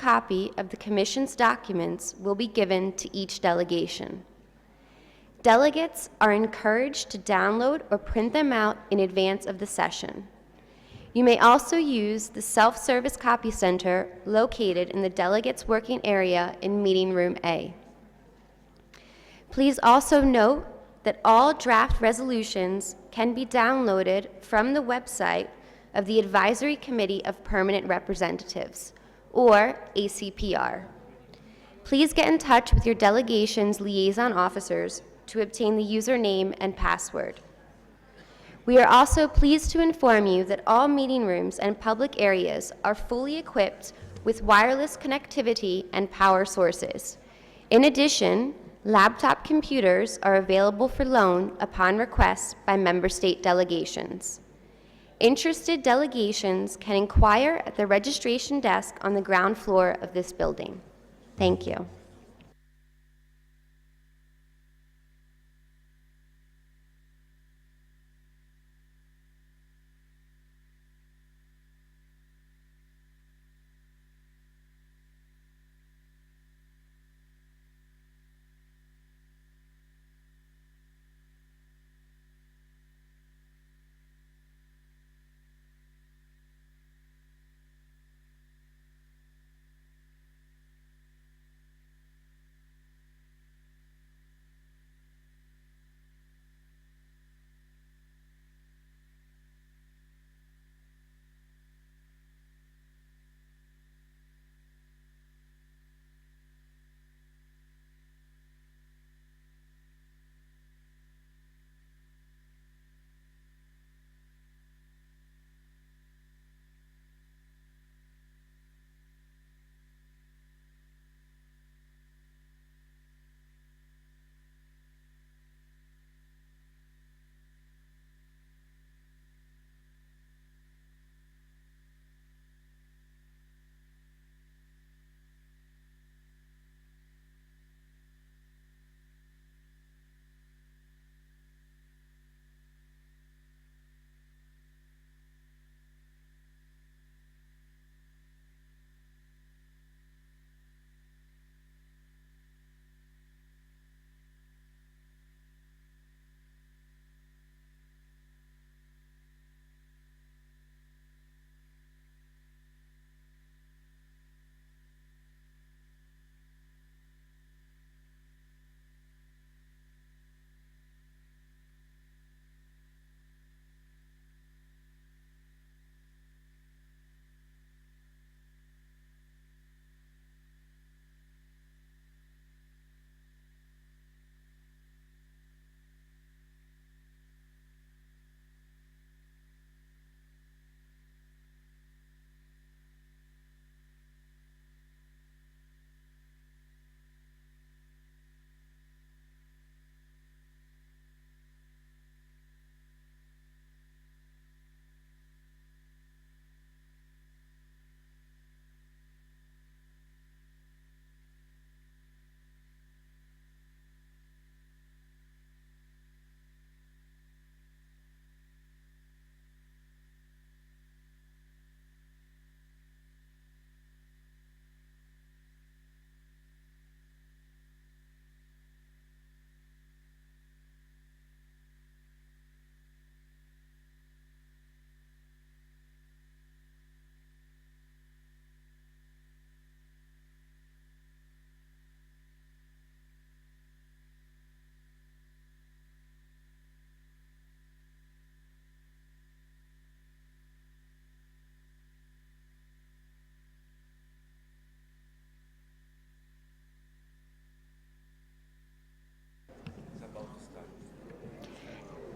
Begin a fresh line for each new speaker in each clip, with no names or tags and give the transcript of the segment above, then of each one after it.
copy of the Commission's documents will be given to each delegation. Delegates are encouraged to download or print them out in advance of the session. You may also use the self-service copy center located in the delegates' working area in Meeting Room A. Please also note that all draft resolutions can be downloaded from the website of the Advisory Committee of Permanent Representatives, or ACPR. Please get in touch with your delegation's liaison officers to obtain the username and password. We are also pleased to inform you that all meeting rooms and public areas are fully equipped with wireless connectivity and power sources. In addition, laptop computers are available for loan upon request by member state delegations. Interested delegations can inquire at the registration desk on the ground floor of this building. Thank you.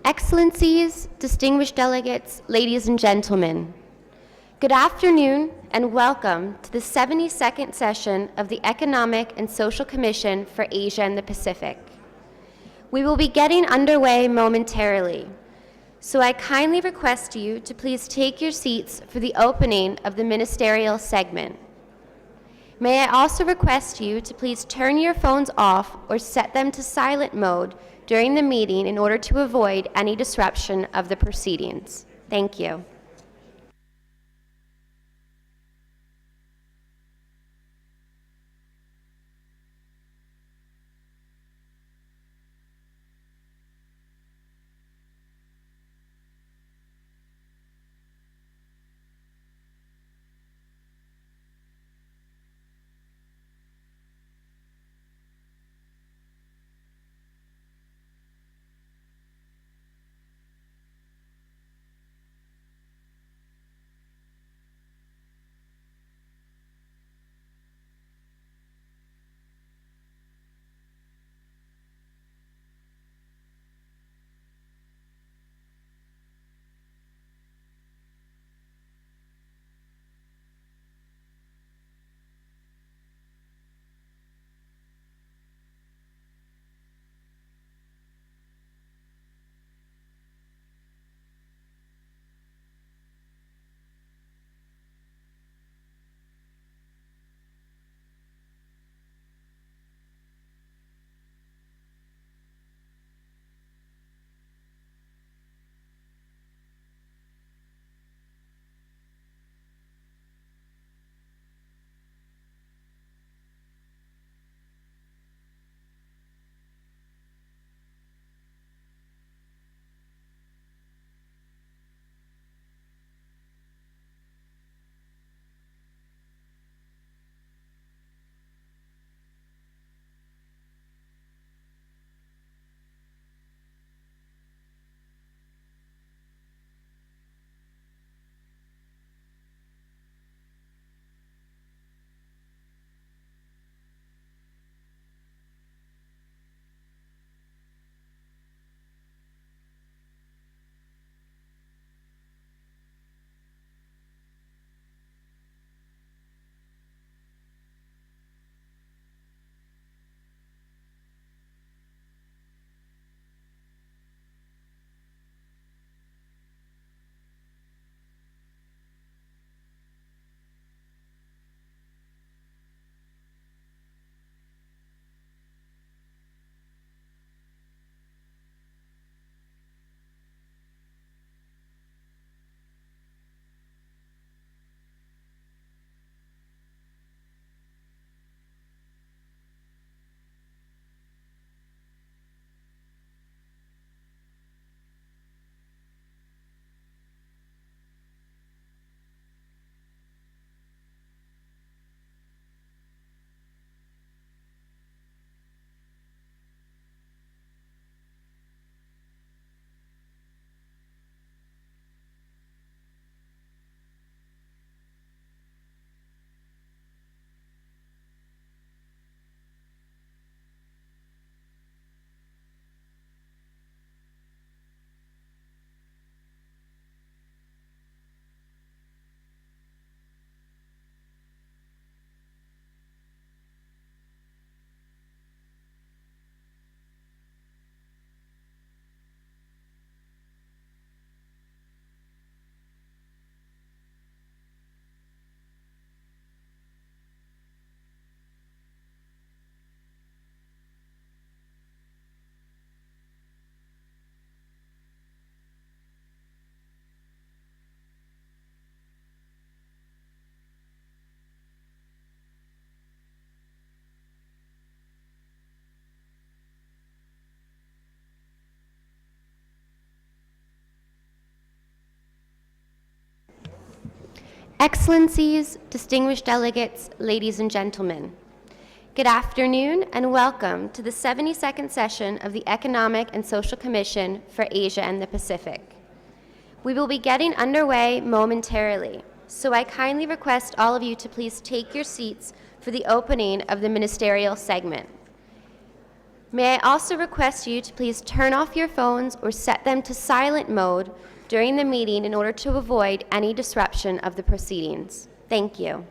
Excellencies, distinguished delegates, ladies and gentlemen, good afternoon and welcome to the 72nd session of the Economic and Social Commission for Asia and the Pacific. We will be getting underway momentarily, so I kindly request you to please take your seats for the opening of the ministerial segment. May I also request you to please turn your phones off or set them to silent mode during the meeting in order to avoid any disruption of the proceedings. Thank you. Excellencies, distinguished delegates, ladies and gentlemen, good afternoon and welcome to the 72nd session of the Economic and Social Commission for Asia and the Pacific. We will be getting underway momentarily, so I kindly request all of you to please take your seats for the opening of the ministerial segment. May I also request you to please turn off your phones or set them to silent mode during the meeting in order to avoid any disruption of the proceedings. Thank you.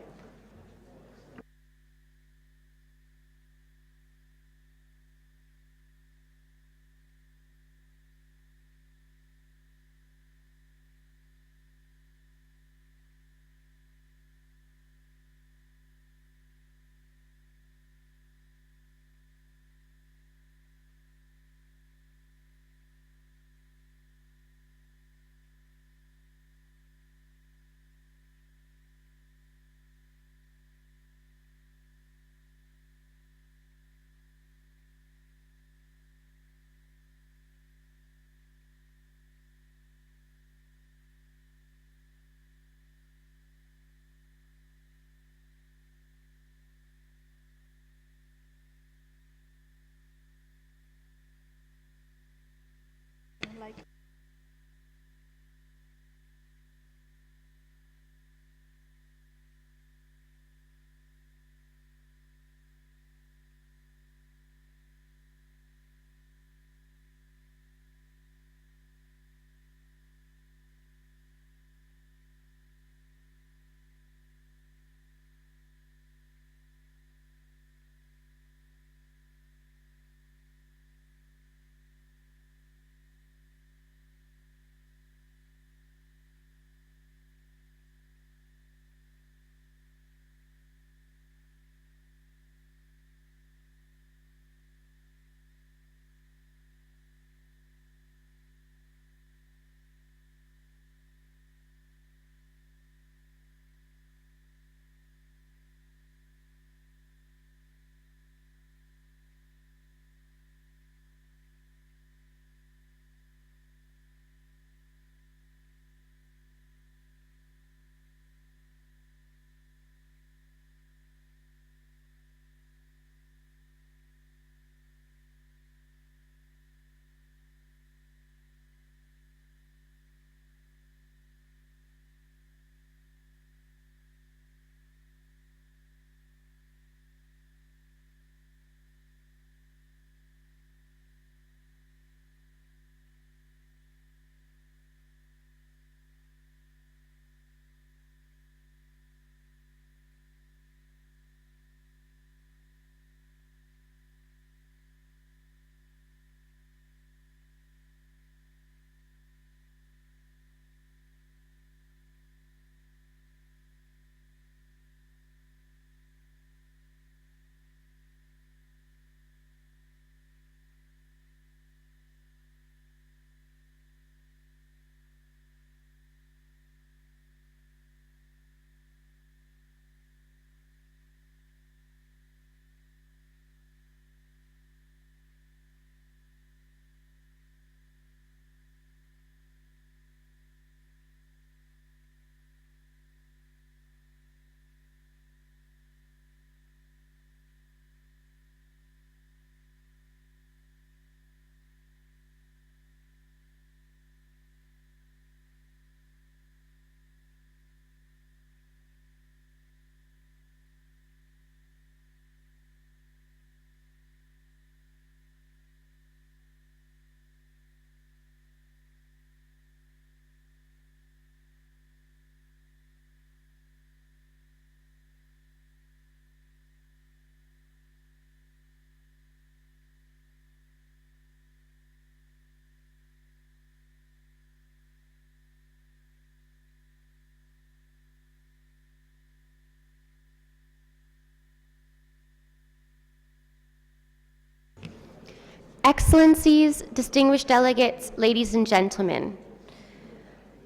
Excellencies, distinguished delegates, ladies and gentlemen,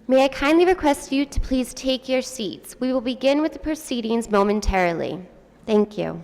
may I kindly request you to please take your seats. We will begin with the proceedings momentarily. Thank you.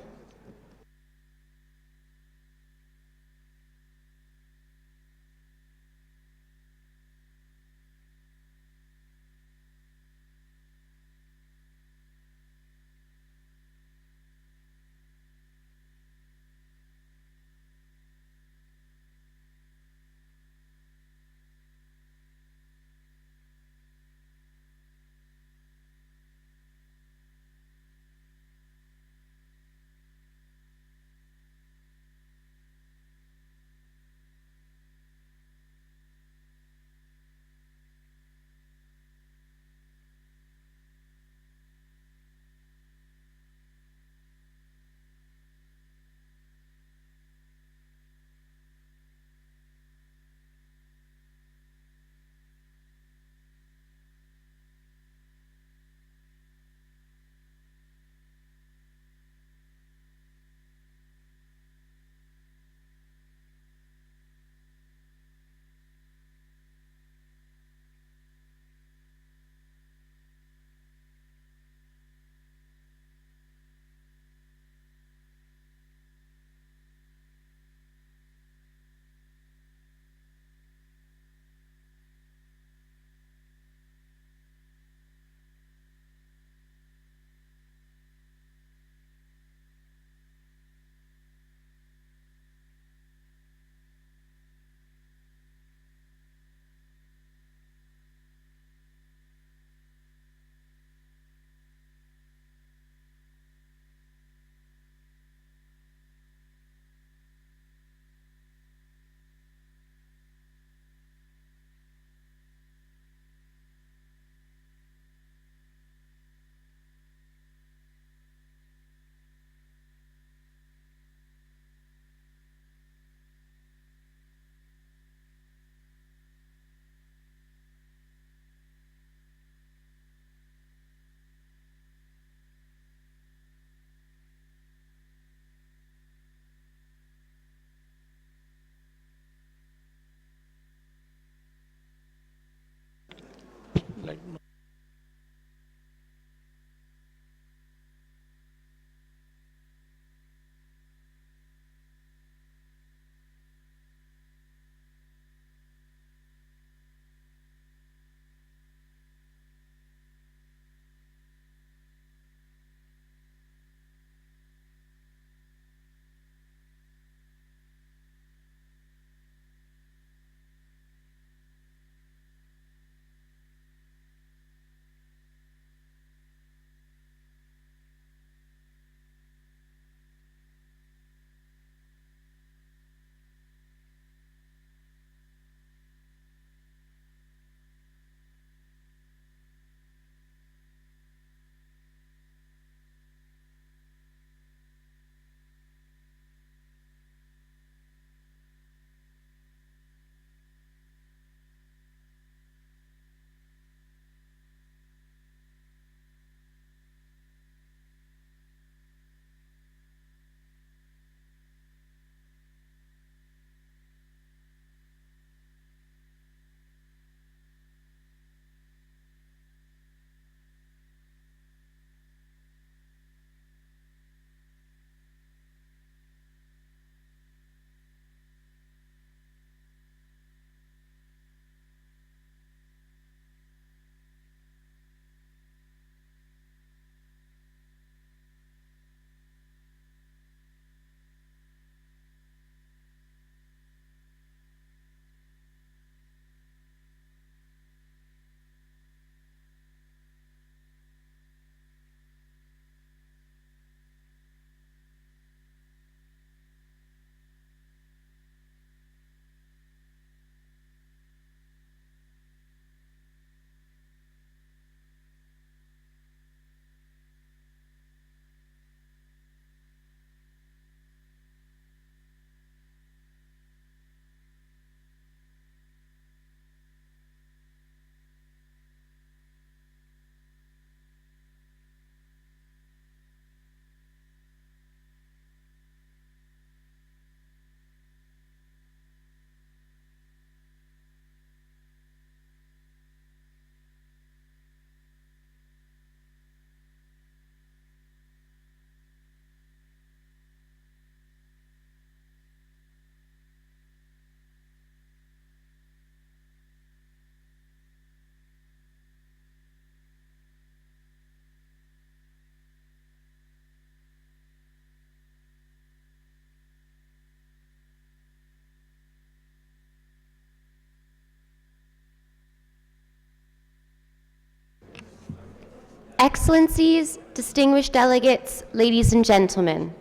Excellencies, distinguished delegates, ladies and gentlemen,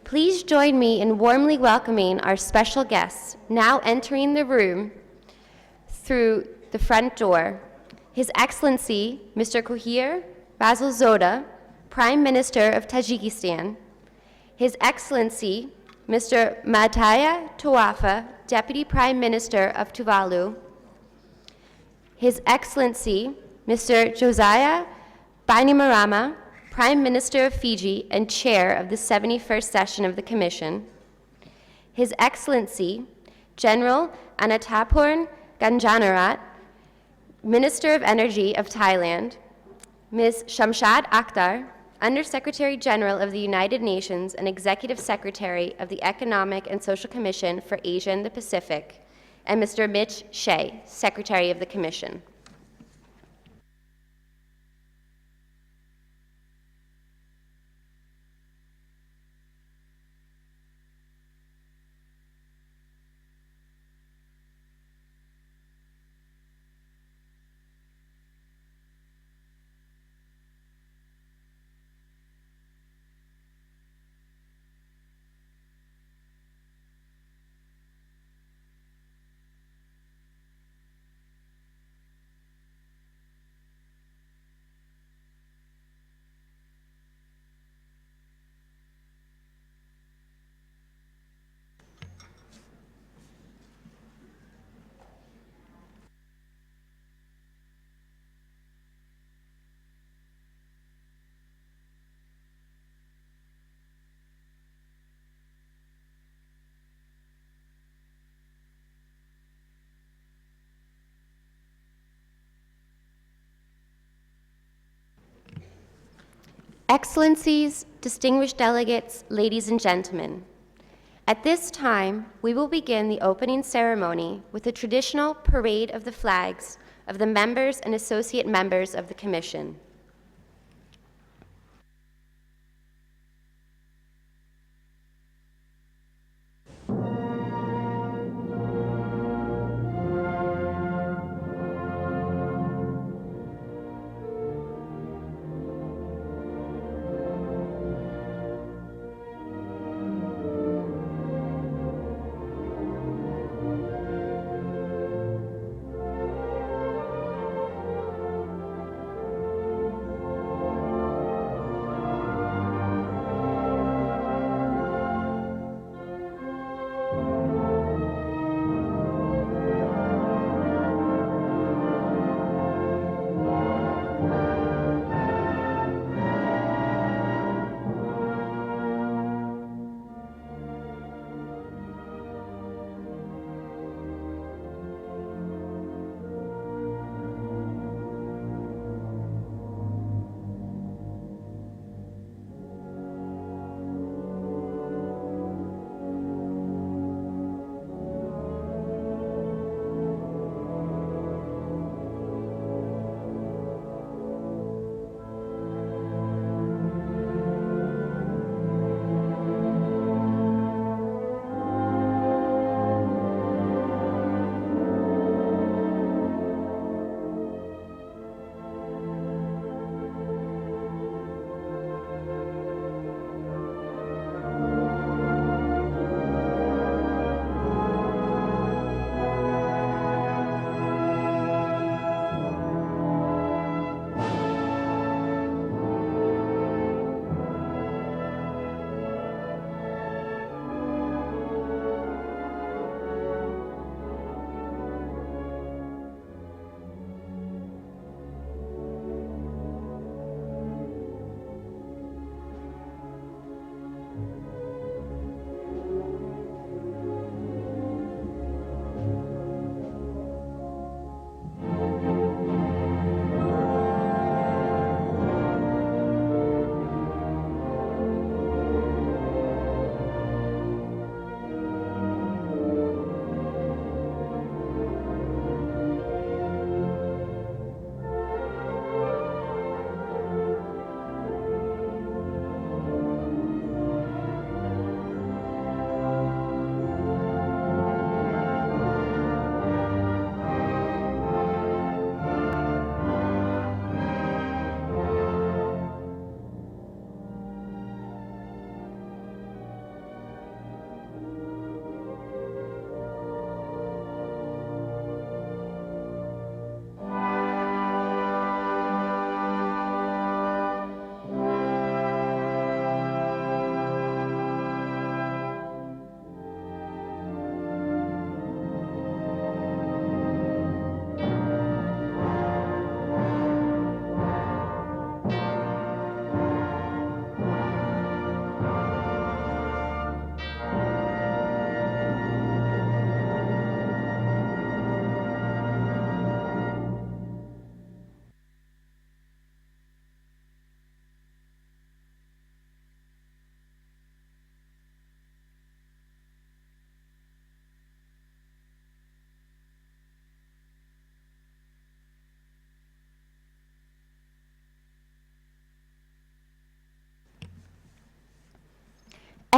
please join me in warmly welcoming our special guests now entering the room through the front door. His Excellency, Mr. Kohir Bazilzoda, Prime Minister of Tajikistan. His Excellency, Mr. Mataya Tawafa, Deputy Prime Minister of Tuvalu. His Excellency, Mr. Josiah Bainimarama, Prime Minister of Fiji and Chair of the 71st Session of the Commission. His Excellency, General Anantapurn Ganjanarat, Minister of Energy of Thailand. Ms. Shamshad Akhtar, Undersecretary General of the United Nations and Executive Secretary of the Economic and Social Commission for Asia and the Pacific, and Mr. Mitch Shea, Secretary of the Commission. Excellencies, distinguished delegates, ladies and gentlemen, at this time, we will begin the opening ceremony with a traditional parade of the flags of the members and associate members of the Commission.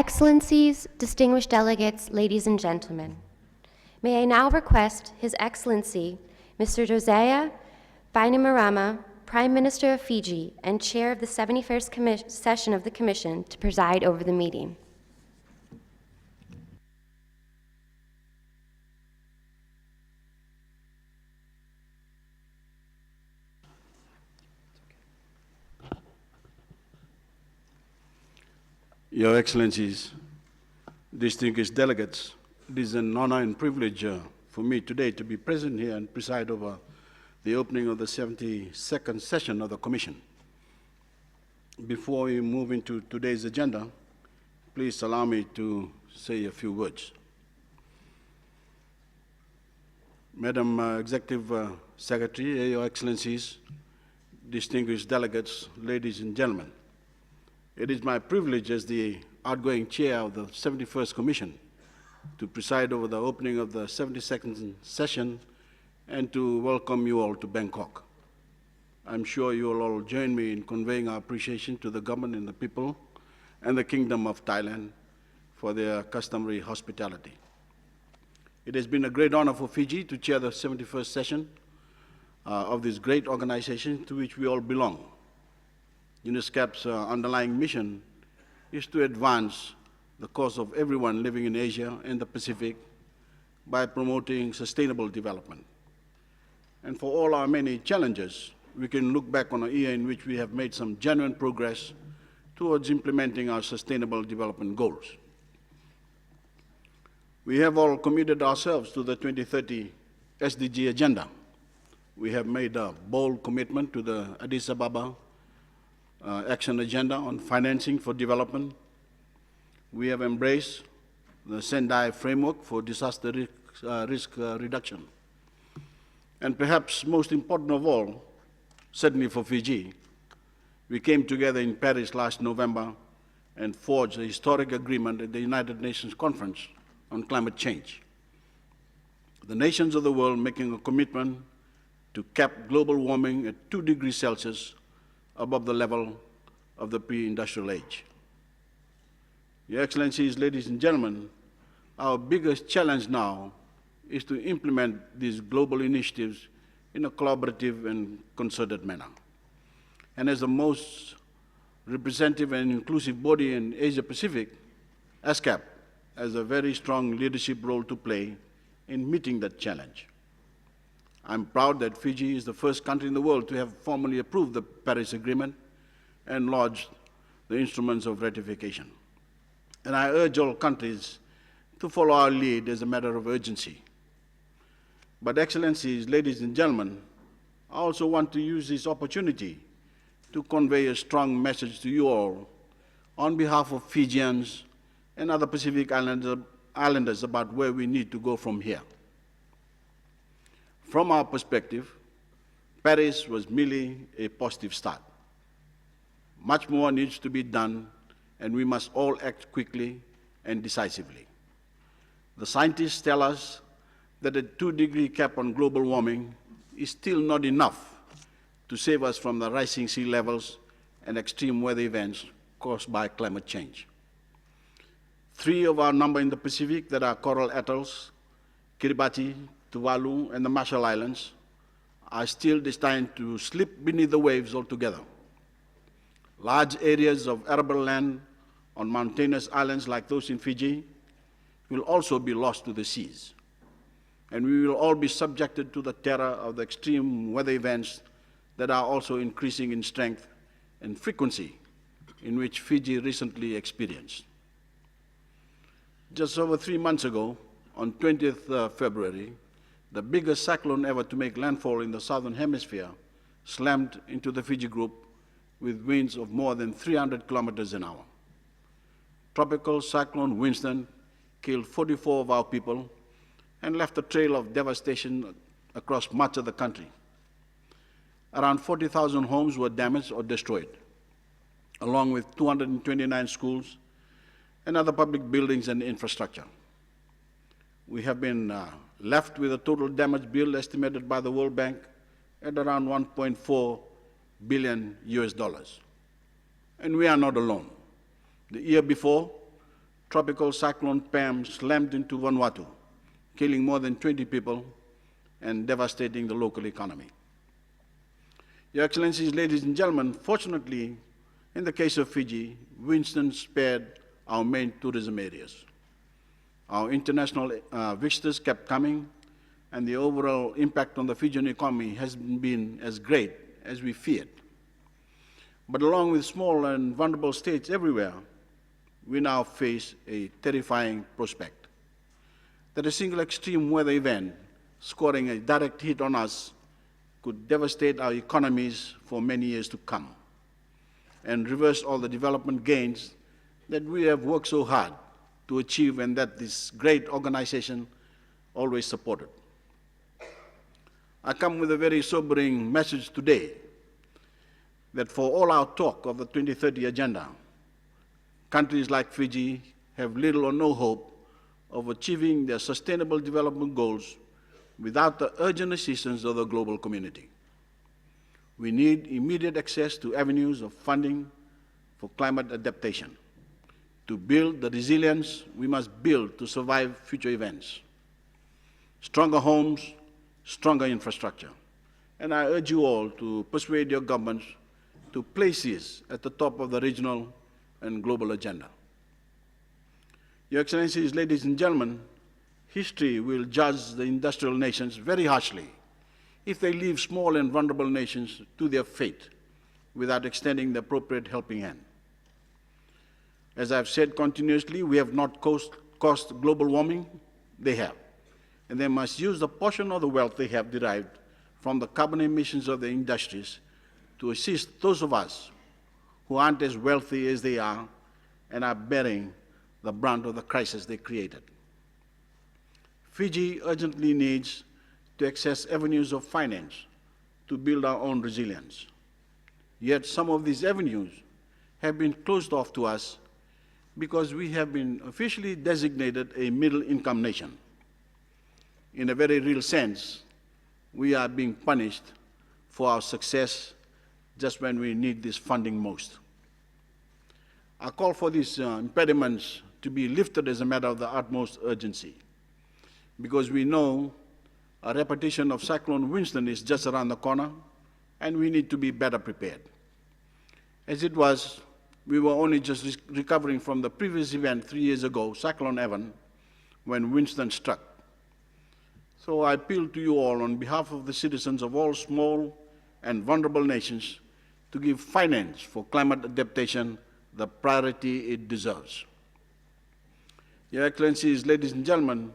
Excellencies, distinguished delegates, ladies and gentlemen, may I now request His Excellency, Mr. Josiah Bainimarama, Prime Minister of Fiji and Chair of the 71st session of the Commission, to preside over the meeting.
Your Excellencies, distinguished delegates, it is an honor and privilege for me today to be present here and preside over the opening of the 72nd session of the Commission. Before we move into today's agenda, please allow me to say a few words. Madam Executive Secretary, Your Excellencies, distinguished delegates, ladies and gentlemen, it is my privilege as the outgoing chair of the 71st Commission to preside over the opening of the 72nd session and to welcome you all to Bangkok. I'm sure you will all join me in conveying our appreciation to the government and the people and the Kingdom of Thailand for their customary hospitality. It has been a great honor for Fiji to chair the 71st session of this great organization to which we all belong. ESCAP's underlying mission is to advance the cause of everyone living in Asia and the Pacific by promoting sustainable development. And for all our many challenges, we can look back on a year in which we have made some genuine progress towards implementing our sustainable development goals. We have all committed ourselves to the 2030 SDG agenda. We have made a bold commitment to the Addis Ababa action agenda on financing for development. We have embraced the Sendai framework for disaster risk reduction. And perhaps most important of all, certainly for Fiji, we came together in Paris last November and forged a historic agreement at the United Nations Conference on Climate Change. The nations of the world making a commitment to cap global warming at 2 degrees Celsius above the level of the pre-industrial age. Your Excellencies, ladies and gentlemen, our biggest challenge now is to implement these global initiatives in a collaborative and concerted manner. And as the most representative and inclusive body in Asia Pacific, ESCAP has a very strong leadership role to play in meeting that challenge. I'm proud that Fiji is the first country in the world to have formally approved the Paris Agreement and lodged the instruments of ratification. And I urge all countries to follow our lead as a matter of urgency. But Excellencies, ladies and gentlemen, I also want to use this opportunity to convey a strong message to you all on behalf of Fijians and other Pacific Islanders about where we need to go from here. From our perspective, Paris was merely a positive start. Much more needs to be done, and we must all act quickly and decisively. The scientists tell us that a 2-degree cap on global warming is still not enough to save us from the rising sea levels and extreme weather events caused by climate change. 3 of our number in the Pacific that are coral atolls, Kiribati, Tuvalu, and the Marshall Islands, are still destined to slip beneath the waves altogether. Large areas of arable land on mountainous islands like those in Fiji will also be lost to the seas. And we will all be subjected to the terror of the extreme weather events that are also increasing in strength and frequency, in which Fiji recently experienced. Just over 3 months ago, on 20th February, the biggest cyclone ever to make landfall in the southern hemisphere slammed into the Fiji group with winds of more than 300 kilometers an hour. Tropical cyclone Winston killed 44 of our people and left a trail of devastation across much of the country. Around 40,000 homes were damaged or destroyed, along with 229 schools and other public buildings and infrastructure. We have been left with a total damage bill estimated by the World Bank at around $1.4 billion US. And we are not alone. The year before, tropical cyclone Pam slammed into Vanuatu, killing more than 20 people and devastating the local economy. Your Excellencies, ladies and gentlemen, fortunately, in the case of Fiji, Winston spared our main tourism areas. Our international visitors kept coming, and the overall impact on the Fijian economy hasn't been as great as we feared. But along with small and vulnerable states everywhere, we now face a terrifying prospect that a single extreme weather event scoring a direct hit on us could devastate our economies for many years to come and reverse all the development gains that we have worked so hard to achieve and that this great organization always supported. I come with a very sobering message today that for all our talk of the 2030 agenda, countries like Fiji have little or no hope of achieving their sustainable development goals without the urgent assistance of the global community. We need immediate access to avenues of funding for climate adaptation. To build the resilience we must build to survive future events. Stronger homes, stronger infrastructure. And I urge you all to persuade your governments to place this at the top of the regional and global agenda. Your Excellencies, ladies and gentlemen, history will judge the industrial nations very harshly if they leave small and vulnerable nations to their fate without extending the appropriate helping hand. As I've said continuously, we have not caused global warming, they have. And they must use the portion of the wealth they have derived from the carbon emissions of the industries to assist those of us who aren't as wealthy as they are and are bearing the brunt of the crisis they created. Fiji urgently needs to access avenues of finance to build our own resilience. Yet some of these avenues have been closed off to us because we have been officially designated a middle-income nation. In a very real sense, we are being punished for our success just when we need this funding most. I call for these impediments to be lifted as a matter of the utmost urgency, because we know a repetition of Cyclone Winston is just around the corner, and we need to be better prepared. As it was, we were only just recovering from the previous event 3 years ago, Cyclone Evan, when Winston struck. So I appeal to you all on behalf of the citizens of all small and vulnerable nations to give finance for climate adaptation the priority it deserves. Your Excellencies, ladies and gentlemen,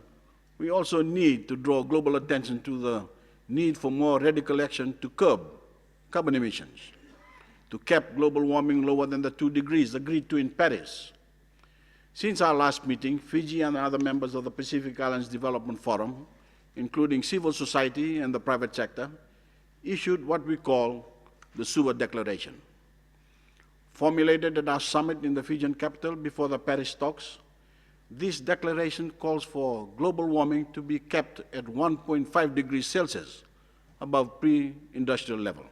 we also need to draw global attention to the need for more radical action to curb carbon emissions, to cap global warming lower than the 2 degrees agreed to in Paris. Since our last meeting, Fiji and other members of the Pacific Islands Development Forum, including civil society and the private sector, issued what we call the Sewer Declaration. Formulated at our summit in the Fijian capital before the Paris talks, this declaration calls for global warming to be kept at 1.5 degrees Celsius above pre-industrial level.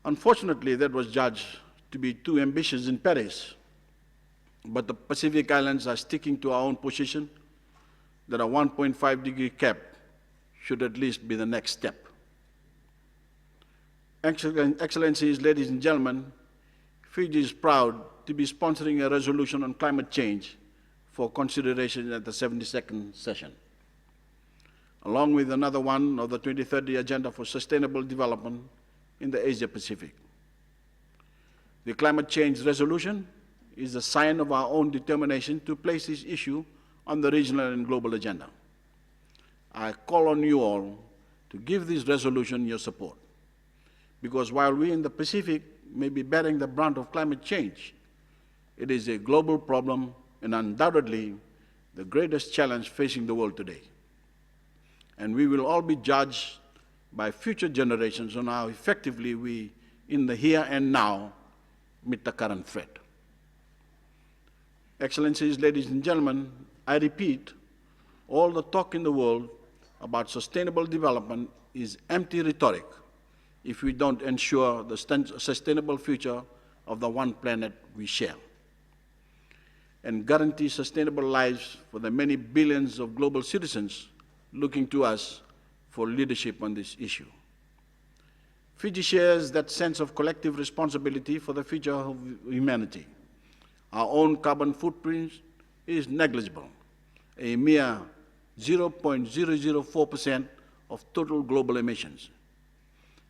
Unfortunately, that was judged to be too ambitious in Paris, but the Pacific Islands are sticking to our own position that a 1.5 degree cap should at least be the next step. Excellencies, ladies and gentlemen, Fiji is proud to be sponsoring a resolution on climate change for consideration at the 72nd session, along with another one of the 2030 Agenda for Sustainable Development in the Asia Pacific. The climate change resolution is a sign of our own determination to place this issue on the regional and global agenda. I call on you all to give this resolution your support, because while we in the Pacific may be bearing the brunt of climate change, it is a global problem and undoubtedly the greatest challenge facing the world today. And we will all be judged by future generations on how effectively we, in the here and now, meet the current threat. Excellencies, ladies and gentlemen, I repeat, all the talk in the world about sustainable development is empty rhetoric if we don't ensure the sustainable future of the one planet we share. and guarantee sustainable lives for the many billions of global citizens looking to us for leadership on this issue. Fiji shares that sense of collective responsibility for the future of humanity. Our own carbon footprint is negligible, a mere 0.004% of total global emissions.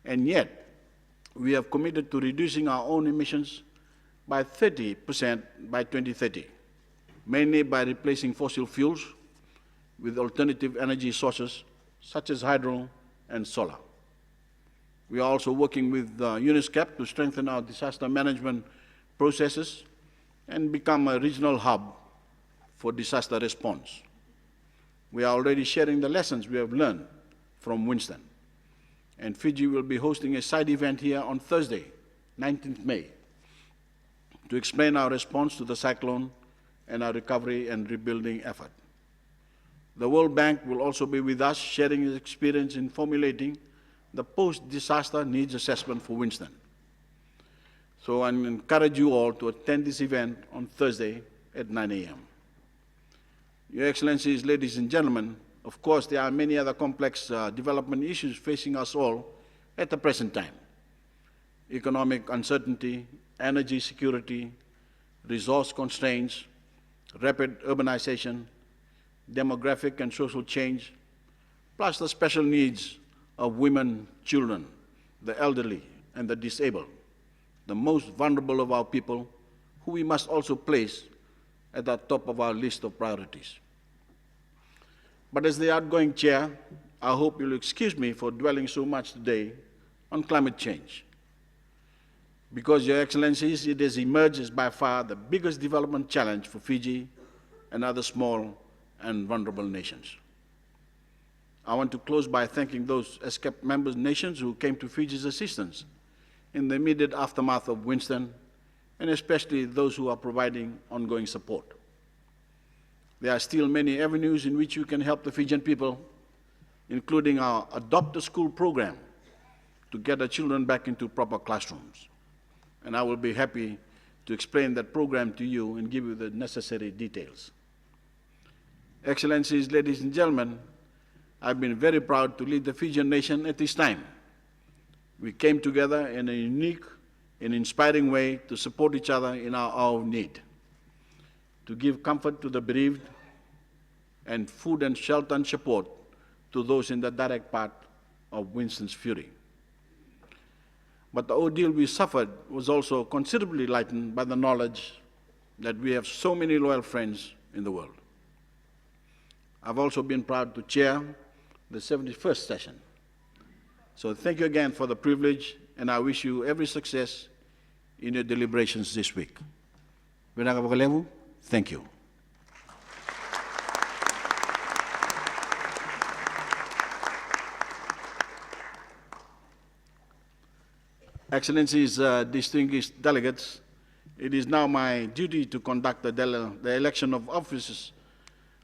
And yet, we have committed to reducing our own emissions by 30% by 2030, mainly by replacing fossil fuels with alternative energy sources such as hydro and solar. We are also working with ESCAP to strengthen our disaster management processes and become a regional hub for disaster response. We are already sharing the lessons we have learned from Winston. And Fiji will be hosting a side event here on Thursday, 19th May, to explain our response to the cyclone and our recovery and rebuilding effort. The World Bank will also be with us, sharing its experience in formulating the post-disaster needs assessment for Winston. So I encourage you all to attend this event on Thursday at 9 a.m. Your Excellencies, ladies and gentlemen, of course, there are many other complex development issues facing us all at the present time. Economic uncertainty, energy security, resource constraints, rapid urbanization, demographic and social change, plus the special needs of women, children, the elderly, and the disabled, the most vulnerable of our people, who we must also place at the top of our list of priorities. But as the outgoing chair, I hope you'll excuse me for dwelling so much today on climate change. Because, Your Excellencies, it has emerged as by far the biggest development challenge for Fiji and other small and vulnerable nations. I want to close by thanking those ESCAP member nations who came to Fiji's assistance in the immediate aftermath of Winston, and especially those who are providing ongoing support. There are still many avenues in which you can help the Fijian people, including our Adopt a School program to get our children back into proper classrooms. And I will be happy to explain that program to you and give you the necessary details. Excellencies, ladies and gentlemen, I've been very proud to lead the Fijian nation at this time. We came together in a unique and inspiring way to support each other in our hour of need, to give comfort to the bereaved, and food and shelter and support to those in the direct path of Winston's fury. But the ordeal we suffered was also considerably lightened by the knowledge that we have so many loyal friends in the world. I've also been proud to chair the 71st session. So thank you again for the privilege, and I wish you every success in your deliberations this week. Thank you. Excellencies, distinguished delegates, it is now my duty to conduct the election of officers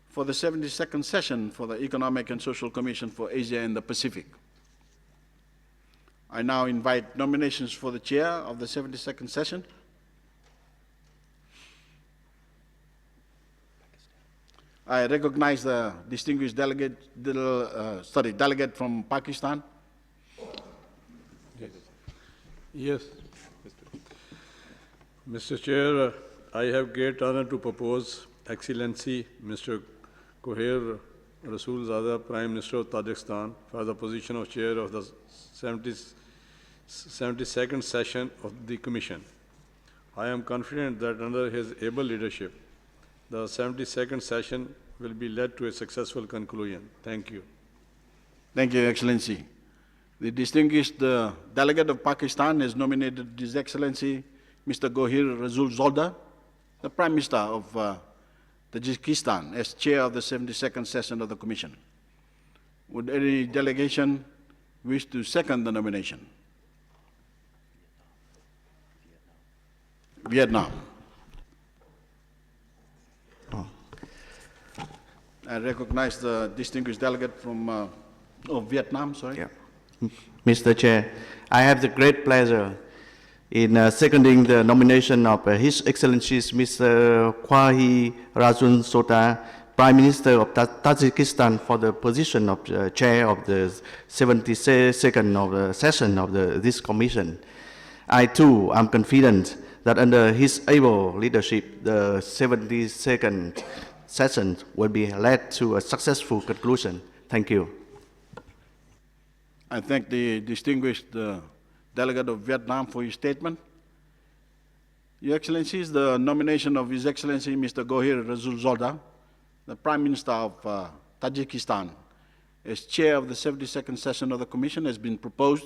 for the 72nd session for the Economic and Social Commission for Asia and the Pacific. I now invite nominations for the chair of the 72nd session. I recognize the distinguished delegate from Pakistan.
Yes. Mr. Chair, I have great honor to propose Excellency Mr. Koher Rasulzada, Prime Minister of Tajikistan, for the position of Chair of the 72nd session of the Commission. I am confident that under his able leadership, the 72nd session will be led to a successful conclusion. Thank you.
Thank you, Excellency. The distinguished delegate of Pakistan has nominated His Excellency Mr. Gohir Razul Zolda, the Prime Minister of Tajikistan, as chair of the 72nd session of the Commission. Would any delegation wish to second the nomination? Vietnam. I recognize the distinguished delegate from Vietnam, sorry.
Yeah. Mr. Chair, I have the great pleasure in seconding the nomination of His Excellency Mr. Kwahi Rajun Sota, Prime Minister of Tajikistan, for the position of Chair of the 72nd of the session of this Commission. I too am confident that under his able leadership, the 72nd session will be led to a successful conclusion. Thank you.
I thank the distinguished delegate of Vietnam for his statement. Your Excellencies, the nomination of His Excellency Mr. Gohir Razulzada, the Prime Minister of Tajikistan, as Chair of the 72nd session of the Commission has been proposed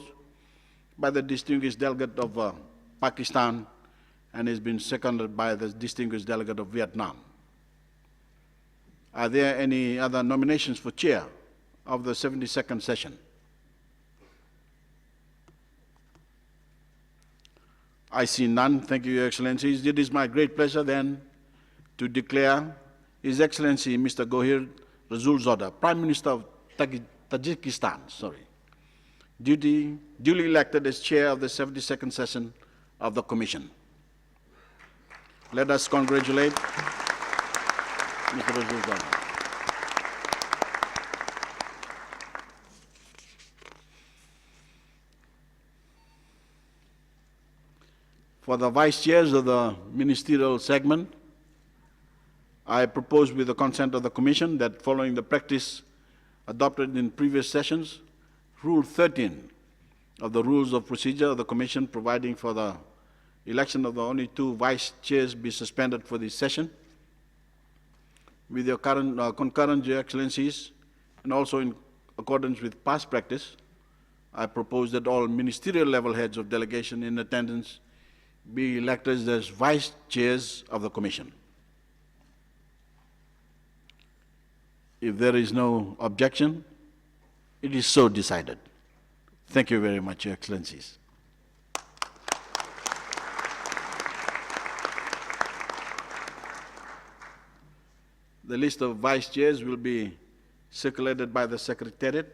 by the distinguished delegate of Pakistan and has been seconded by the distinguished delegate of Vietnam. Are there any other nominations for Chair of the 72nd session? I see none. Thank you, Your Excellencies. It is my great pleasure then to declare His Excellency Mr. Gohir Razulzada, Prime Minister of Tajikistan, duly elected as Chair of the 72nd session of the Commission. Let us congratulate Mr. Razulzada. For the Vice Chairs of the Ministerial segment, I propose with the consent of the Commission that following the practice adopted in previous sessions, Rule 13 of the Rules of Procedure of the Commission providing for the election of the only 2 Vice Chairs be suspended for this session. With your concurrent, Your Excellencies, and also in accordance with past practice, I propose that all ministerial level heads of delegation in attendance be elected as Vice Chairs of the Commission. If there is no objection, it is so decided. Thank you very much, Your Excellencies. The list of Vice Chairs will be circulated by the Secretariat.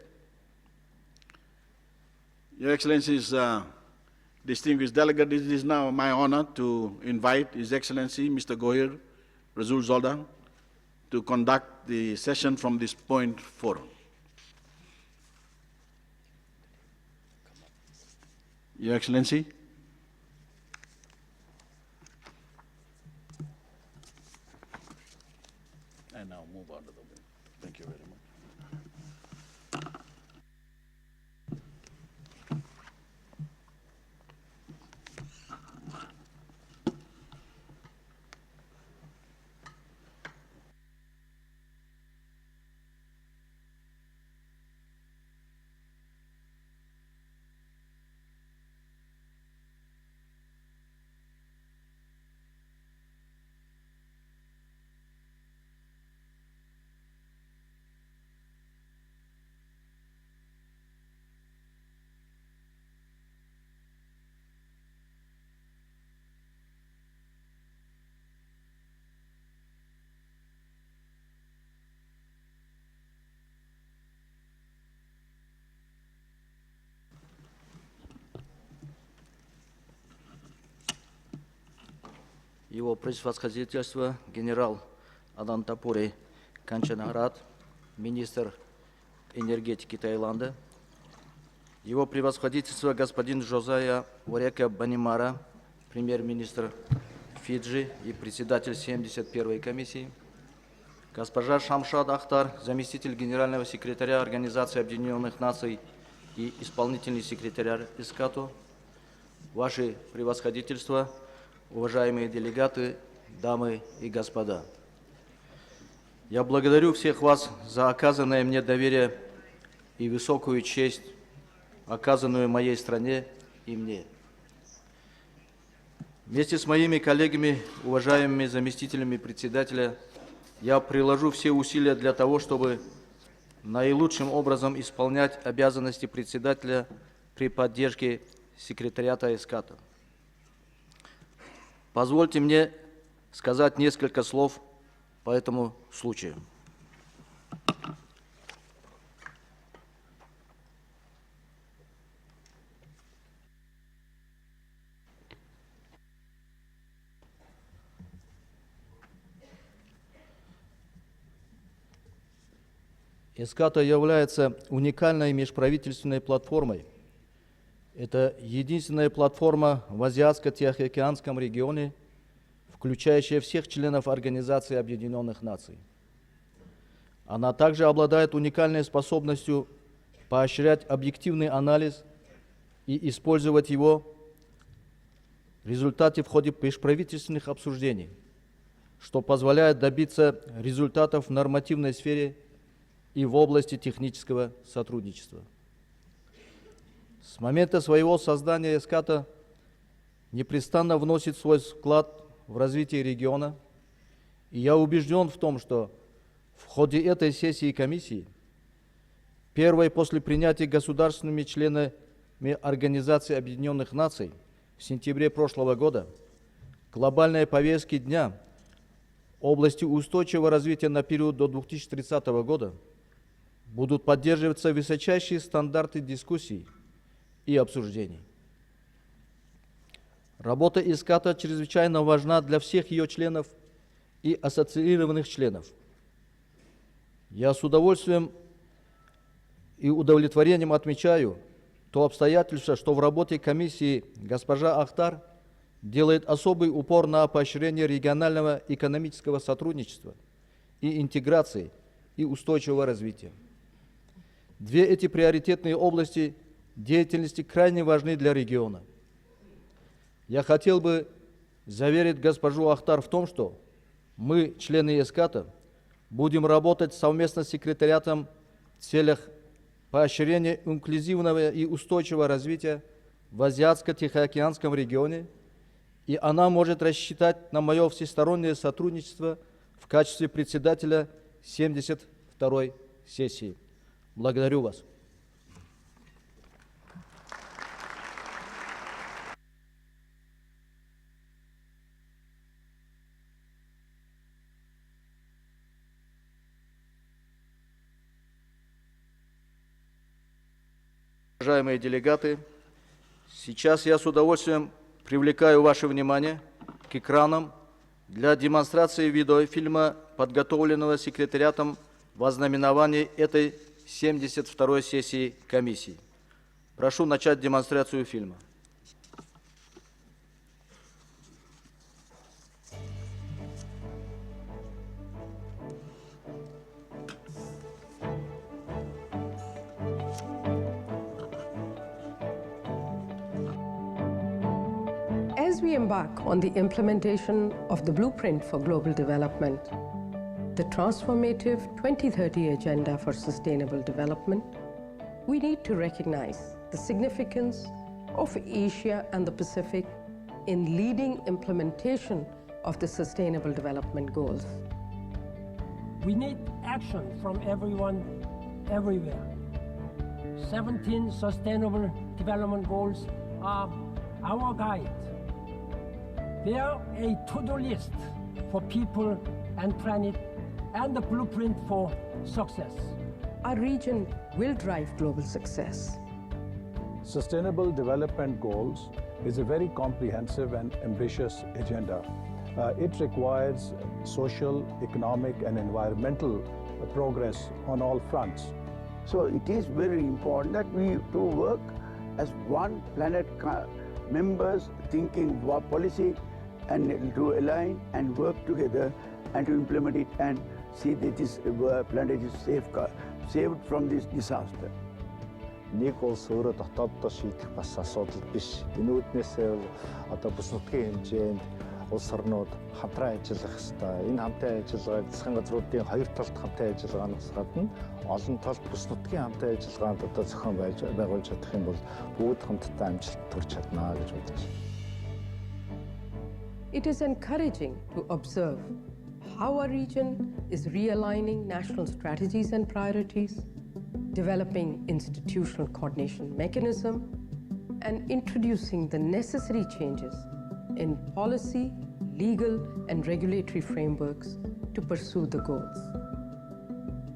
Your Excellencies, distinguished delegate, it is now my honor to invite His Excellency Mr. Gohir Razulzada to conduct the session from this point forward. Your Excellency. And now move out of the way. Thank you very much.
Его превосходительство генерал Адантапури Канчанарат, министр энергетики Таиланда, его превосходительство господин Жозая Орека Банимара, премьер-министр Фиджи и председатель 71-й комиссии, госпожа Шамшад Ахтар, заместитель генерального секретаря Организации Объединенных Наций и исполнительный секретарь ИСКАТу, ваши превосходительства, уважаемые делегаты, дамы и господа. Я благодарю всех вас за оказанное мне доверие и высокую честь, оказанную моей стране и мне. Вместе с моими коллегами, уважаемыми заместителями председателя, я приложу все усилия для того, чтобы наилучшим образом исполнять обязанности председателя при поддержке секретариата ИСКАТа. Позвольте мне сказать несколько слов по этому случаю. ESCAP является уникальной межправительственной платформой. Это единственная платформа в Азиатско-Тихоокеанском регионе, включающая всех членов Организации Объединенных Наций. Она также обладает уникальной способностью поощрять объективный анализ и использовать его в результате в ходе межправительственных обсуждений, что позволяет добиться результатов в нормативной сфере и в области технического сотрудничества. С момента своего создания ESCAP непрестанно вносит свой вклад в развитие региона, и я убежден в том, что в ходе этой сессии комиссии, первой после принятия государственными членами Организации Объединенных Наций в сентябре прошлого года, глобальной повестки дня в области устойчивого развития на период до 2030 года будут поддерживаться высочайшие стандарты дискуссий и обсуждений. Работа ESCAP чрезвычайно важна для всех ее членов и ассоциированных членов. Я с удовольствием и удовлетворением отмечаю то обстоятельство, что в работе комиссии госпожа Ахтар делает особый упор на поощрение регионального экономического сотрудничества и интеграции и устойчивого развития. Две эти приоритетные области деятельности крайне важны для региона. Я хотел бы заверить госпожу Ахтар в том, что мы, члены ESCAP, будем работать совместно с секретариатом в целях поощрения инклюзивного и устойчивого развития в Азиатско-Тихоокеанском регионе, и она может рассчитать на мое всестороннее сотрудничество в качестве председателя 72-й сессии. Благодарю вас. Уважаемые делегаты, сейчас я с удовольствием привлекаю ваше внимание к экранам для демонстрации видеофильма, подготовленного секретариатом в ознаменовании этой 72-й сессии комиссии. Прошу начать демонстрацию фильма.
As we embark on the implementation of the Blueprint for Global Development, the transformative 2030 Agenda for Sustainable Development, we need to recognize the significance of Asia and the Pacific in leading implementation of the Sustainable Development Goals.
We need action from everyone, everywhere. 17 Sustainable Development Goals are our guide. They are a to-do list for people and planet and the blueprint for success.
Our region will drive global success.
Sustainable Development Goals is a very comprehensive and ambitious agenda. It requires social, economic, and environmental progress on all fronts.
So it is very important that we to work as one planet members thinking policy and to align and work together and to implement it and see that this planet is saved from this disaster.
Нэг улс өөрөө дотооддоо шийдэх бас асуудал биш. Энүүднээс одоо бүс нутгийн хэмжээнд улс орнууд хамтран ажиллах ёстой. Энэ хамтран ажиллагааг засгийн газруудын хоёр талд хамтран ажиллагаанаас гадна олон талд бүс нутгийн хамтран ажиллагаанд одоо зохион байгуулж чадах юм бол бүгд хамтдаа амжилт төрж чадна гэж бодож байна.
It is encouraging to observe how our region is realigning national strategies and priorities, developing institutional coordination mechanism, and introducing the necessary changes in policy, legal, and regulatory frameworks to pursue the goals.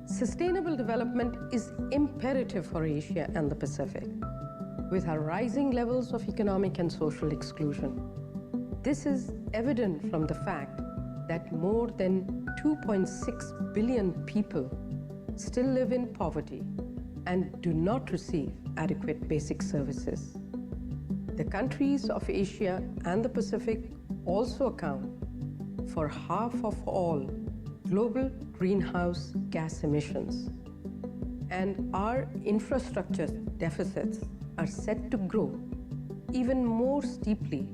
Sustainable development is imperative for Asia and the Pacific, with our rising levels of economic and social exclusion. This is evident from the fact that more than 2.6 billion people still live in poverty and do not receive adequate basic services. The countries of Asia and the Pacific also account for half of all global greenhouse gas emissions. And our infrastructure deficits are set to grow even more steeply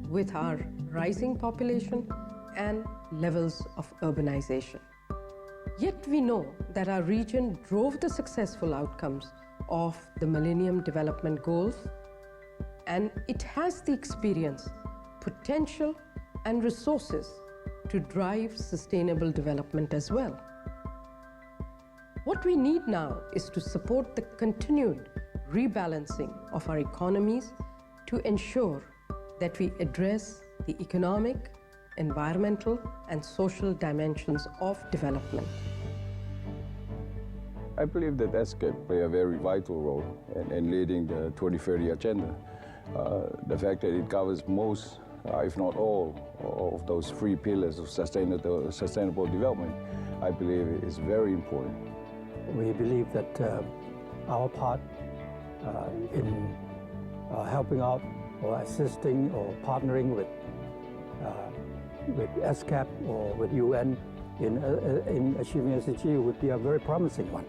with our rising population and levels of urbanization. Yet we know that our region drove the successful outcomes of the Millennium Development Goals, and it has the experience, potential, and resources to drive sustainable development as well. What we need now is to support the continued rebalancing of our economies to ensure that we address the economic, environmental, and social dimensions of development.
I believe that ESCAP play a very vital role in leading the 2030 agenda. The fact that it covers most, if not all, of those three pillars of sustainable development, I believe is very important.
We believe that our part in helping out or assisting or partnering with ESCAP or with UN in achieving SDG would be a very promising one.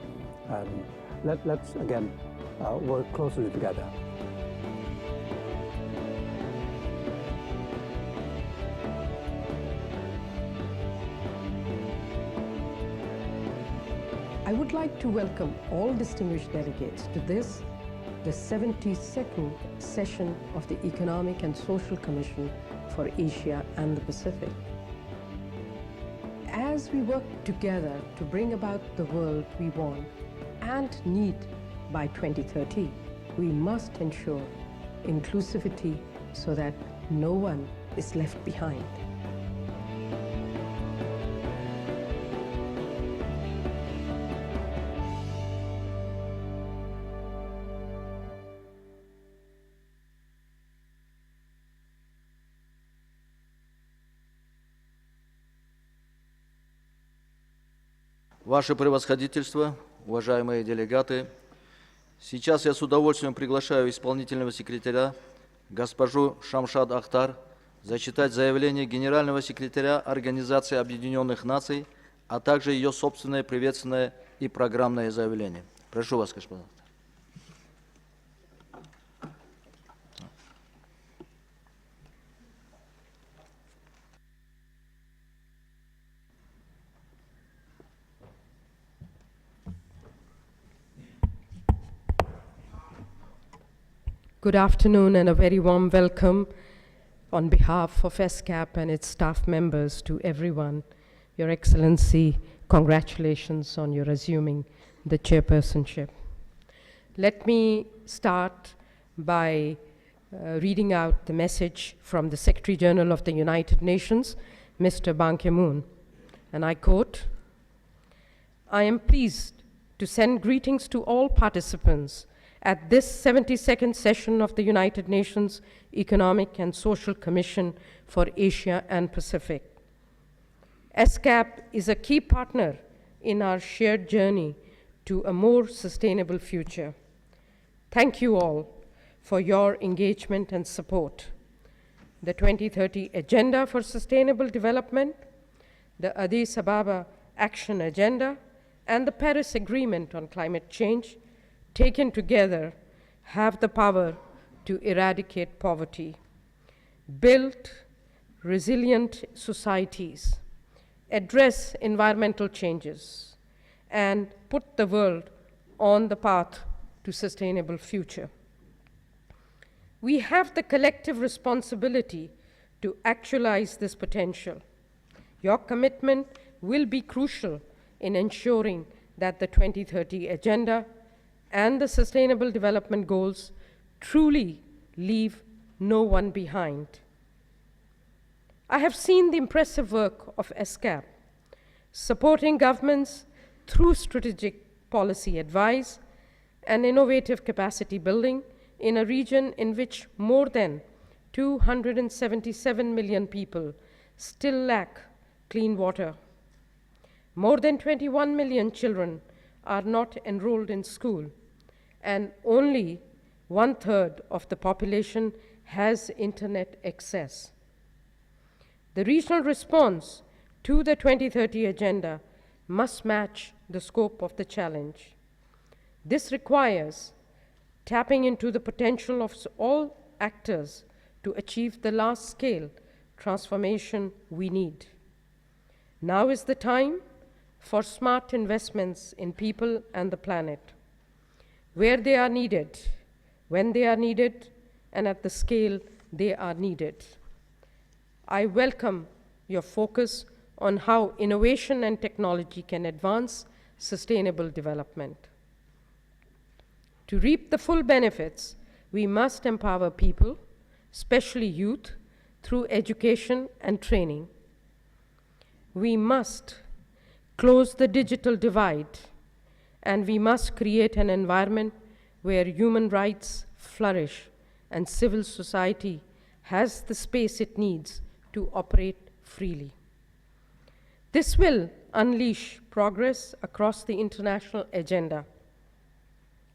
Let's again work closely together.
I would like to welcome all distinguished delegates to this, the 72nd session of the Economic and Social Commission for Asia and the Pacific. As we work together to bring about the world we want and need by 2030, we must ensure inclusivity so that no one is left behind.
Ваше превосходительство, уважаемые делегаты, сейчас я с удовольствием приглашаю исполнительного секретаря госпожу Шамшад Ахтар зачитать заявление Генерального секретаря Организации Объединенных Наций, а также ее собственное приветственное и программное заявление. Прошу вас, господа.
Good afternoon and a very warm welcome on behalf of ESCAP and its staff members to everyone. Your Excellency, congratulations on your assuming the chairpersonship. Let me start by reading out the message from the Secretary General of the United Nations, Mr. Ban Ki-moon, and I quote, "I am pleased to send greetings to all participants at this 72nd session of the United Nations Economic and Social Commission for Asia and Pacific. ESCAP is a key partner in our shared journey to a more sustainable future. Thank you all for your engagement and support. The 2030 Agenda for Sustainable Development, the Addis Ababa Action Agenda, and the Paris Agreement on Climate Change taken together have the power to eradicate poverty, build resilient societies, address environmental changes, and put the world on the path to sustainable future. We have the collective responsibility to actualize this potential. Your commitment will be crucial in ensuring that the 2030 Agenda and the Sustainable Development Goals truly leave no one behind. I have seen the impressive work of ESCAP, supporting governments through strategic policy advice and innovative capacity building in a region in which more than 277 million people still lack clean water. More than 21 million children are not enrolled in school, and only 1/3 of the population has internet access. The regional response to the 2030 Agenda must match the scope of the challenge. This requires tapping into the potential of all actors to achieve the large-scale transformation we need. Now is the time for smart investments in people and the planet, where they are needed, when they are needed, and at the scale they are needed. I welcome your focus on how innovation and technology can advance sustainable development. To reap the full benefits, we must empower people, especially youth, through education and training. We must close the digital divide, and we must create an environment where human rights flourish and civil society has the space it needs to operate freely. This will unleash progress across the international agenda.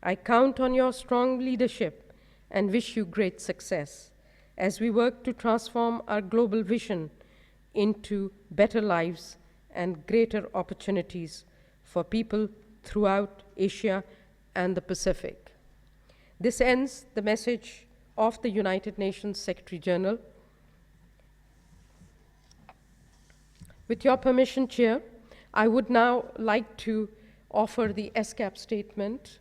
I count on your strong leadership and wish you great success as we work to transform our global vision into better lives and greater opportunities for people throughout Asia and the Pacific. This ends the message of the United Nations Secretary General. With your permission, Chair, I would now like to offer the ESCAP statement,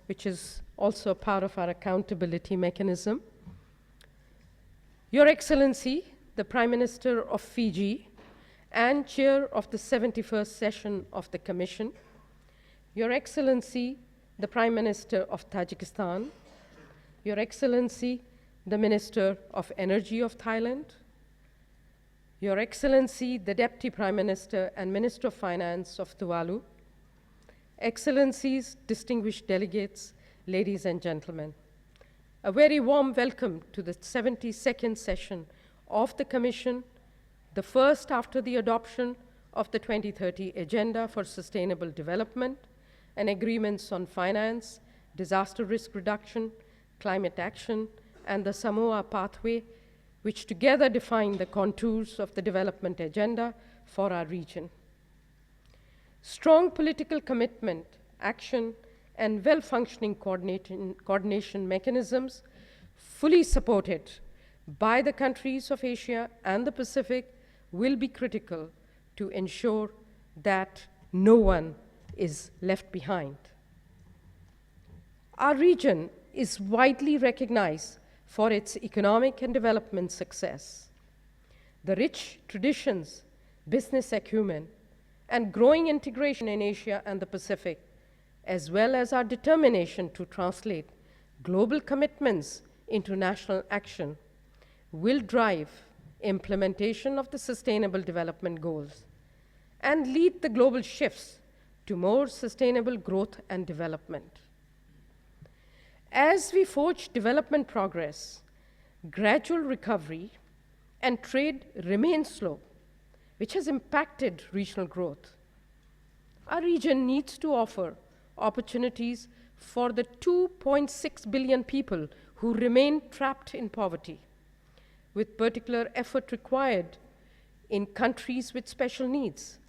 which is also a part of our accountability mechanism. Your Excellency, the Prime Minister of Fiji and Chair of the 71st session of the Commission, Your Excellency, the Prime Minister of Tajikistan, Your Excellency, the Minister of Energy of Thailand, Your Excellency, the Deputy Prime Minister and Minister of Finance of Tuvalu, Excellencies, distinguished delegates, ladies and gentlemen, a very warm welcome to the 72nd session of the Commission, the first after the adoption of the 2030 Agenda for Sustainable Development and agreements on finance, disaster risk reduction, climate action, and the Samoa Pathway, which together define the contours of the development agenda for our region. Strong political commitment, action, and well-functioning coordination mechanisms fully supported by the countries of Asia and the Pacific will be critical to ensure that no one is left behind. Our region is widely recognized for its economic and development success. The rich traditions, business acumen, and growing integration in Asia and the Pacific, as well as our determination to translate global commitments into national action, will drive implementation of the Sustainable Development Goals and lead the global shifts to more sustainable growth and development. As we forge development progress, gradual recovery and trade remain slow, which has impacted regional growth. Our region needs to offer opportunities for the 2.6 billion people who remain trapped in poverty, with particular effort required in countries with special needs,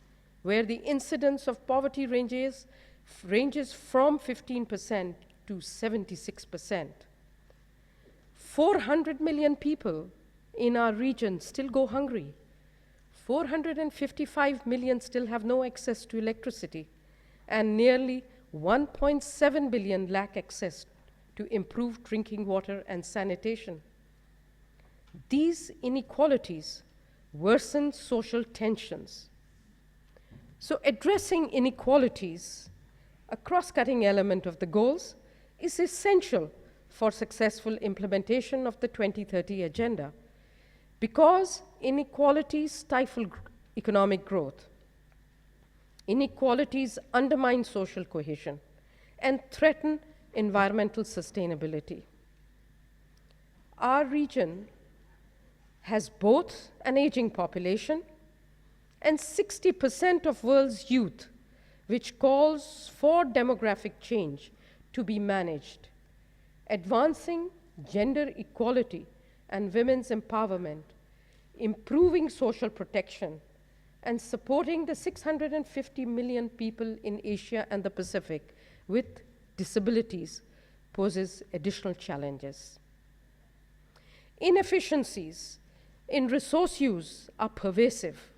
where the incidence of poverty ranges from 15% to 76%. 400 million people in our region still go hungry. 455 million still have no access to electricity, and nearly 1.7 billion lack access to improved drinking water and sanitation. These inequalities worsen social tensions. So addressing inequalities, a cross-cutting element of the goals, is essential for successful implementation of the 2030 Agenda, because inequalities stifle economic growth. Inequalities undermine social cohesion and threaten environmental sustainability. Our region has both an aging population and 60% of world's youth which calls for demographic change to be managed, advancing gender equality and women's empowerment, improving social protection, and supporting the 650 million people in Asia and the Pacific with disabilities poses additional challenges. Inefficiencies in resource use are pervasive.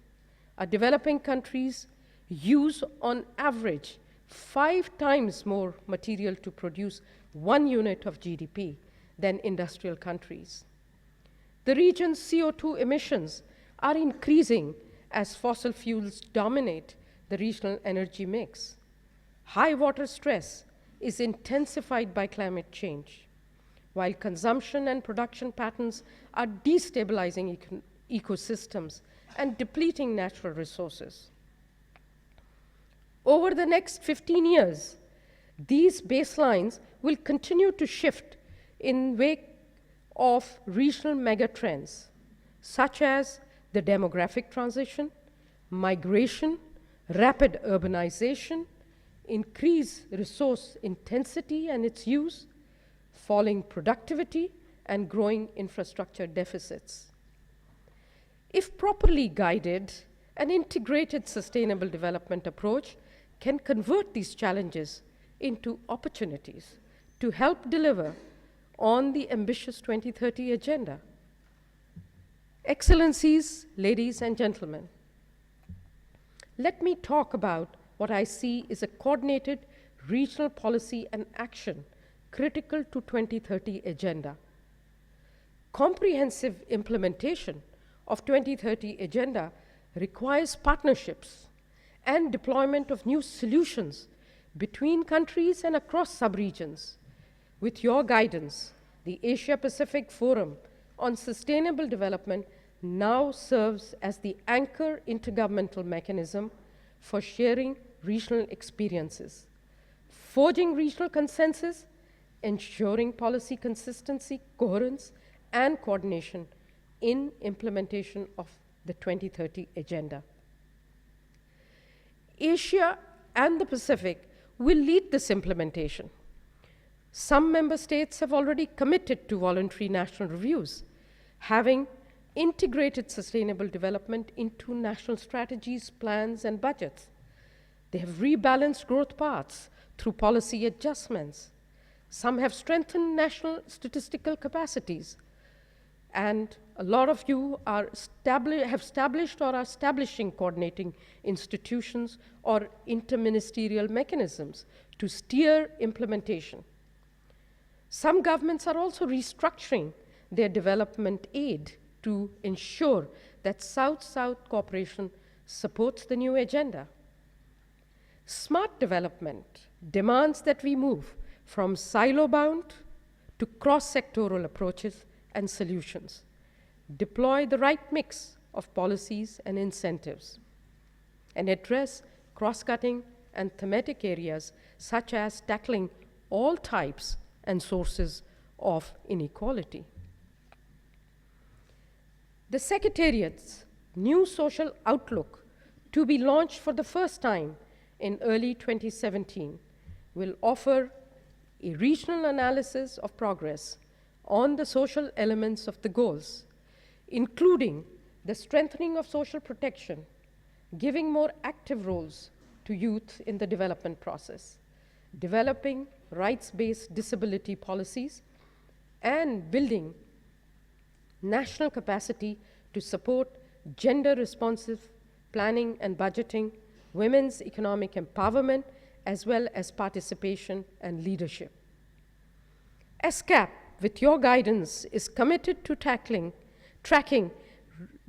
Our developing countries use on average 5 times more material to produce 1 unit of GDP than industrial countries. The region's CO2 emissions are increasing as fossil fuels dominate the regional energy mix. High water stress is intensified by climate change, while consumption and production patterns are destabilizing ecosystems and depleting natural resources. Over the next 15 years, these baselines will continue to shift in wake of regional megatrends, such as the demographic transition, migration, rapid urbanization, increased resource intensity and its use, falling productivity, and growing infrastructure deficits. If properly guided, an integrated sustainable development approach can convert these challenges into opportunities to help deliver on the ambitious 2030 agenda. Excellencies, ladies and gentlemen, let me talk about what I see is a coordinated regional policy and action critical to 2030 agenda. Comprehensive implementation of 2030 agenda requires partnerships and deployment of new solutions between countries and across subregions. With your guidance, the Asia-Pacific Forum on Sustainable Development now serves as the anchor intergovernmental mechanism for sharing regional experiences, forging regional consensus, ensuring policy consistency, coherence, and coordination in implementation of the 2030 agenda. Asia and the Pacific will lead this implementation. Some member states have already committed to voluntary national reviews, having integrated sustainable development into national strategies, plans, and budgets. They have rebalanced growth paths through policy adjustments. Some have strengthened national statistical capacities. And a lot of you have established or are establishing coordinating institutions or interministerial mechanisms to steer implementation. Some governments are also restructuring their development aid to ensure that South-South cooperation supports the new agenda. Smart development demands that we move from silo-bound to cross-sectoral approaches and solutions, deploy the right mix of policies and incentives, and address cross-cutting and thematic areas such as tackling all types and sources of inequality. The Secretariat's new social outlook, to be launched for the first time in early 2017, will offer a regional analysis of progress on the social elements of the goals, including the strengthening of social protection, giving more active roles to youth in the development process, developing rights-based disability policies, and building national capacity to support gender-responsive planning and budgeting, women's economic empowerment, as well as participation and leadership. ESCAP, with your guidance, is committed to tracking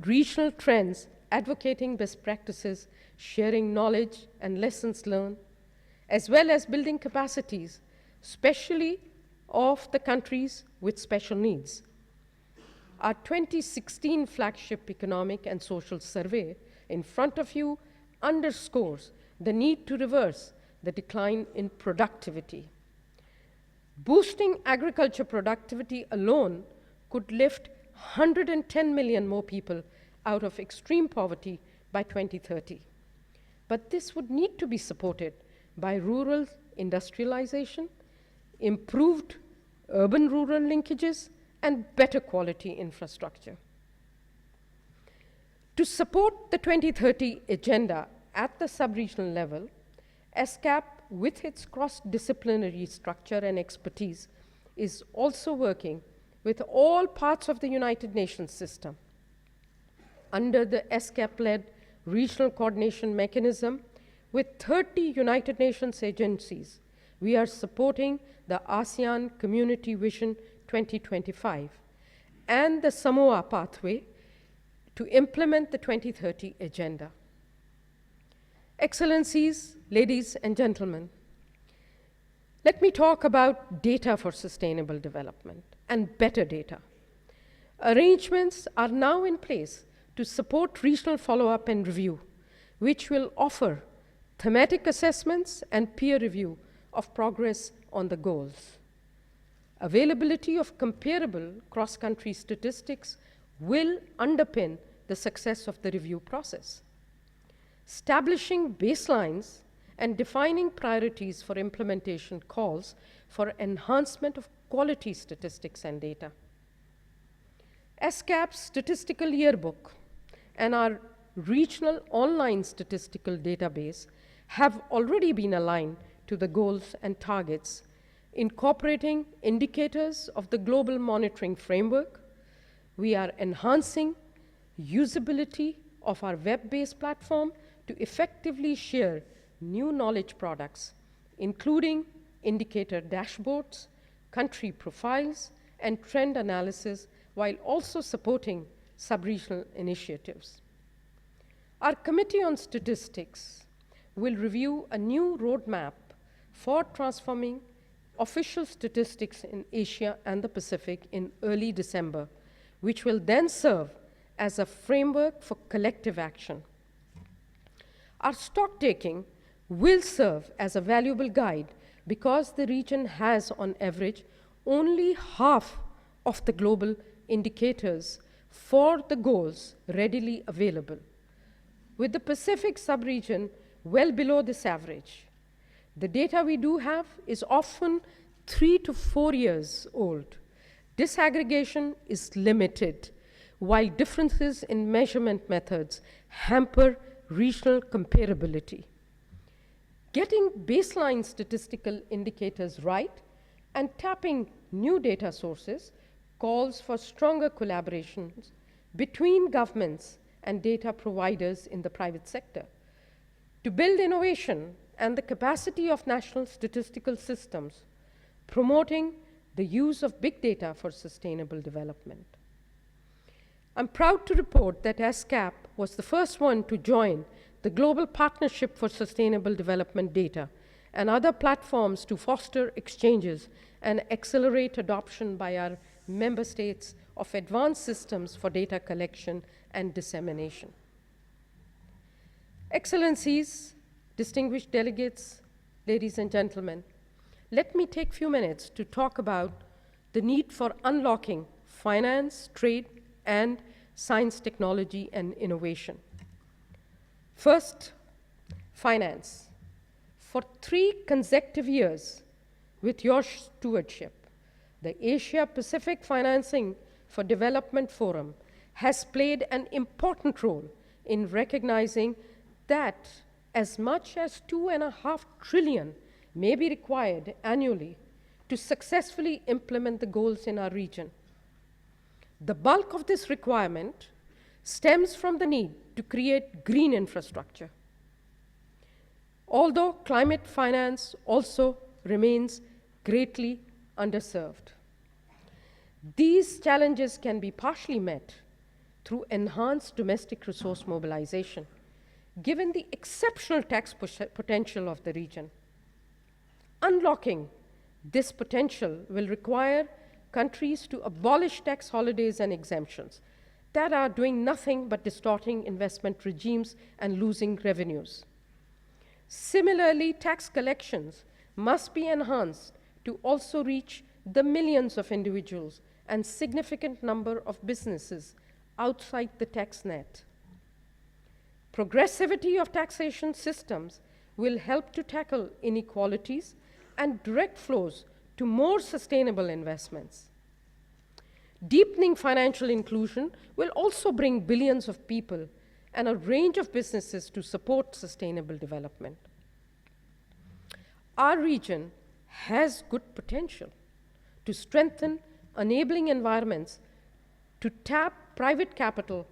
regional trends, advocating best practices, sharing knowledge and lessons learned, as well as building capacities, especially of the countries with special needs. Our 2016 flagship economic and social survey in front of you underscores the need to reverse the decline in productivity. Boosting agriculture productivity alone could lift 110 million more people out of extreme poverty by 2030. but this would need to be supported by rural industrialization, improved urban-rural linkages, and better quality infrastructure. To support the 2030 agenda at the sub-regional level, ESCAP, with its cross-disciplinary structure and expertise, is also working with all parts of the United Nations system. Under the ESCAP-led regional coordination mechanism, with 30 United Nations agencies, we are supporting the ASEAN Community Vision 2025 and the Samoa pathway to implement the 2030 agenda. Excellencies, ladies and gentlemen, let me talk about data for sustainable development and better data. Arrangements are now in place to support regional follow-up and review, which will offer thematic assessments and peer review of progress on the goals. Availability of comparable cross-country statistics will underpin the success of the review process. Establishing baselines and defining priorities for implementation calls for enhancement of quality statistics and data. ESCAP's statistical yearbook and our regional online statistical database have already been aligned to the goals and targets, incorporating indicators of the global monitoring framework. We are enhancing usability of our web-based platform to effectively share new knowledge products, including indicator dashboards, country profiles, and trend analysis, while also supporting sub-regional initiatives. Our Committee on Statistics will review a new roadmap for transforming official statistics in Asia and the Pacific in early December, which will then serve as a framework for collective action. Our stock-taking will serve as a valuable guide because the region has, on average, only half of the global indicators for the goals readily available, with the Pacific sub-region well below this average. The data we do have is often 3 to 4 years old. Disaggregation is limited, while differences in measurement methods hamper regional comparability. Getting baseline statistical indicators right and tapping new data sources calls for stronger collaborations between governments and data providers in the private sector. To build innovation and the capacity of national statistical systems, promoting the use of big data for sustainable development. I'm proud to report that ESCAP was the first one to join the Global Partnership for Sustainable Development Data and other platforms to foster exchanges and accelerate adoption by our member states of advanced systems for data collection and dissemination. Excellencies, distinguished delegates, ladies and gentlemen, let me take a few minutes to talk about the need for unlocking finance, trade, and science, technology, and innovation. First, finance. For 3 consecutive years, with your stewardship, the Asia-Pacific Financing for Development Forum has played an important role in recognizing that as much as $2.5 trillion may be required annually to successfully implement the goals in our region. The bulk of this requirement stems from the need to create green infrastructure. Although climate finance also remains greatly underserved. These challenges can be partially met through enhanced domestic resource mobilization, given the exceptional tax potential of the region. Unlocking this potential will require countries to abolish tax holidays and exemptions that are doing nothing but distorting investment regimes and losing revenues. Similarly, tax collections must be enhanced to also reach the millions of individuals and significant number of businesses outside the tax net. Progressivity of taxation systems will help to tackle inequalities and direct flows to more sustainable investments. Deepening financial inclusion will also bring billions of people and a range of businesses to support sustainable development. Our region has good potential to strengthen enabling environments to tap private capital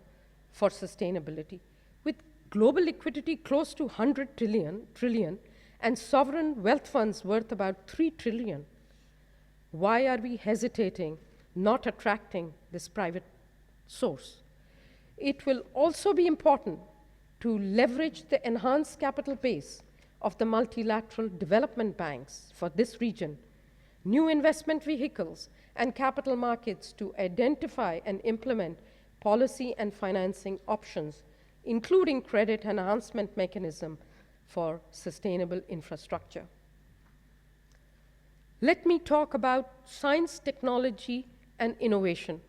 for sustainability. With global liquidity close to 100 trillion and sovereign wealth funds worth about 3 trillion, why are we hesitating, not attracting this private source? It will also be important to leverage the enhanced capital base of the multilateral development banks for this region, new investment vehicles, and capital markets to identify and implement policy and financing options, including credit enhancement mechanism for sustainable infrastructure. Let me talk about science, technology, and innovation.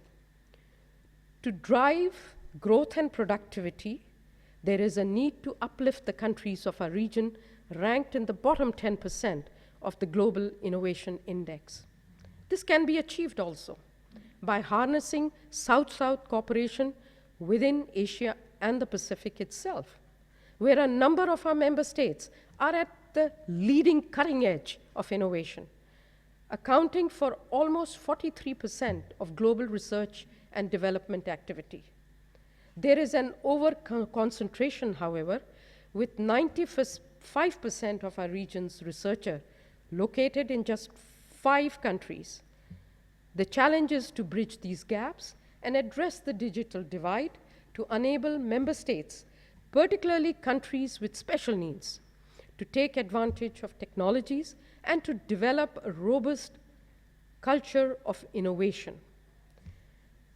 To drive growth and productivity, there is a need to uplift the countries of our region ranked in the bottom 10% of the Global Innovation Index. This can be achieved also by harnessing South-South cooperation within Asia and the Pacific itself, where a number of our member states are at the leading cutting edge of innovation, accounting for almost 43% of global research and development activity. There is an over-concentration, however, with 95% of our region's researchers located in just 5 countries. The challenge is to bridge these gaps and address the digital divide to enable member states, particularly countries with special needs, to take advantage of technologies and to develop a robust culture of innovation.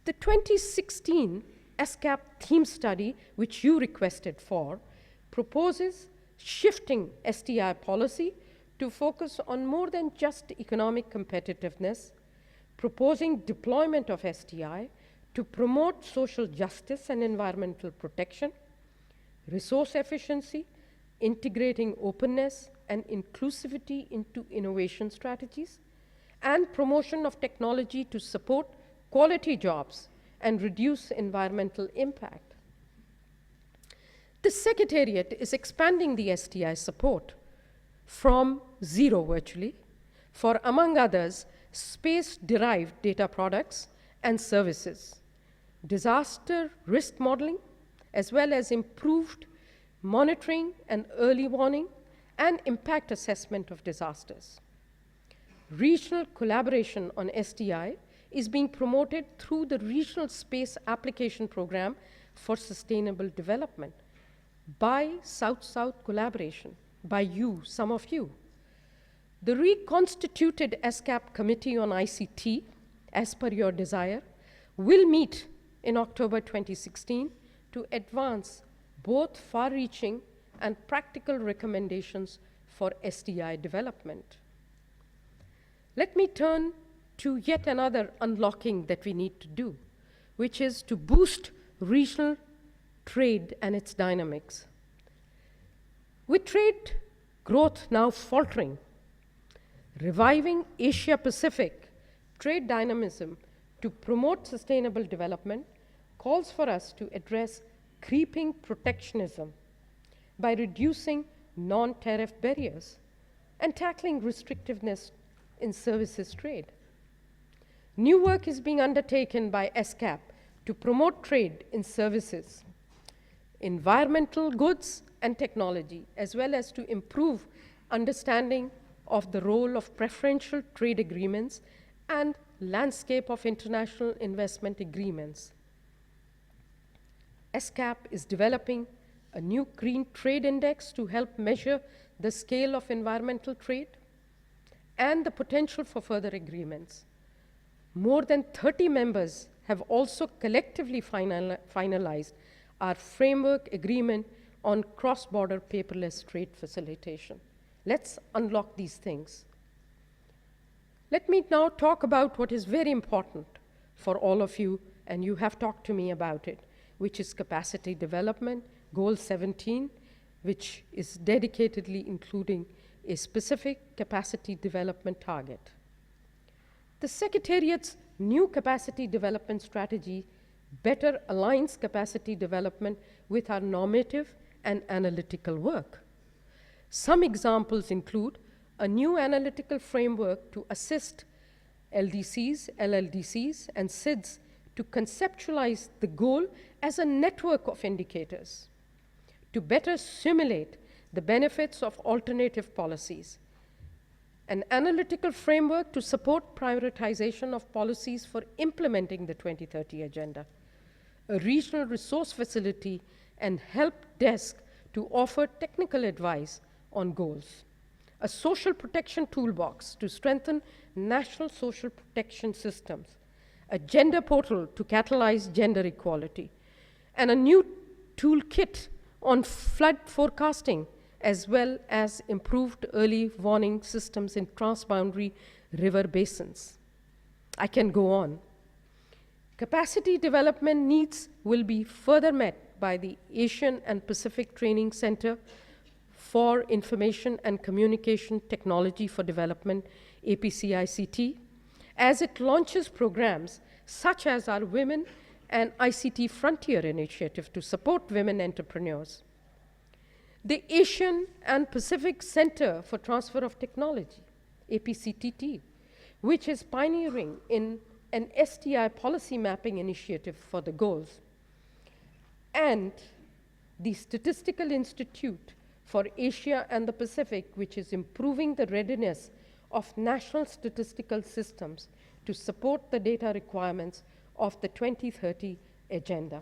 The 2016 ESCAP theme study, which you requested for, proposes shifting STI policy to focus on more than just economic competitiveness, proposing deployment of STI to promote social justice and environmental protection, resource efficiency, integrating openness and inclusivity into innovation strategies, and promotion of technology to support quality jobs and reduce environmental impact. The Secretariat is expanding the STI support from zero virtually for, among others, space-derived data products and services, disaster risk modeling, as well as improved monitoring and early warning and impact assessment of disasters. Regional collaboration on STI is being promoted through the Regional Space Application Program for Sustainable Development by South-South collaboration, by you, some of you. The reconstituted ESCAP Committee on ICT, as per your desire, will meet in October 2016 to advance both far-reaching and practical recommendations for STI development. Let me turn to yet another unlocking that we need to do, which is to boost regional trade and its dynamics. With trade growth now faltering, reviving Asia-Pacific trade dynamism to promote sustainable development calls for us to address creeping protectionism by reducing non-tariff barriers and tackling restrictiveness in services trade. New work is being undertaken by ESCAP to promote trade in services, environmental goods and technology, as well as to improve understanding of the role of preferential trade agreements and landscape of international investment agreements. ESCAP is developing a new green trade index to help measure the scale of environmental trade and the potential for further agreements. More than 30 members have also collectively finalized our framework agreement on cross-border paperless trade facilitation. Let's unlock these things. Let me now talk about what is very important for all of you, and you have talked to me about it, which is capacity development, Goal 17, which is dedicatedly including a specific capacity development target. The Secretariat's new capacity development strategy better aligns capacity development with our normative and analytical work. Some examples include a new analytical framework to assist LDCs, LLDCs, and SIDS to conceptualize the goal as a network of indicators, to better simulate the benefits of alternative policies, an analytical framework to support prioritization of policies for implementing the 2030 Agenda, a regional resource facility and help desk to offer technical advice on goals, a social protection toolbox to strengthen national social protection systems, a gender portal to catalyze gender equality, and a new toolkit on flood forecasting, as well as improved early warning systems in transboundary river basins. I can go on. Capacity development needs will be further met by the Asian and Pacific Training Center for Information and Communication Technology for Development, APCICT, as it launches programs such as our Women and ICT Frontier initiative to support women entrepreneurs. The Asian and Pacific Center for Transfer of Technology, APCTT, which is pioneering in an STI policy mapping initiative for the goals, and the Statistical Institute for Asia and the Pacific, which is improving the readiness of national statistical systems to support the data requirements of the 2030 Agenda.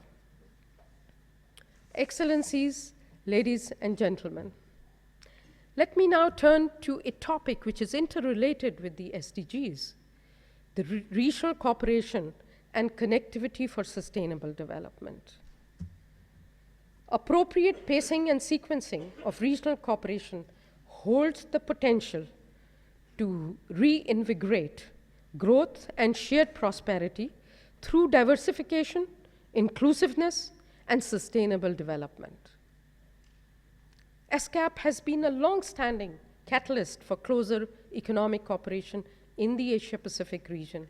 Excellencies, ladies and gentlemen, let me now turn to a topic which is interrelated with the SDGs, the regional cooperation and connectivity for sustainable development. Appropriate pacing and sequencing of regional cooperation holds the potential to reinvigorate growth and shared prosperity through diversification, inclusiveness, and sustainable development. ESCAP has been a long-standing catalyst for closer economic cooperation in the Asia-Pacific region.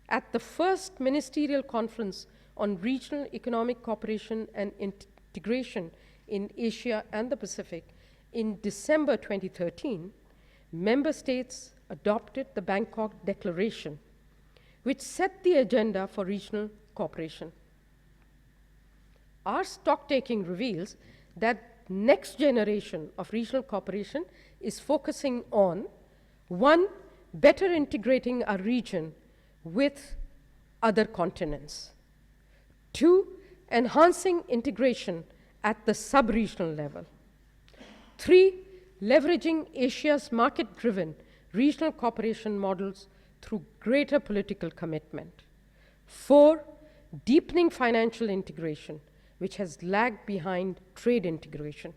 At the first Ministerial Conference on Regional Economic Cooperation and Integration in Asia and the Pacific in December 2013, member states adopted the Bangkok Declaration, which set the agenda for regional cooperation. Our stocktaking reveals that next generation of regional cooperation is focusing on, one, better integrating our region with other continents. Two, enhancing integration at the sub-regional level. Three, leveraging Asia's market-driven regional cooperation models through greater political commitment. Four, deepening financial integration, which has lagged behind trade integration.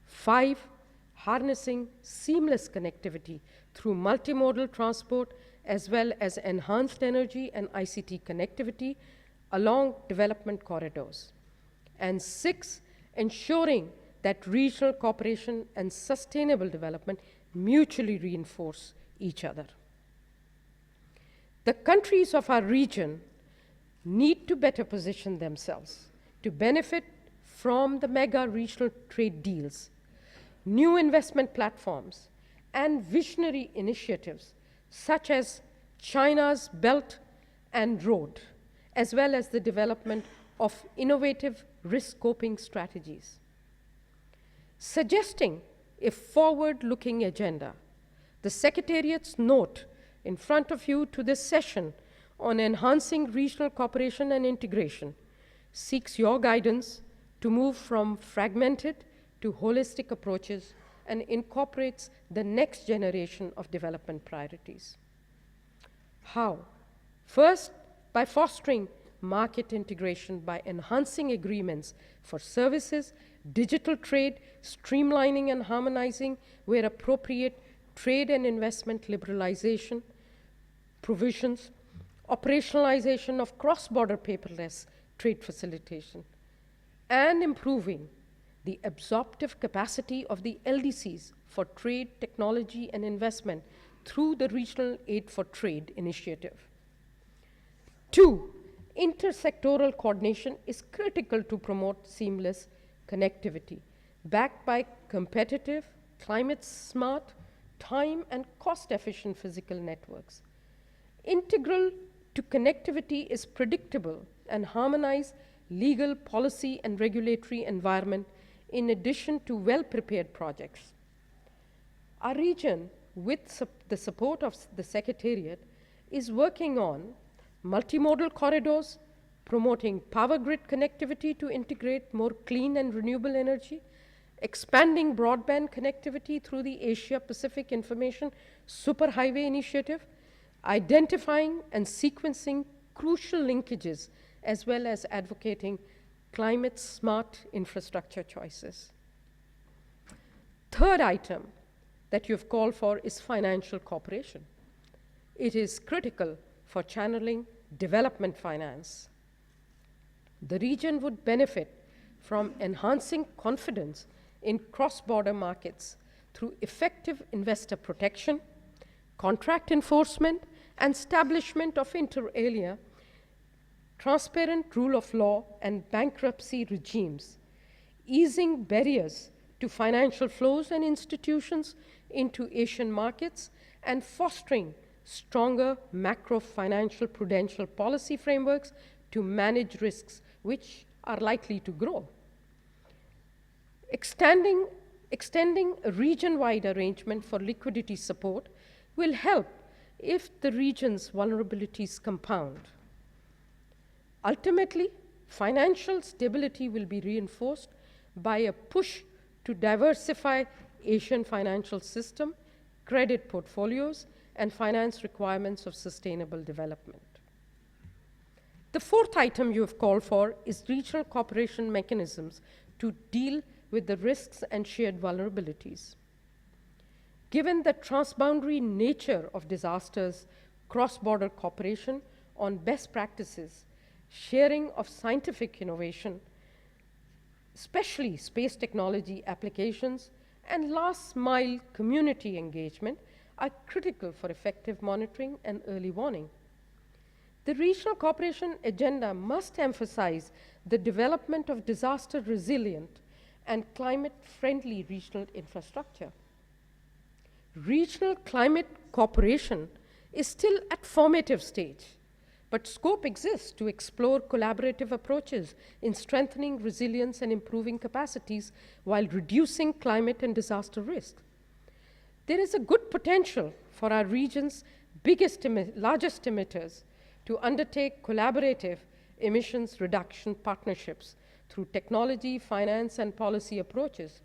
Five, harnessing seamless connectivity through multimodal transport as well as enhanced energy and ICT connectivity along development corridors. And six, ensuring that regional cooperation and sustainable development mutually reinforce each other. The countries of our region need to better position themselves to benefit from the mega regional trade deals, new investment platforms, and visionary initiatives such as China's Belt and Road, as well as the development of innovative risk coping strategies. Suggesting a forward-looking agenda, the Secretariat's note in front of you to this session on enhancing regional cooperation and integration seeks your guidance to move from fragmented to holistic approaches and incorporates the next generation of development priorities. How? First, by fostering market integration by enhancing agreements for services, digital trade, streamlining and harmonizing where appropriate trade and investment liberalization provisions, operationalization of cross-border paperless trade facilitation, and improving the absorptive capacity of the LDCs for trade, technology, and investment through the Regional Aid for Trade initiative. 2, intersectoral coordination is critical to promote seamless connectivity, backed by competitive, climate-smart, time and cost-efficient physical networks. Integral to connectivity is predictable and harmonized legal, policy, and regulatory environment in addition to well-prepared projects. Our region, with the support of the Secretariat, is working on multimodal corridors, promoting power grid connectivity to integrate more clean and renewable energy, expanding broadband connectivity through the Asia-Pacific Information Superhighway Initiative, identifying and sequencing crucial linkages, as well as advocating climate-smart infrastructure choices. Third item that you've called for is financial cooperation. It is critical for channeling development finance. The region would benefit from enhancing confidence in cross-border markets through effective investor protection, contract enforcement, and establishment of inter alia, transparent rule of law, and bankruptcy regimes, easing barriers to financial flows and institutions into Asian markets, and fostering stronger macro-financial prudential policy frameworks to manage risks which are likely to grow. Extending a region-wide arrangement for liquidity support will help if the region's vulnerabilities compound. Ultimately, financial stability will be reinforced by a push to diversify Asian financial system, credit portfolios, and finance requirements of sustainable development. The fourth item you have called for is regional cooperation mechanisms to deal with the risks and shared vulnerabilities. Given the transboundary nature of disasters, cross-border cooperation on best practices, sharing of scientific innovation, especially space technology applications, and last-mile community engagement are critical for effective monitoring and early warning. The regional cooperation agenda must emphasize the development of disaster-resilient and climate-friendly regional infrastructure. Regional climate cooperation is still at formative stage, but scope exists to explore collaborative approaches in strengthening resilience and improving capacities while reducing climate and disaster risk. There is a good potential for our region's largest emitters to undertake collaborative emissions reduction partnerships through technology, finance, and policy approaches,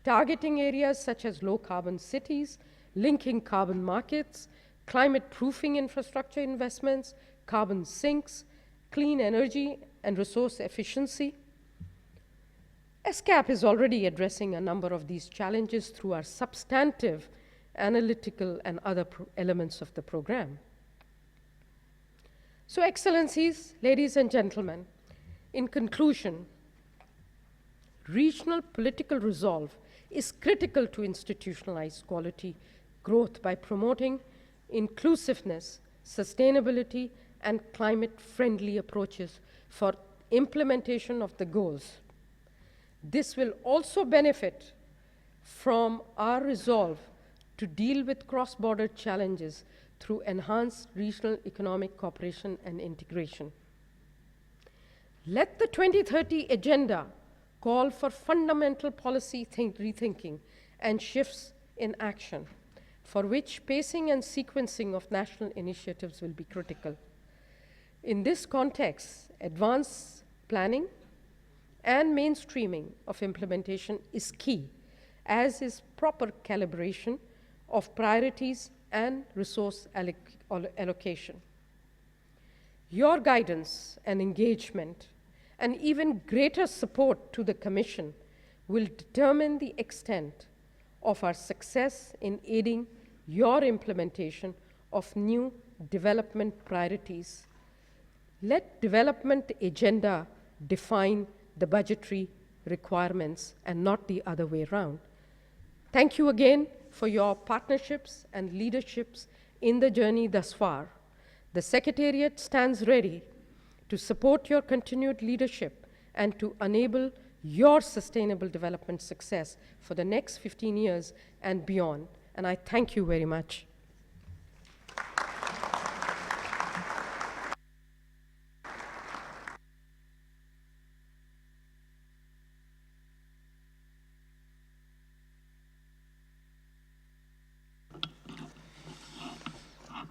targeting areas such as low-carbon cities, linking carbon markets, climate-proofing infrastructure investments, carbon sinks, clean energy, and resource efficiency. ESCAP is already addressing a number of these challenges through our substantive, analytical, and other elements of the program. So, Excellencies, ladies and gentlemen, in conclusion, regional political resolve is critical to institutionalize quality growth by promoting inclusiveness, sustainability, and climate-friendly approaches for implementation of the goals. This will also benefit from our resolve to deal with cross-border challenges through enhanced regional economic cooperation and integration. Let the 2030 agenda call for fundamental policy rethinking and shifts in action, for which pacing and sequencing of national initiatives will be critical. In this context, advanced planning and mainstreaming of implementation is key, as is proper calibration of priorities and resource allocation. Your guidance and engagement and even greater support to the Commission will determine the extent of our success in aiding your implementation of new development priorities. Let development agenda define the budgetary requirements and not the other way around. Thank you again for your partnerships and leaderships in the journey thus far. The Secretariat stands ready to support your continued leadership and to enable your sustainable development success for the next 15 years and beyond. And I thank you very much.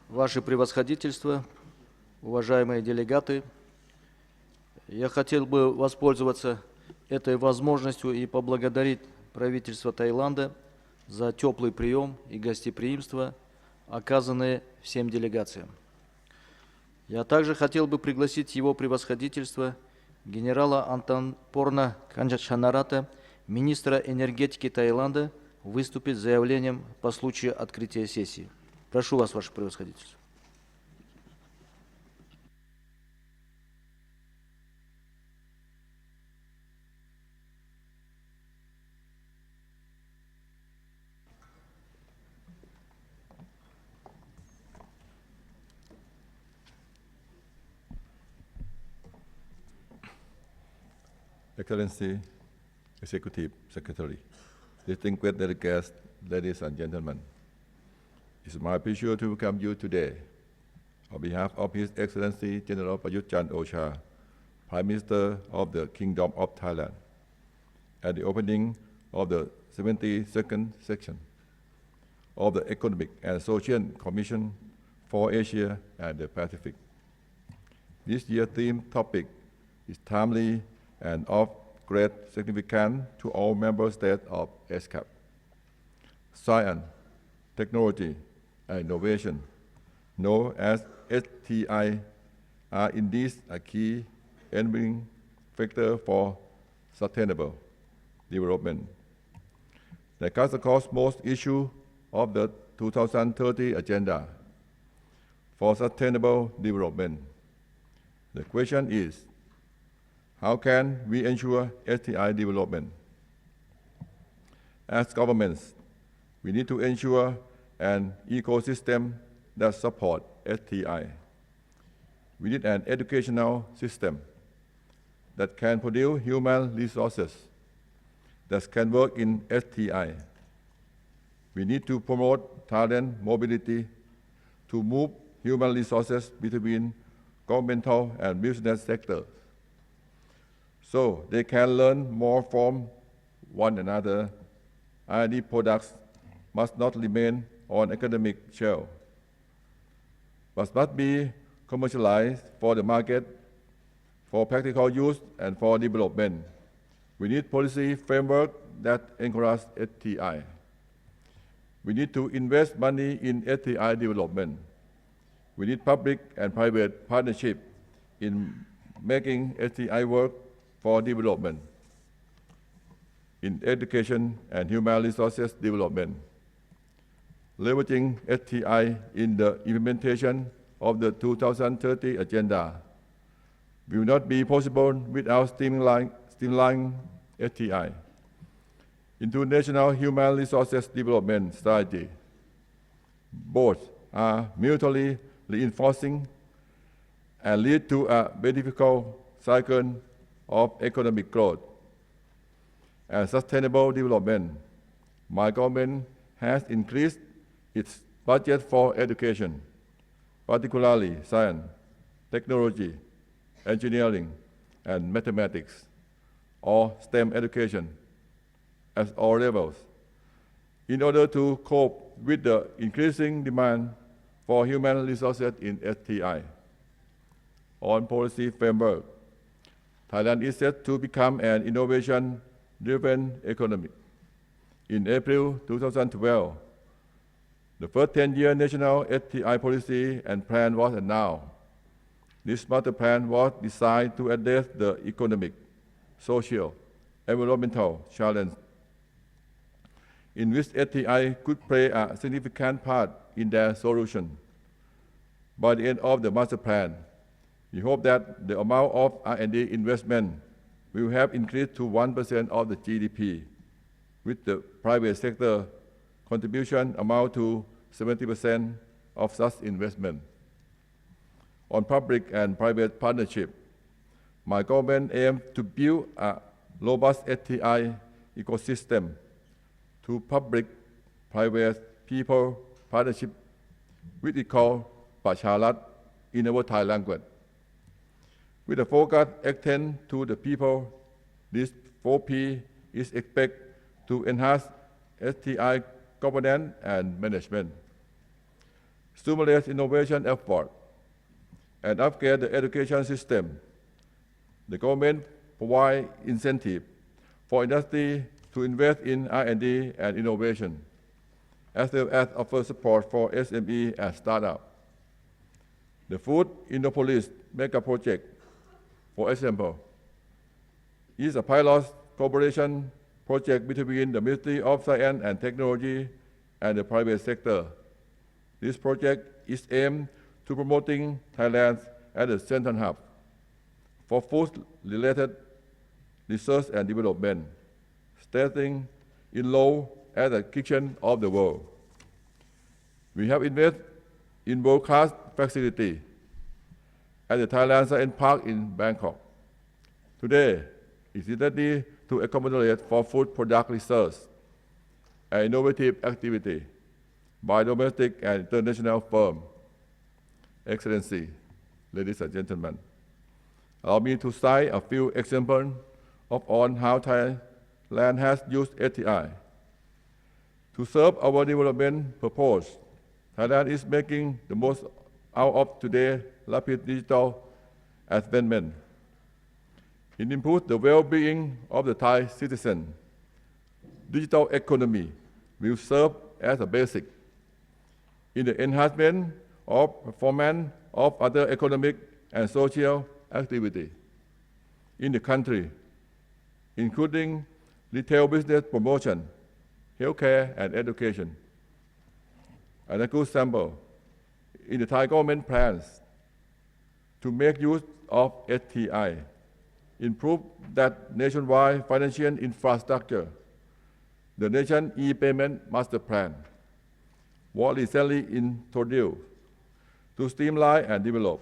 Ваше превосходительство, уважаемые делегаты, я хотел бы воспользоваться этой возможностью и поблагодарить правительство Таиланда за теплый прием и гостеприимство, оказанные всем делегациям. Я также хотел бы пригласить его превосходительство генерала Антанпорна Канчанарата, министра энергетики Таиланда, выступить с заявлением по случаю открытия сессии. Прошу вас, ваше превосходительство.
Excellency, Executive Secretary, distinguished delegates, ladies and gentlemen, it's my pleasure to welcome you today on behalf of His Excellency General Prayut Chan-o-cha, Prime Minister of the Kingdom of Thailand, at the opening of the 72nd section of the Economic and Social Commission for Asia and the Pacific. This year's theme topic is timely and of great significance to all member states of ESCAP. Science, technology, and innovation, known as STI, are indeed a key enabling factor for sustainable development. They cut across most issues of the 2030 Agenda for Sustainable Development. The question is, how can we ensure STI development? As governments, we need to ensure an ecosystem that supports STI. We need an educational system that can produce human resources that can work in STI. We need to promote talent mobility to move human resources between governmental and business sectors, so they can learn more from one another. R&D products must not remain on academic shelf, but must be commercialized for the market, for practical use, and for development. We need policy framework that encourage STI. We need to invest money in STI development. We need public and private partnership in making STI work for development, in education and human resources development. Leveraging STI in the implementation of the 2030 Agenda will not be possible without streamlining STI into national human resources development strategy. Both are mutually reinforcing and lead to a beneficial cycle of economic growth and sustainable development. My government has increased its budget for education, particularly science, technology, engineering, and mathematics, or STEM education at all levels, in order to cope with the increasing demand for human resources in STI. On policy framework, Thailand is set to become an innovation-driven economy. In April 2012, the first 10-year national STI policy and plan was announced. This master plan was designed to address the economic, social, environmental challenges, in which STI could play a significant part in their solution. By the end of the master plan, we hope that the amount of R&D investment will have increased to 1% of the GDP, with the private sector contribution amount to 70% of such investment. On public and private partnership, my government aims to build a robust STI ecosystem to public-private people partnership, which is called Pacharat in our Thai language. With a focus extend to the people, this 4P is expected to enhance STI governance and management, stimulate innovation effort, and upgrade the education system. The government provides incentive for industry to invest in R&D and innovation, as well as offer support for SME and startups. The Food Innopolis mega project, for example, is a pilot cooperation project between the Ministry of Science and Technology and the private sector. This project is aimed to promoting Thailand as a central hub for food-related research and development, stating in law as the kitchen of the world. We have invested in world-class facility at the Thailand Science Park in Bangkok. Today, it is ready to accommodate for food product research and innovative activity by domestic and international firms. Excellency, ladies and gentlemen, allow me to cite a few examples on how Thailand has used STI. To serve our development purpose, Thailand is making the most out of today's rapid digital advancement. It improves the well-being of the Thai citizen. Digital economy will serve as a basic in the enhancement of performance of other economic and social activity in the country, including retail business promotion, healthcare, and education. And a good sample in the Thai government plans to make use of STI, improve that nationwide financial infrastructure. The Nation e-Payment Master Plan was recently introduced to streamline and develop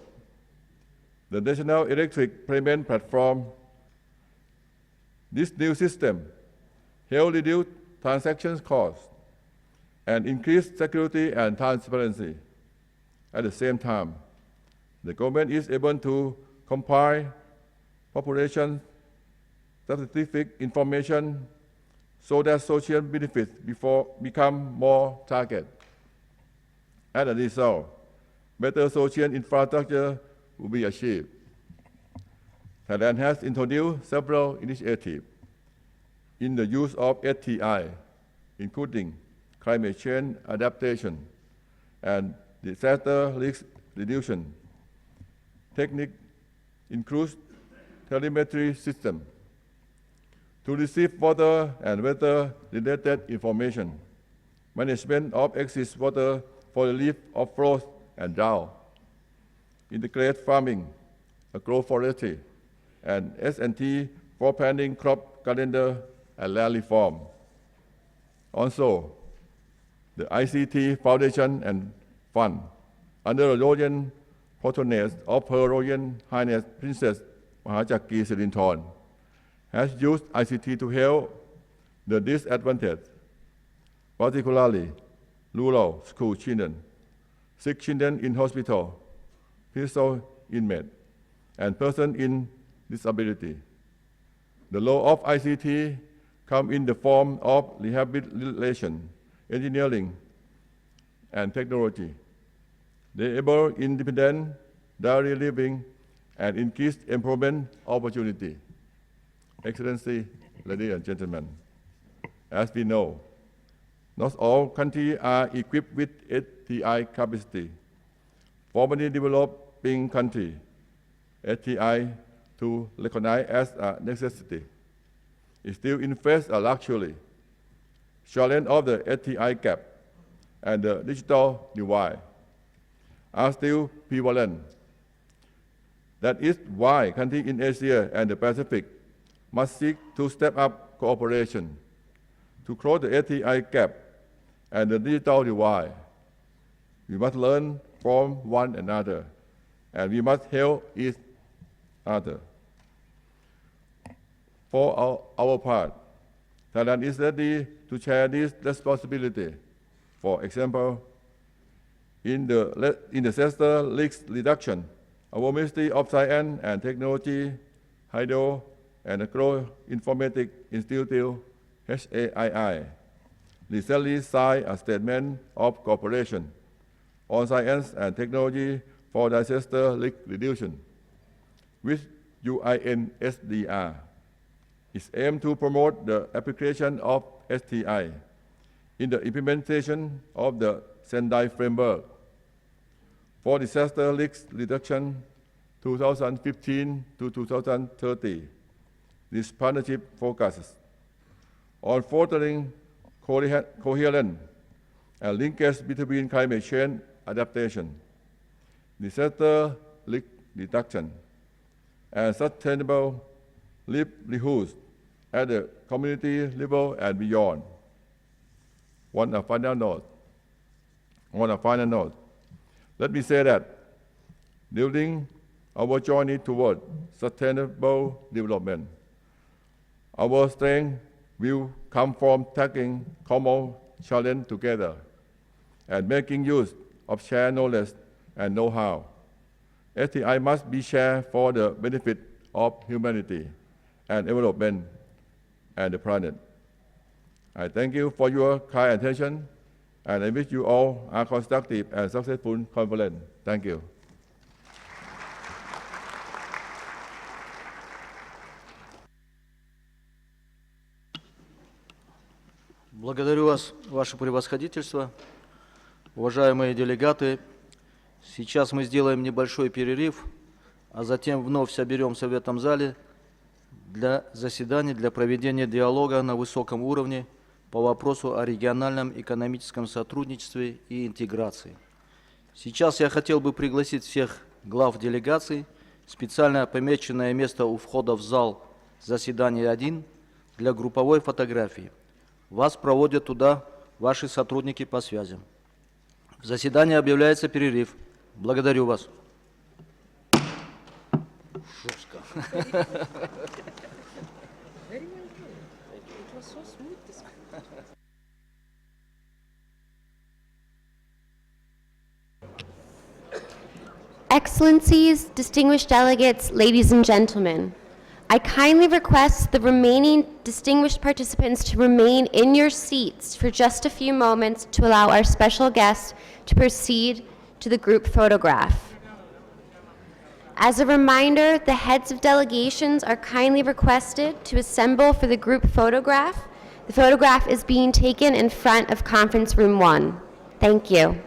the National Electric Payment Platform. This new system helps reduce transaction costs and increase security and transparency. At the same time, the government is able to compile population specific information so that social benefits become more targeted. As a result, better social infrastructure will be achieved. Thailand has introduced several initiatives in the use of STI, including climate change adaptation and disaster risk reduction. Technique includes telemetry system to receive water and weather-related information, management of excess water for relief of frost and drought, integrated farming, agroforestry, and S&T for planning crop calendar and land reform. Also, the ICT Foundation and Fund, under the Royal patronage of Her Royal Highness Princess Mahachakki Sirinthorn, has used ICT to help the disadvantaged, particularly rural school children, sick children in hospital, prison inmates, and persons in disability. The role of ICT comes in the form of rehabilitation, engineering, and technology. They enable independent daily living and increase employment opportunity. Excellency, ladies and gentlemen, as we know, not all countries are equipped with STI capacity. For many developing countries, STI to recognize as a necessity is still in fact a luxury. Challenge of the STI gap and the digital divide are still prevalent. That is why countries in Asia and the Pacific must seek to step up cooperation to close the STI gap and the digital divide. We must learn from one another, and we must help each other. For our part, Thailand is ready to share this responsibility. For example, in the sector risk reduction, our Ministry of Science and Technology, Hydro and Agro-Informatics Institute, HAII, recently signed a statement of cooperation on science and technology for disaster risk reduction with UNSDR. It aims to promote the application of STI in the implementation of the Sendai framework for disaster risk reduction 2015 to 2030. This partnership focuses on fostering coherent and linkage between climate change adaptation, disaster risk reduction, and sustainable livelihoods at the community level and beyond. On a final note, let me say that during our journey toward sustainable development, our strength will come from tackling common challenges together and making use of shared knowledge and know-how. STI must be shared for the benefit of humanity and development and the planet. I thank you for your kind attention, and I wish you all a constructive and successful conference. Thank you.
Благодарю вас, Ваше Превосходительство. Уважаемые делегаты, сейчас мы сделаем небольшой перерыв, а затем вновь соберемся в этом зале для заседания, для проведения диалога на высоком уровне по вопросу о региональном экономическом сотрудничестве и интеграции. Сейчас я хотел бы пригласить всех глав делегаций в специально помеченное место у входа в зал заседания 1 для групповой фотографии. Вас проводят туда ваши сотрудники по связям. В заседании объявляется перерыв. Благодарю вас.
Excellencies, distinguished delegates, ladies and gentlemen, I kindly request the remaining distinguished participants to remain in your seats for just a few moments to allow our special guest to proceed to the group photograph. As a reminder, the heads of delegations are kindly requested to assemble for the group photograph. The photograph is being taken in front of Conference Room 1. Thank you.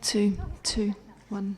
2, 2, 1.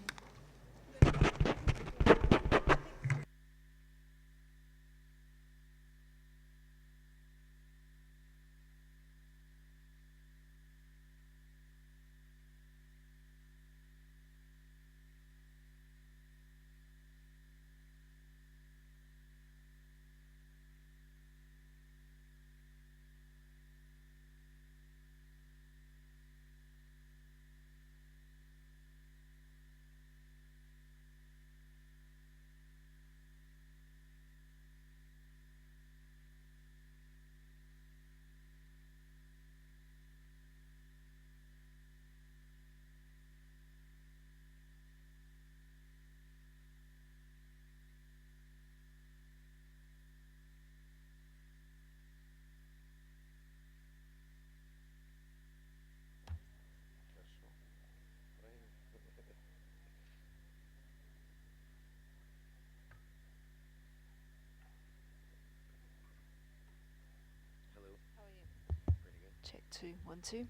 Check 2, 1, 2.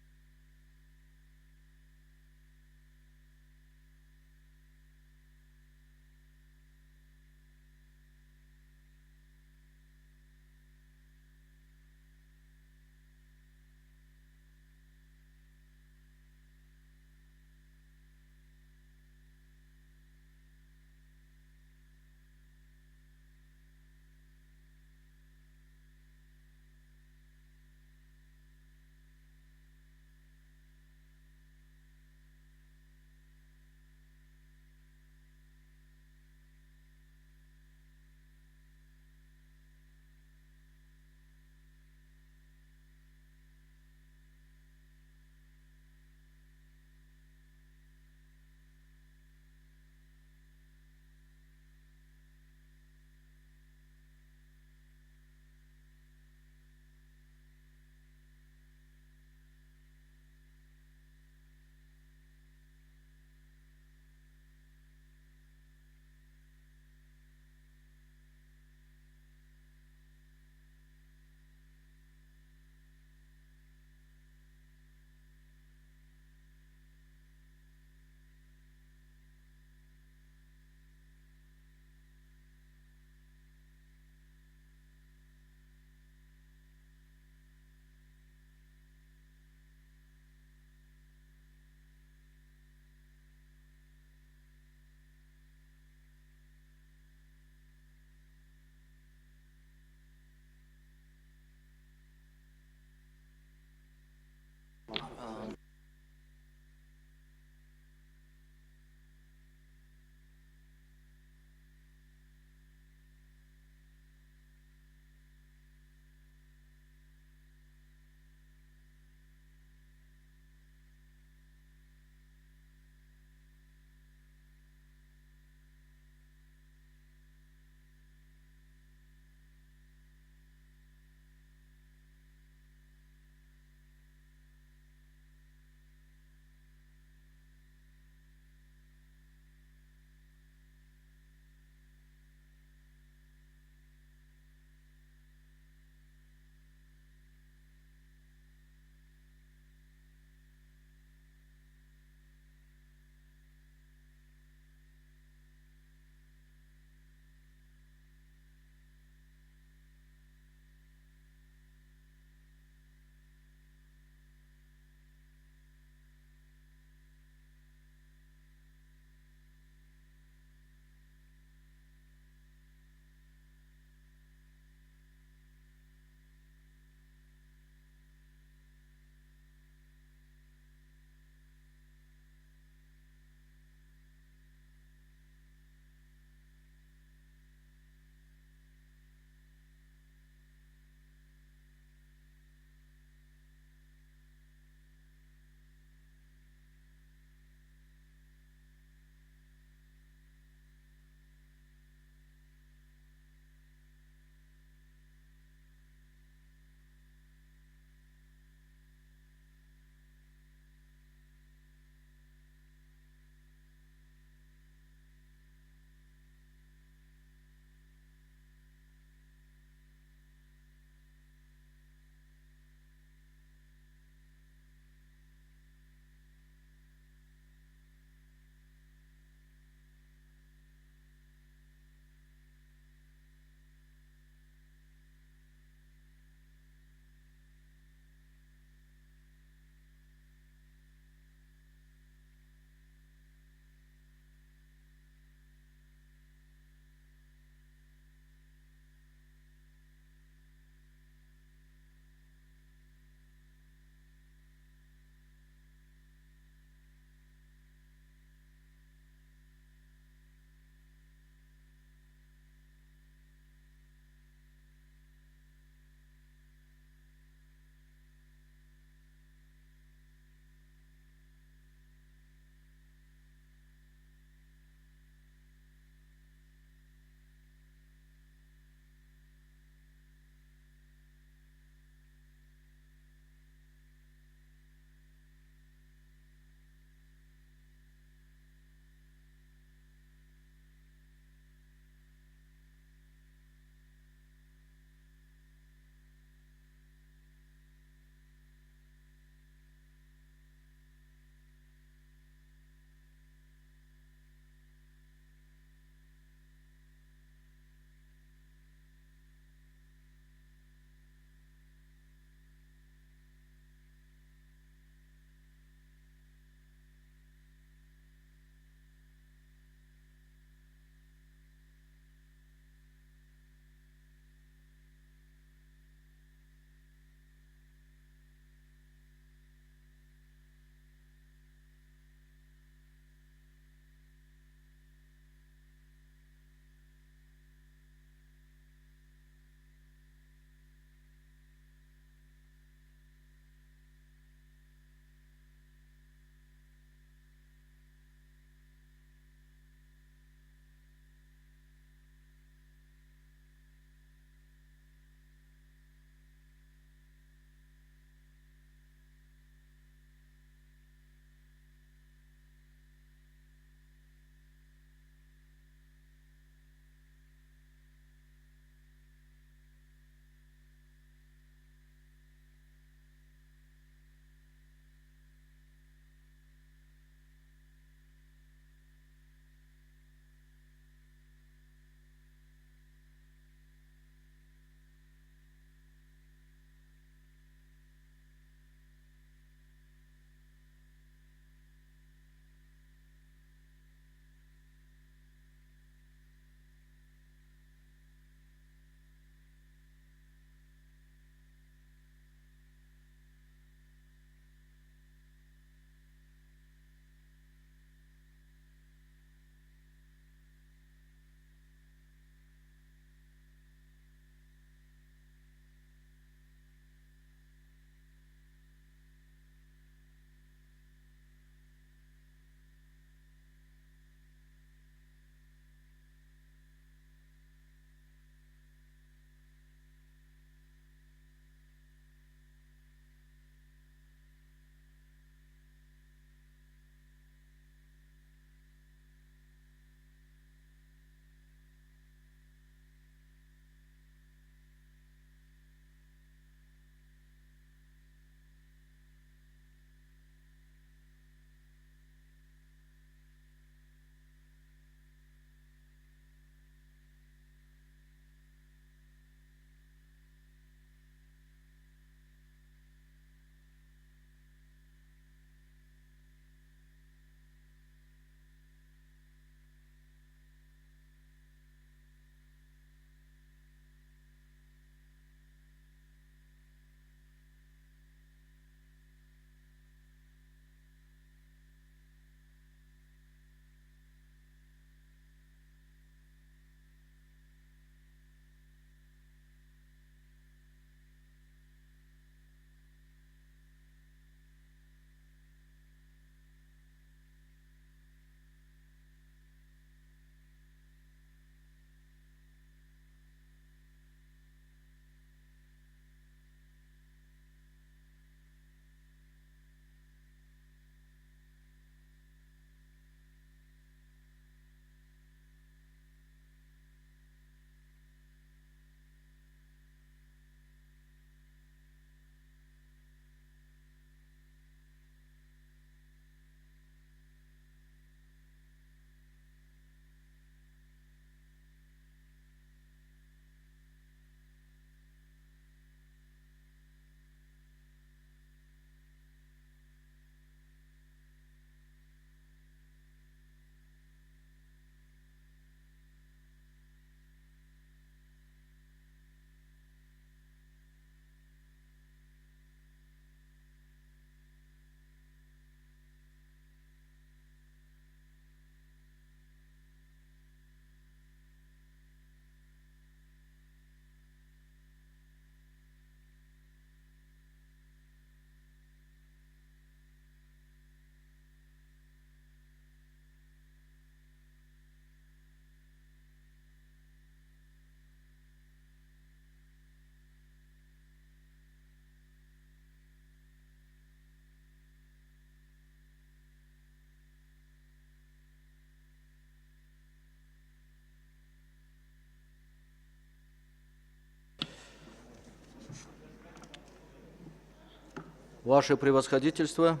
Ваше Превосходительство,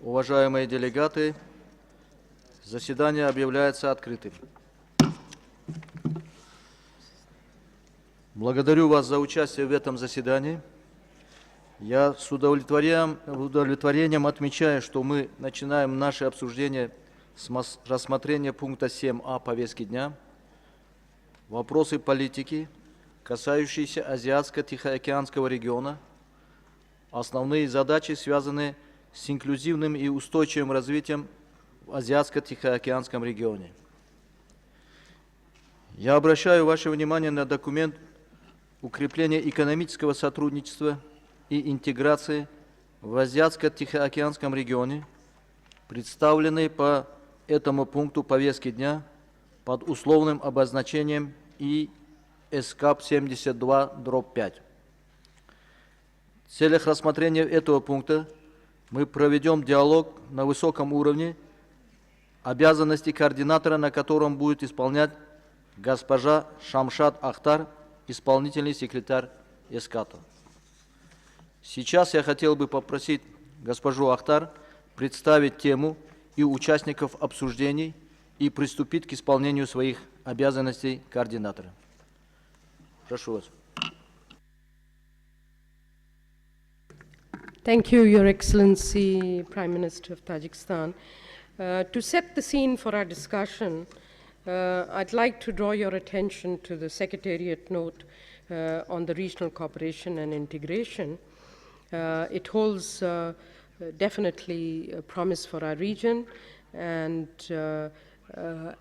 уважаемые делегаты, заседание объявляется открытым. Благодарю вас за участие в этом заседании. Я с удовлетворением отмечаю, что мы начинаем наше обсуждение с рассмотрения пункта 7а повестки дня. Вопросы политики, касающиеся Азиатско-Тихоокеанского региона, основные задачи, связанные с инклюзивным и устойчивым развитием в Азиатско-Тихоокеанском регионе. Я обращаю ваше внимание на документ укрепления экономического сотрудничества и интеграции в Азиатско-Тихоокеанском регионе, представленный по этому пункту повестки дня под условным обозначением ESCAP 72/5. В целях рассмотрения этого пункта мы проведем диалог на высоком уровне, обязанности координатора, на котором будет исполнять госпожа Шамшад Ахтар, исполнительный секретарь ESCAP. Сейчас я хотел бы попросить госпожу Ахтар представить тему и участников обсуждений и приступить к исполнению своих обязанностей координатора. Прошу вас.
Thank you, Your Excellency, Prime Minister of Tajikistan. To set the scene for our discussion, I'd like to draw your attention to the Secretariat note on the regional cooperation and integration. It holds definitely a promise for our region, and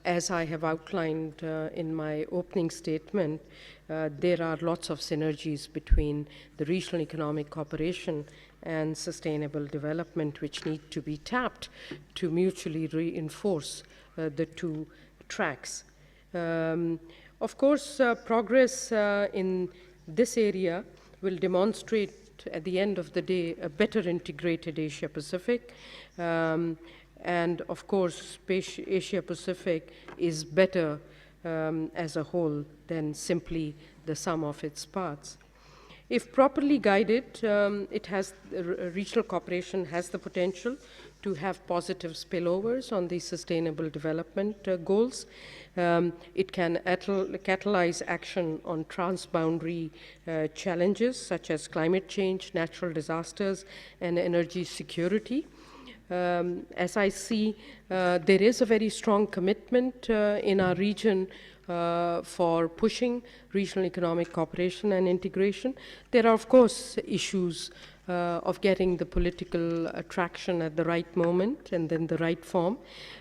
as I have outlined in my opening statement, there are lots of synergies between the regional economic cooperation and sustainable development which need to be tapped to mutually reinforce the two tracks. Of course, progress in this area will demonstrate at the end of the day a better integrated Asia-Pacific, and of course Asia-Pacific is better as a whole than simply the sum of its parts. If properly guided, regional cooperation has the potential to have positive spillovers on the sustainable development goals. It can catalyze action on transboundary challenges such as climate change, natural disasters, and energy security. As I see, there is a very strong commitment in our region for pushing regional economic cooperation and integration. There are, of course, issues of getting the political traction at the right moment and then the right form.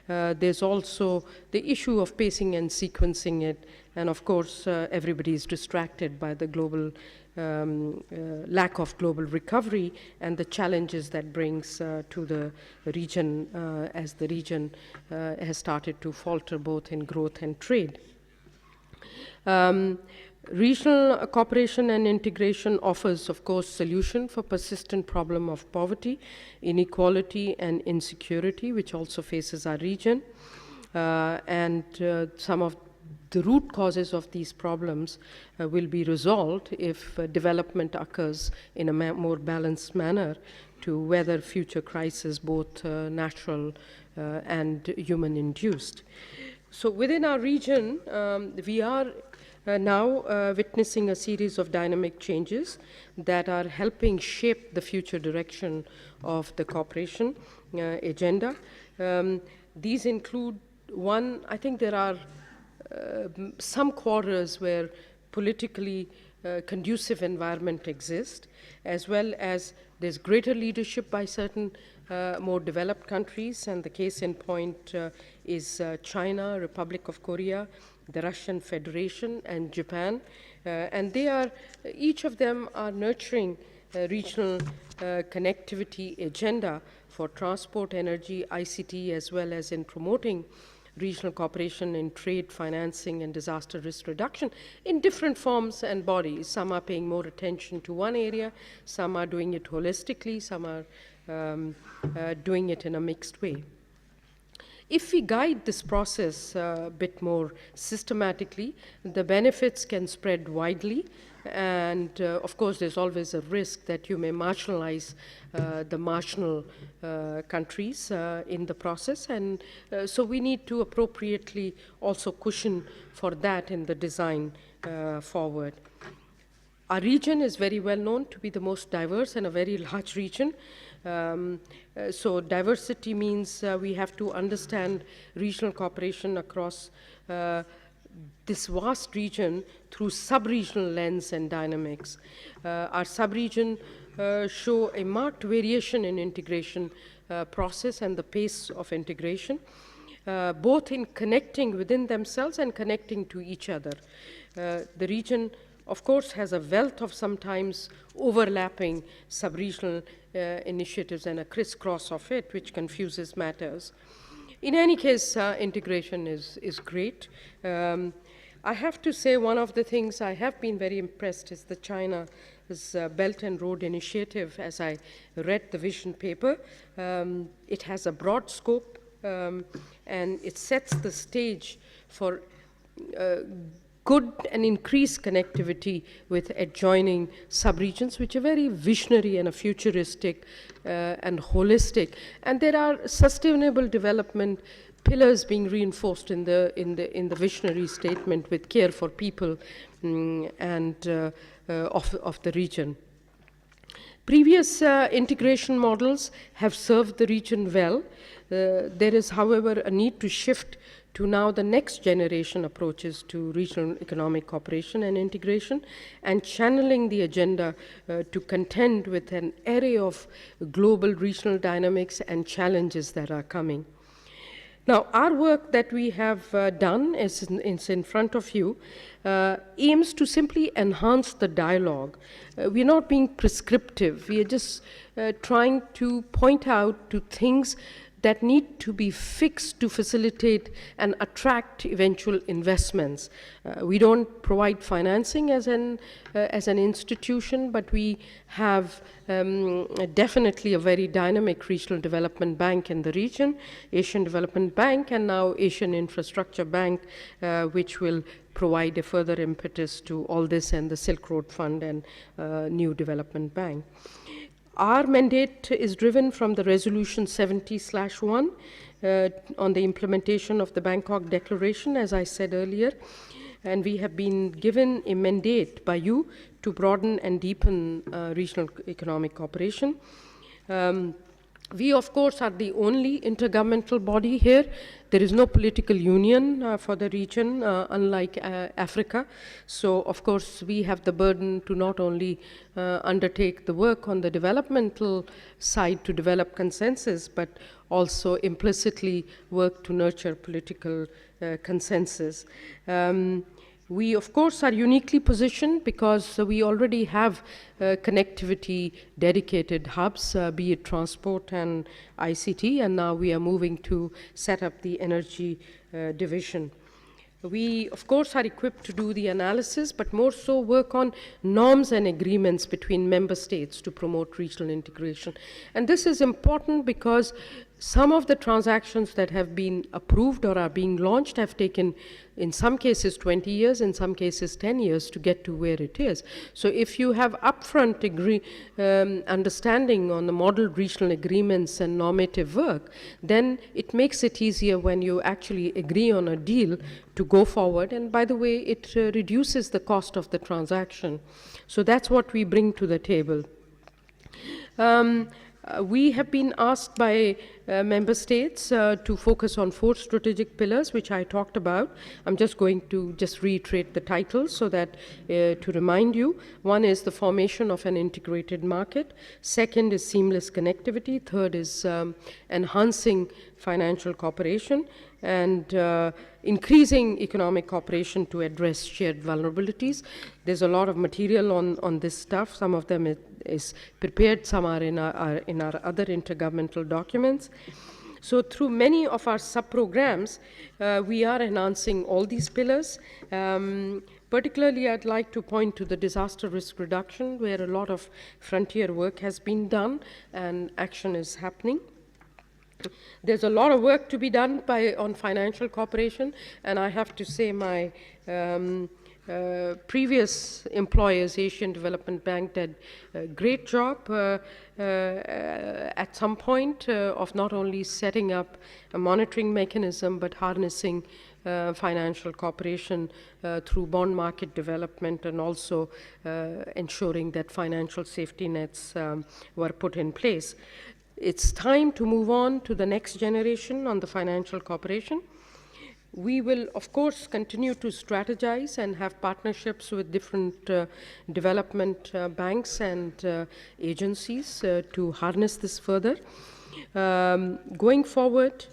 There's also the issue of pacing and sequencing it, and of course, everybody is distracted by the global lack of global recovery and the challenges that brings to the region as the region has started to falter both in growth and trade. Regional cooperation and integration offers, of course, solution for persistent problem of poverty, inequality, and insecurity, which also faces our region. And some of the root causes of these problems will be resolved if development occurs in a more balanced manner to weather future crises, both natural and human-induced. So within our region, we are now witnessing a series of dynamic changes that are helping shape the future direction of the cooperation agenda. These include, one, I think there are some quarters where politically conducive environment exists, as well as there's greater leadership by certain more developed countries, and the case in point is China, Republic of Korea, the Russian Federation, and Japan. And they are, each of them are nurturing a regional connectivity agenda for transport, energy, ICT, as well as in promoting regional cooperation in trade, financing, and disaster risk reduction in different forms and bodies. Some are paying more attention to one area, some are doing it holistically, some are doing it in a mixed way. If we guide this process a bit more systematically, the benefits can spread widely And of course, there's always a risk that you may marginalize the marginal countries in the process. And so we need to appropriately also cushion for that in the design forward. Our region is very well known to be the most diverse and a very large region. So diversity means we have to understand regional cooperation across this vast region through sub-regional lens and dynamics. Our sub-region show a marked variation in integration process and the pace of integration, both in connecting within themselves and connecting to each other. The region, of course, has a wealth of sometimes overlapping sub-regional initiatives and a crisscross of it, which confuses matters. In any case, integration is great. I have to say one of the things I have been very impressed is the China's Belt and Road Initiative. As I read the vision paper, it has a broad scope and it sets the stage for good and increased connectivity with adjoining subregions, which are very visionary and futuristic and holistic. And there are sustainable development pillars being reinforced in the visionary statement with care for people and of the region. Previous integration models have served the region well. There is, however, a need to shift to now the next generation approaches to regional economic cooperation and integration, and channeling the agenda to contend with an array of global regional dynamics and challenges that are coming. Now, our work that we have done is in front of you, aims to simply enhance the dialogue. We're not being prescriptive. We are just trying to point out to things that need to be fixed to facilitate and attract eventual investments. We don't provide financing as an institution, but we have definitely a very dynamic regional development bank in the region, Asian Development Bank, and now Asian Infrastructure Bank, which will provide a further impetus to all this, and the Silk Road Fund and New Development Bank. Our mandate is driven from the Resolution 70/1 on the implementation of the Bangkok Declaration, as I said earlier, and we have been given a mandate by you to broaden and deepen regional economic cooperation. We, of course, are the only intergovernmental body here. There is no political union for the region, unlike Africa. So, of course, we have the burden to not only undertake the work on the developmental side to develop consensus, but also implicitly work to nurture political consensus. We, of course, are uniquely positioned because we already have connectivity dedicated hubs, be it transport and ICT, and now we are moving to set up the energy division. We, of course, are equipped to do the analysis, but more so work on norms and agreements between member states to promote regional integration. And this is important because some of the transactions that have been approved or are being launched have taken, in some cases, 20 years, in some cases, 10 years to get to where it is. So if you have upfront understanding on the model regional agreements and normative work, then it makes it easier when you actually agree on a deal to go forward. And by the way, it reduces the cost of the transaction. So that's what we bring to the table. We have been asked by member states to focus on 4 strategic pillars, which I talked about. I'm just going to reiterate the titles so that to remind you. One is the formation of an integrated market. Second is seamless connectivity. Third is enhancing financial cooperation and increasing economic cooperation to address shared vulnerabilities. There's a lot of material on this stuff. Some of them is prepared, some are in our other intergovernmental documents. So through many of our sub-programs, we are enhancing all these pillars. Particularly, I'd like to point to the disaster risk reduction, where a lot of frontier work has been done and action is happening. There's a lot of work to be done on financial cooperation, and I have to say my previous employers, Asian Development Bank, did a great job at some point of not only setting up a monitoring mechanism but harnessing financial cooperation through bond market development, and also ensuring that financial safety nets were put in place. It's time to move on to the next generation on the financial cooperation. We will, of course, continue to strategize and have partnerships with different development banks and agencies to harness this further. Going forward,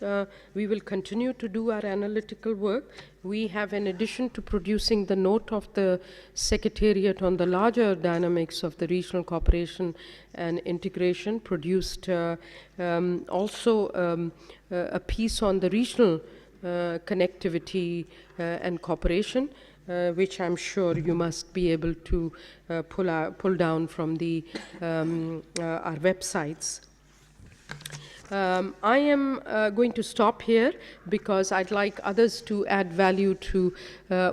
we will continue to do our analytical work. We have, in addition to producing the note of the Secretariat on the larger dynamics of the regional cooperation and integration, produced also a piece on the regional connectivity and cooperation, which I'm sure you must be able to pull down from the our websites. I am going to stop here because I'd like others to add value to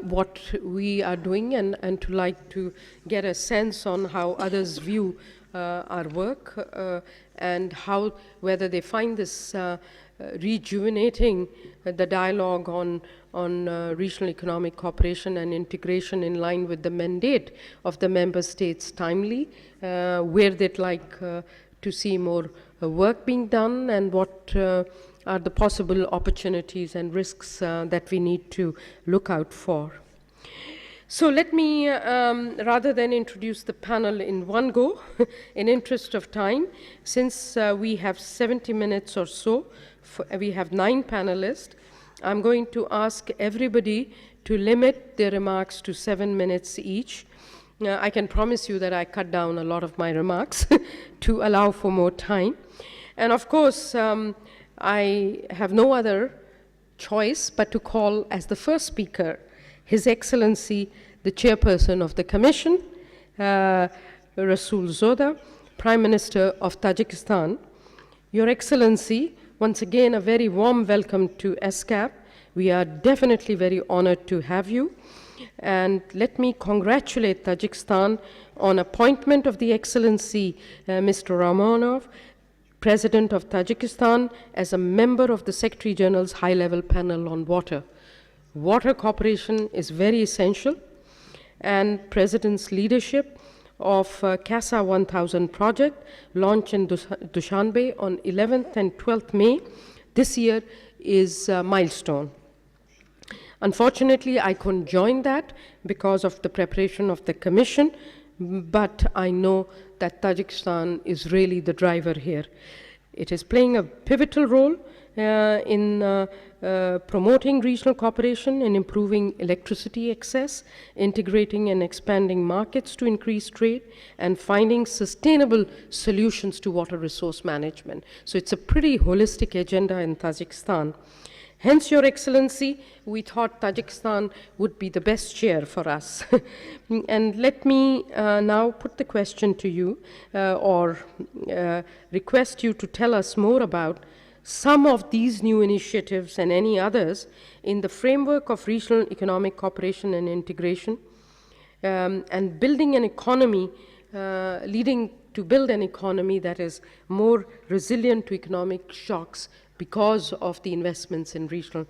what we are doing, and to like to get a sense on how others view our work and how, whether they find this rejuvenating the dialogue on regional economic cooperation and integration in line with the mandate of the member states timely, where they'd like to see more work being done, and what are the possible opportunities and risks that we need to look out for. So let me, rather than introduce the panel in one go, in interest of time, since we have 70 minutes or so, we have 9 panelists, I'm going to ask everybody to limit their remarks to 7 minutes each. I can promise you that I cut down a lot of my remarks to allow for more time. And of course, I have no other choice but to call as the first speaker His Excellency, the Chairperson of the Commission, Rasul Zoda, Prime Minister of Tajikistan. Your Excellency, once again, a very warm welcome to ESCAP. We are definitely very honored to have you. And let me congratulate Tajikistan on appointment of the Excellency Mr. Ramonov, President of Tajikistan, as a member of the Secretary General's high-level panel on water. Water cooperation is very essential, and President's leadership of CASA 1000 project, launched in Dushanbe on 11th and 12th May this year, is a milestone. Unfortunately, I couldn't join that because of the preparation of the Commission, but I know that Tajikistan is really the driver here. It is playing a pivotal role in promoting regional cooperation and improving electricity access, integrating and expanding markets to increase trade, and finding sustainable solutions to water resource management. So it's a pretty holistic agenda in Tajikistan. Hence, Your Excellency, we thought Tajikistan would be the best chair for us. And let me now put the question to you, or request you to tell us more about some of these new initiatives and any others in the framework of regional economic cooperation and integration, and building an economy, leading to build an economy that is more resilient to economic shocks because of the investments in regional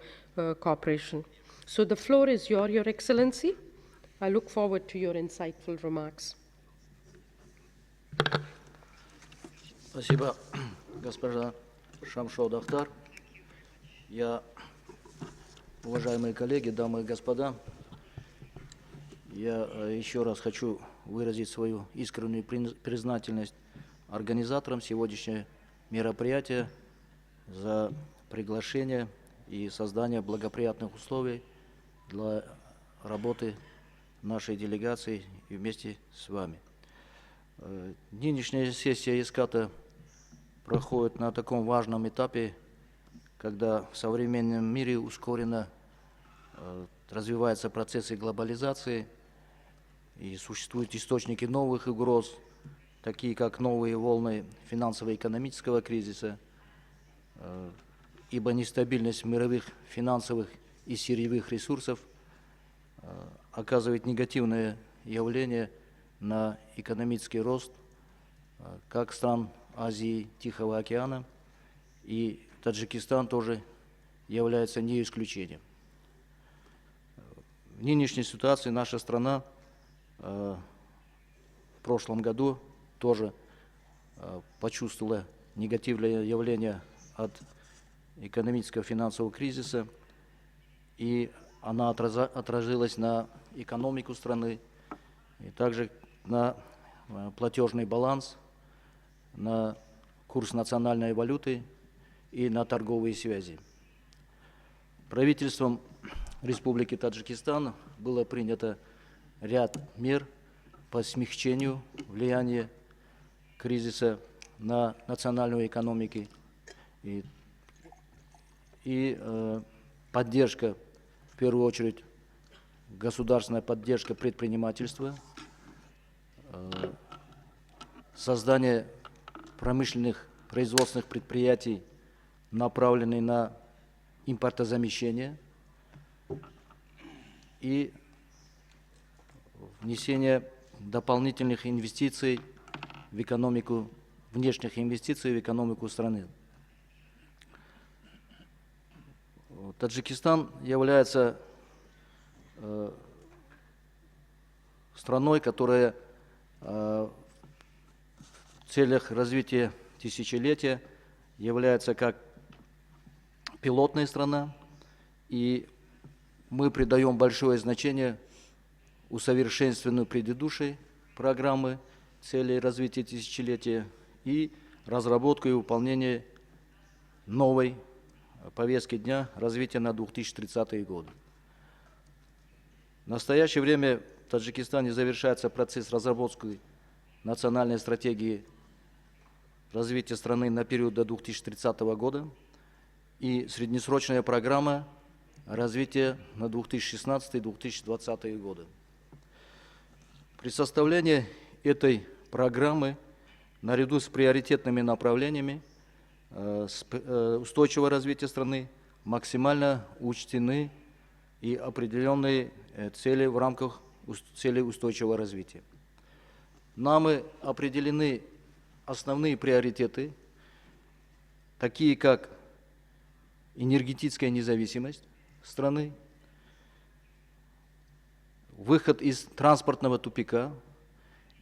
cooperation. So the floor is Your Excellency. I look forward to your insightful remarks.
Спасибо, госпожа Шамшо-Дахтар. Уважаемые коллеги, дамы и господа, я еще раз хочу выразить свою искреннюю признательность организаторам сегодняшнего мероприятия за приглашение и создание благоприятных условий для работы нашей делегации и вместе с вами. Нынешняя сессия ESCAP проходит на таком важном этапе, когда в современном мире ускоренно развиваются процессы глобализации и существуют источники новых угроз, такие как новые волны финансово-экономического кризиса, ибо нестабильность мировых финансовых и сырьевых ресурсов оказывает негативное явление на экономический рост как стран Азии, Тихого океана, и Таджикистан тоже является не исключением. В нынешней ситуации наша страна в прошлом году тоже почувствовала негативное явление от экономического финансового кризиса, и она отразилась на экономику страны, и также на платежный баланс, на курс национальной валюты и на торговые связи. Правительством Республики Таджикистан было принято ряд мер по смягчению влияния кризиса на национальную экономику и поддержка, в первую очередь, государственная поддержка предпринимательства, создание промышленных производственных предприятий, направленных на импортозамещение, и внесение дополнительных инвестиций в экономику, внешних инвестиций в экономику страны. Таджикистан является страной, которая в целях развития тысячелетия является как пилотная страна, и мы придаем большое значение усовершенствованию предыдущей программы целей развития тысячелетия и разработку и выполнение новой повестки дня развития на 2030 годы. В настоящее время в Таджикистане завершается процесс разработки национальной стратегии развития страны на период до 2030 года и среднесрочная программа развития на 2016-2020 годы. При составлении этой программы наряду с приоритетными направлениями устойчивого развития страны максимально учтены и определенные цели в рамках целей устойчивого развития. Нами определены основные приоритеты, такие как энергетическая независимость страны, выход из транспортного тупика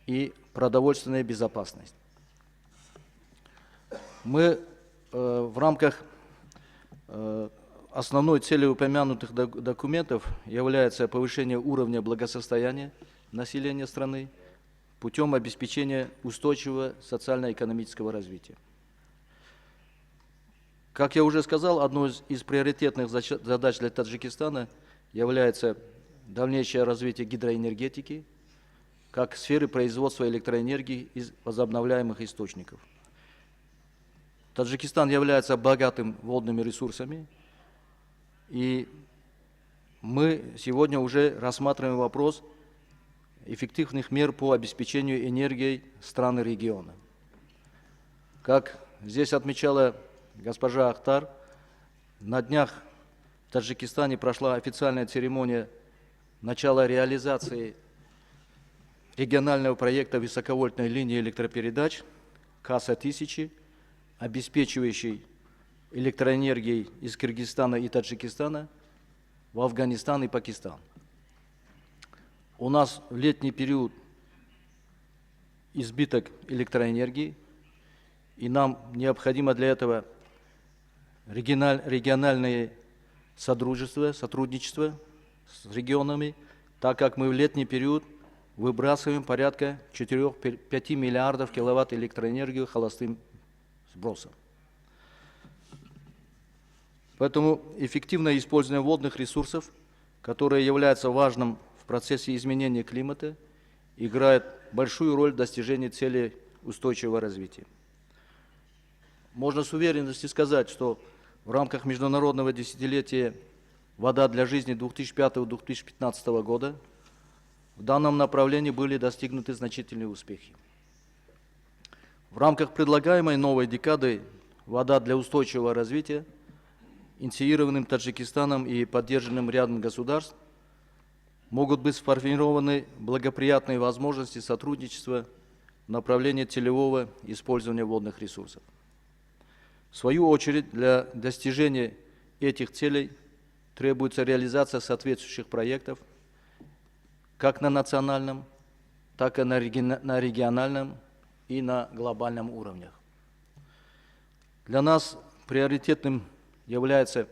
и продовольственная безопасность. Мы в рамках основной цели упомянутых документов является повышение уровня благосостояния населения страны путем обеспечения устойчивого социально-экономического развития. Как я уже сказал, одной из приоритетных задач для Таджикистана является дальнейшее развитие гидроэнергетики как сферы производства электроэнергии из возобновляемых источников. Таджикистан является богатым водными ресурсами, и мы сегодня уже рассматриваем вопрос эффективных мер по обеспечению энергией стран и региона. Как здесь отмечала госпожа Ахтар, на днях в Таджикистане прошла официальная церемония начала реализации регионального проекта высоковольтной линии электропередач КАСа-1000, обеспечивающий электроэнергией из Кыргызстана и Таджикистана в Афганистан и Пакистан. У нас в летний период избыток электроэнергии, и нам необходимо для этого региональное сотрудничество с регионами, так как мы в летний период выбрасываем порядка 4-5 миллиардов киловатт электроэнергии холостым сбросом. Поэтому эффективное использование водных ресурсов, которое является важным в процессе изменения климата, играет большую роль в достижении целей устойчивого развития. Можно с уверенностью сказать, что в рамках международного десятилетия «Вода для жизни» 2005-2015 года в данном направлении были достигнуты значительные успехи. В рамках предлагаемой новой декады «Вода для устойчивого развития», инициированным Таджикистаном и поддержанным рядом государств, могут быть сформированы благоприятные возможности сотрудничества в направлении целевого использования водных ресурсов. В свою очередь, для достижения этих целей требуется реализация соответствующих проектов как на национальном, так и на региональном и на глобальном уровнях. Для нас приоритетным является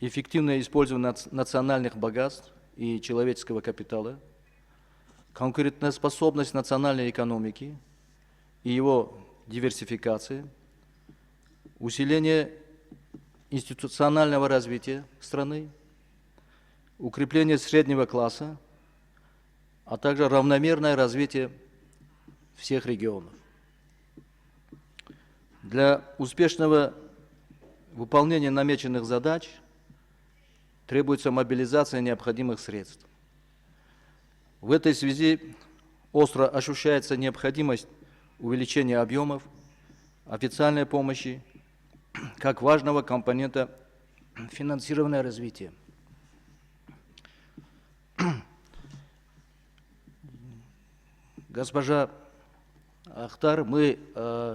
эффективное использование национальных богатств и человеческого капитала, конкурентоспособность национальной экономики и его диверсификация, усиление институционального развития страны, укрепление среднего класса, а также равномерное развитие всех регионов. Для успешного выполнения намеченных задач требуется мобилизация необходимых средств. В этой связи остро ощущается необходимость увеличения объемов официальной помощи как важного компонента финансирования развития. Госпожа Ахтар, мы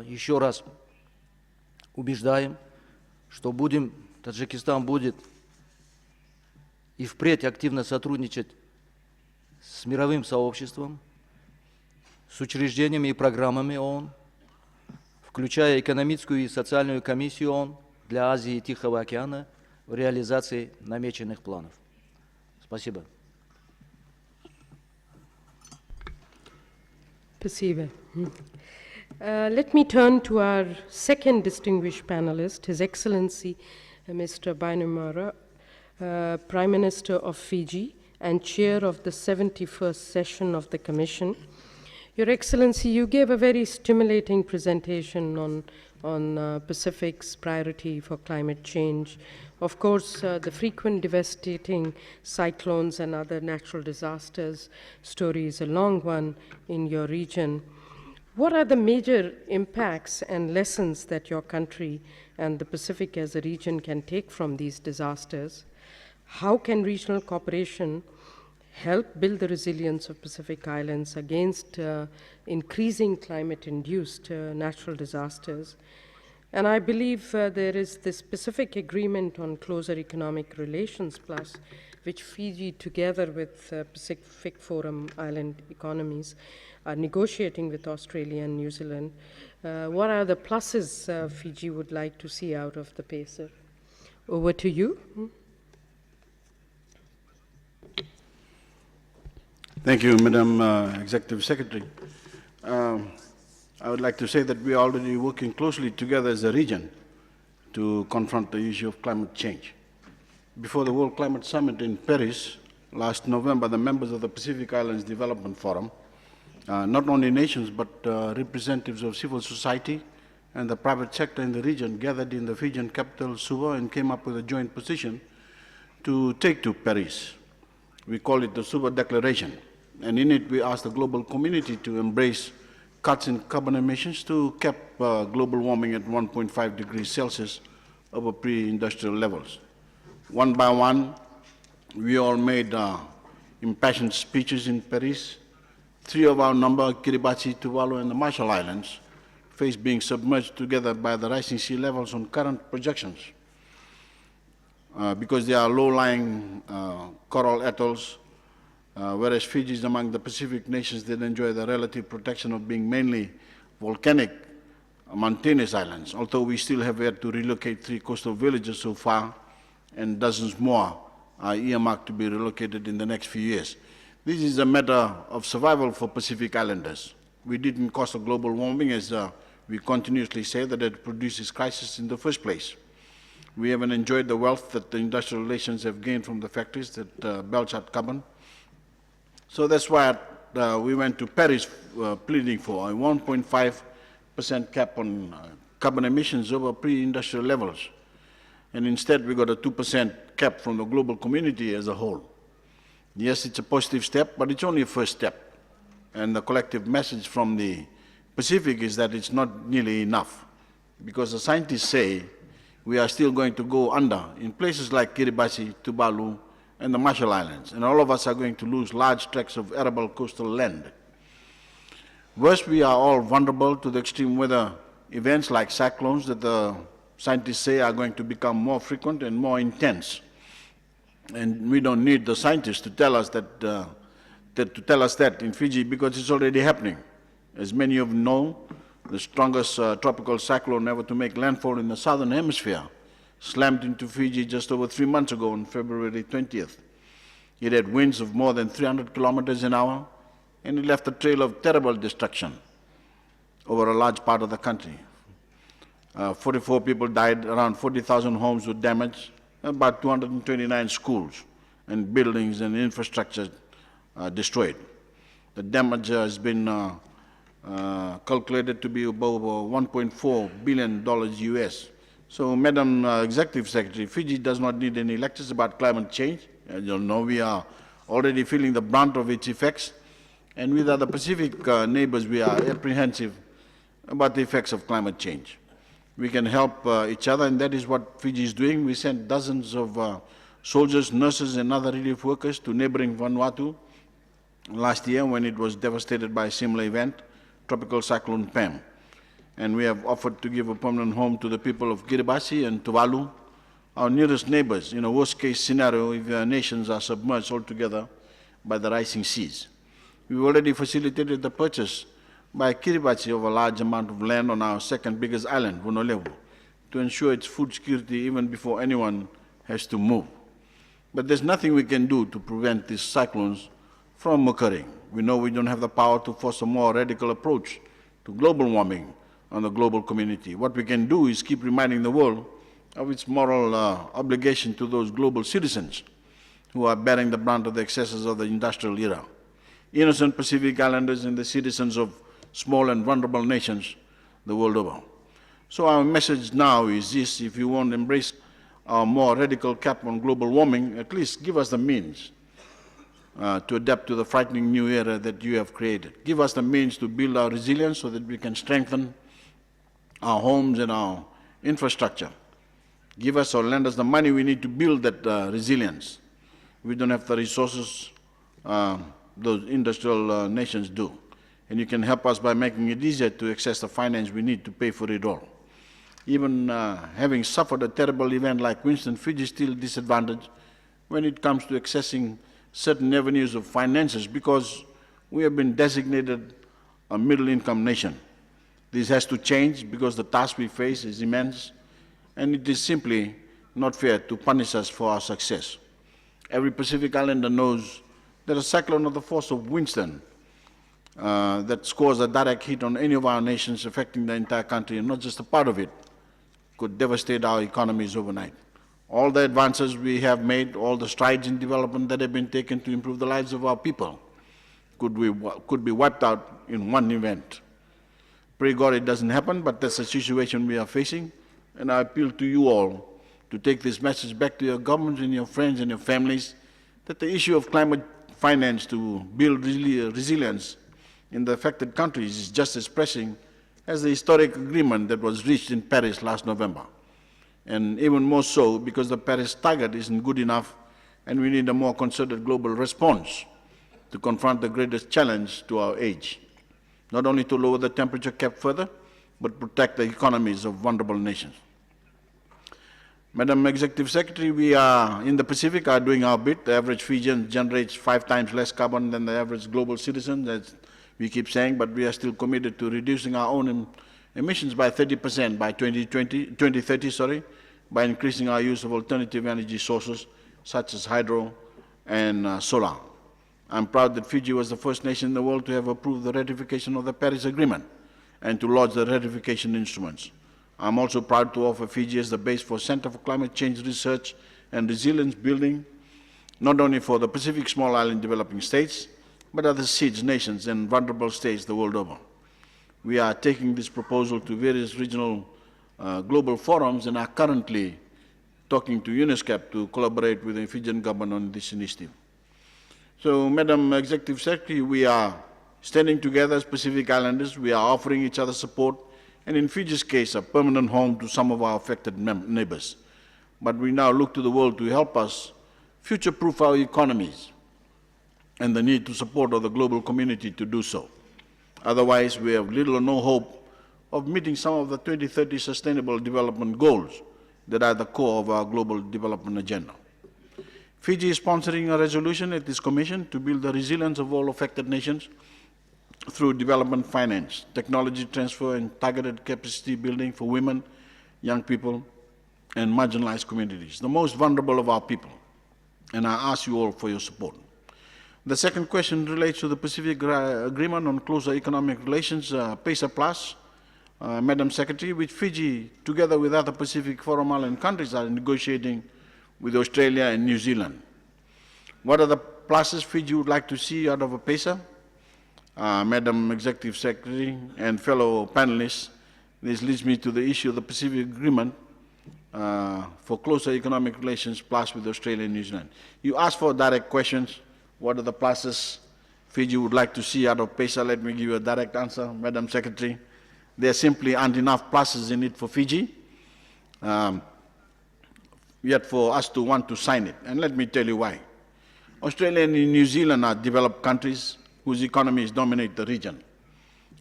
еще раз убеждаем, что Таджикистан будет и впредь активно сотрудничать с мировым сообществом, с учреждениями и программами ООН, включая экономическую и социальную комиссию ООН для Азии и Тихого океана в реализации намеченных планов. Спасибо.
Спасибо. Let me turn to our second distinguished panelist, His Excellency Mr. Bainimarra, Prime Minister of Fiji and Chair of the 71st session of the Commission. Your Excellency, you gave a very stimulating presentation on Pacific's priority for climate change. Of course, the frequent devastating cyclones and other natural disasters story is a long one in your region. What are the major impacts and lessons that your country and the Pacific as a region can take from these disasters? How can regional cooperation help build the resilience of Pacific Islands against increasing climate-induced natural disasters? And I believe there is this Pacific Agreement on Closer Economic Relations Plus, which Fiji, together with Pacific Forum Island economies, are negotiating with Australia and New Zealand. What are the pluses Fiji would like to see out of the PACER? Over to you.
Thank you, Madam Executive Secretary. I would like to say that we are already working closely together as a region to confront the issue of climate change. Before the World Climate Summit in Paris last November, the members of the Pacific Islands Development Forum, not only nations but representatives of civil society and the private sector in the region, gathered in the Fijian capital, Suva, and came up with a joint position to take to Paris. We call it the Suva Declaration, and in it we ask the global community to embrace cuts in carbon emissions to cap global warming at 1.5 degrees Celsius over pre-industrial levels. One by one, we all made impassioned speeches in Paris. Three of our number, Kiribati, Tuvalu, and the Marshall Islands, face being submerged together by the rising sea levels on current projections. Because they are low-lying coral atolls, whereas Fiji is among the Pacific nations that enjoy the relative protection of being mainly volcanic, mountainous islands, although we still have yet to relocate 3 coastal villages so far, and dozens more are earmarked to be relocated in the next few years. This is a matter of survival for Pacific Islanders. We didn't cause the global warming, as we continuously say, that it produces crisis in the first place. We haven't enjoyed the wealth that the industrial relations have gained from the factories that belch out carbon. So that's why we went to Paris pleading for a 1.5% cap on carbon emissions over pre-industrial levels. And instead we got a 2% cap from the global community as a whole. Yes, it's a positive step, but it's only a first step. And the collective message from the Pacific is that it's not nearly enough, because the scientists say we are still going to go under in places like Kiribati, Tuvalu, and the Marshall Islands, and all of us are going to lose large tracts of arable coastal land. Worse, we are all vulnerable to the extreme weather events like cyclones that the scientists say are going to become more frequent and more intense. And we don't need the scientists to tell us that in Fiji, because it's already happening. As many of you know, the strongest tropical cyclone ever to make landfall in the southern hemisphere slammed into Fiji just over 3 months ago on February 20th. It had winds of more than 300 kilometers an hour, and it left a trail of terrible destruction over a large part of the country. 44 people died, around 40,000 homes were damaged, about 229 schools and buildings and infrastructure destroyed. The damage has been calculated to be above $1.4 billion US. So, Madam Executive Secretary, Fiji does not need any lectures about climate change. As you know, we are already feeling the brunt of its effects. And with other Pacific neighbors, we are apprehensive about the effects of climate change. We can help each other, and that is what Fiji is doing. We sent dozens of soldiers, nurses, and other relief workers to neighboring Vanuatu last year when it was devastated by a similar event, Tropical Cyclone Pam. And we have offered to give a permanent home to the people of Kiribati and Tuvalu, our nearest neighbors, in a worst-case scenario if our nations are submerged altogether by the rising seas. We've already facilitated the purchase by Kiribati of a large amount of land on our second biggest island, Vunulevu, to ensure its food security even before anyone has to move. But there's nothing we can do to prevent these cyclones from occurring. We know we don't have the power to force a more radical approach to global warming on the global community. What we can do is keep reminding the world of its moral obligation to those global citizens who are bearing the brunt of the excesses of the industrial era. Innocent Pacific Islanders and the citizens of small and vulnerable nations the world over. So our message now is this: if you won't embrace our more radical cap on global warming, at least give us the means to adapt to the frightening new era that you have created. Give us the means to build our resilience so that we can strengthen our homes and our infrastructure. Give us or lend us the money we need to build that resilience. We don't have the resources those industrial nations do. And you can help us by making it easier to access the finance we need to pay for it all. Even having suffered a terrible event like Winston, Fiji is still disadvantaged when it comes to accessing certain avenues of finances because we have been designated a middle-income nation. This has to change because the task we face is immense, and it is simply not fair to punish us for our success. Every Pacific Islander knows that a cyclone of the force of Winston that scores a direct hit on any of our nations, affecting the entire country and not just a part of it, could devastate our economies overnight. All the advances we have made, all the strides in development that have been taken to improve the lives of our people could be wiped out in one event. Pray God it doesn't happen, but that's the situation we are facing, and I appeal to you all to take this message back to your governments and your friends and your families, that the issue of climate finance to build resilience in the affected countries is just as pressing as the historic agreement that was reached in Paris last November. And even more so because the Paris target isn't good enough and we need a more concerted global response to confront the greatest challenge to our age, not only to lower the temperature cap further, but protect the economies of vulnerable nations. Madam Executive Secretary, we are in the Pacific are doing our bit. The average Fijian generates 5 times less carbon than the average global citizen, as we keep saying, but we are still committed to reducing our own emissions by 30% by 2030, by increasing our use of alternative energy sources such as hydro and solar. I'm proud that Fiji was the first nation in the world to have approved the ratification of the Paris Agreement and to launch the ratification instruments. I'm also proud to offer Fiji as the base for Center for Climate Change Research and Resilience Building, not only for the Pacific Small Island developing states, but other SEEDS nations and vulnerable states the world over. We are taking this proposal to various regional global forums and are currently talking to ESCAP to collaborate with the Fijian government on this initiative. So, Madam Executive Secretary, we are standing together as Pacific Islanders. We are offering each other support, and in Fiji's case, a permanent home to some of our affected neighbors. But we now look to the world to help us future-proof our economies and the need to support of the global community to do so. Otherwise, we have little or no hope of meeting some of the 2030 Sustainable Development Goals that are the core of our global development agenda. Fiji is sponsoring a resolution at this Commission to build the resilience of all affected nations through development finance, technology transfer, and targeted capacity building for women, young people, and marginalized communities, the most vulnerable of our people. And I ask you all for your support. The second question relates to the Pacific Agreement on Closer Economic Relations, PESA Plus, Madam Secretary, which Fiji, together with other Pacific Forum Island countries, are negotiating with Australia and New Zealand. What are the pluses Fiji would like to see out of a PESA? Madam Executive Secretary and fellow panelists, this leads me to the issue of the Pacific Agreement for Closer Economic Relations Plus with Australia and New Zealand. You asked for direct questions. What are the pluses Fiji would like to see out of PESA? Let me give you a direct answer, Madam Secretary. There simply aren't enough pluses in it for Fiji, yet for us to want to sign it. And let me tell you why. Australia and New Zealand are developed countries whose economies dominate the region,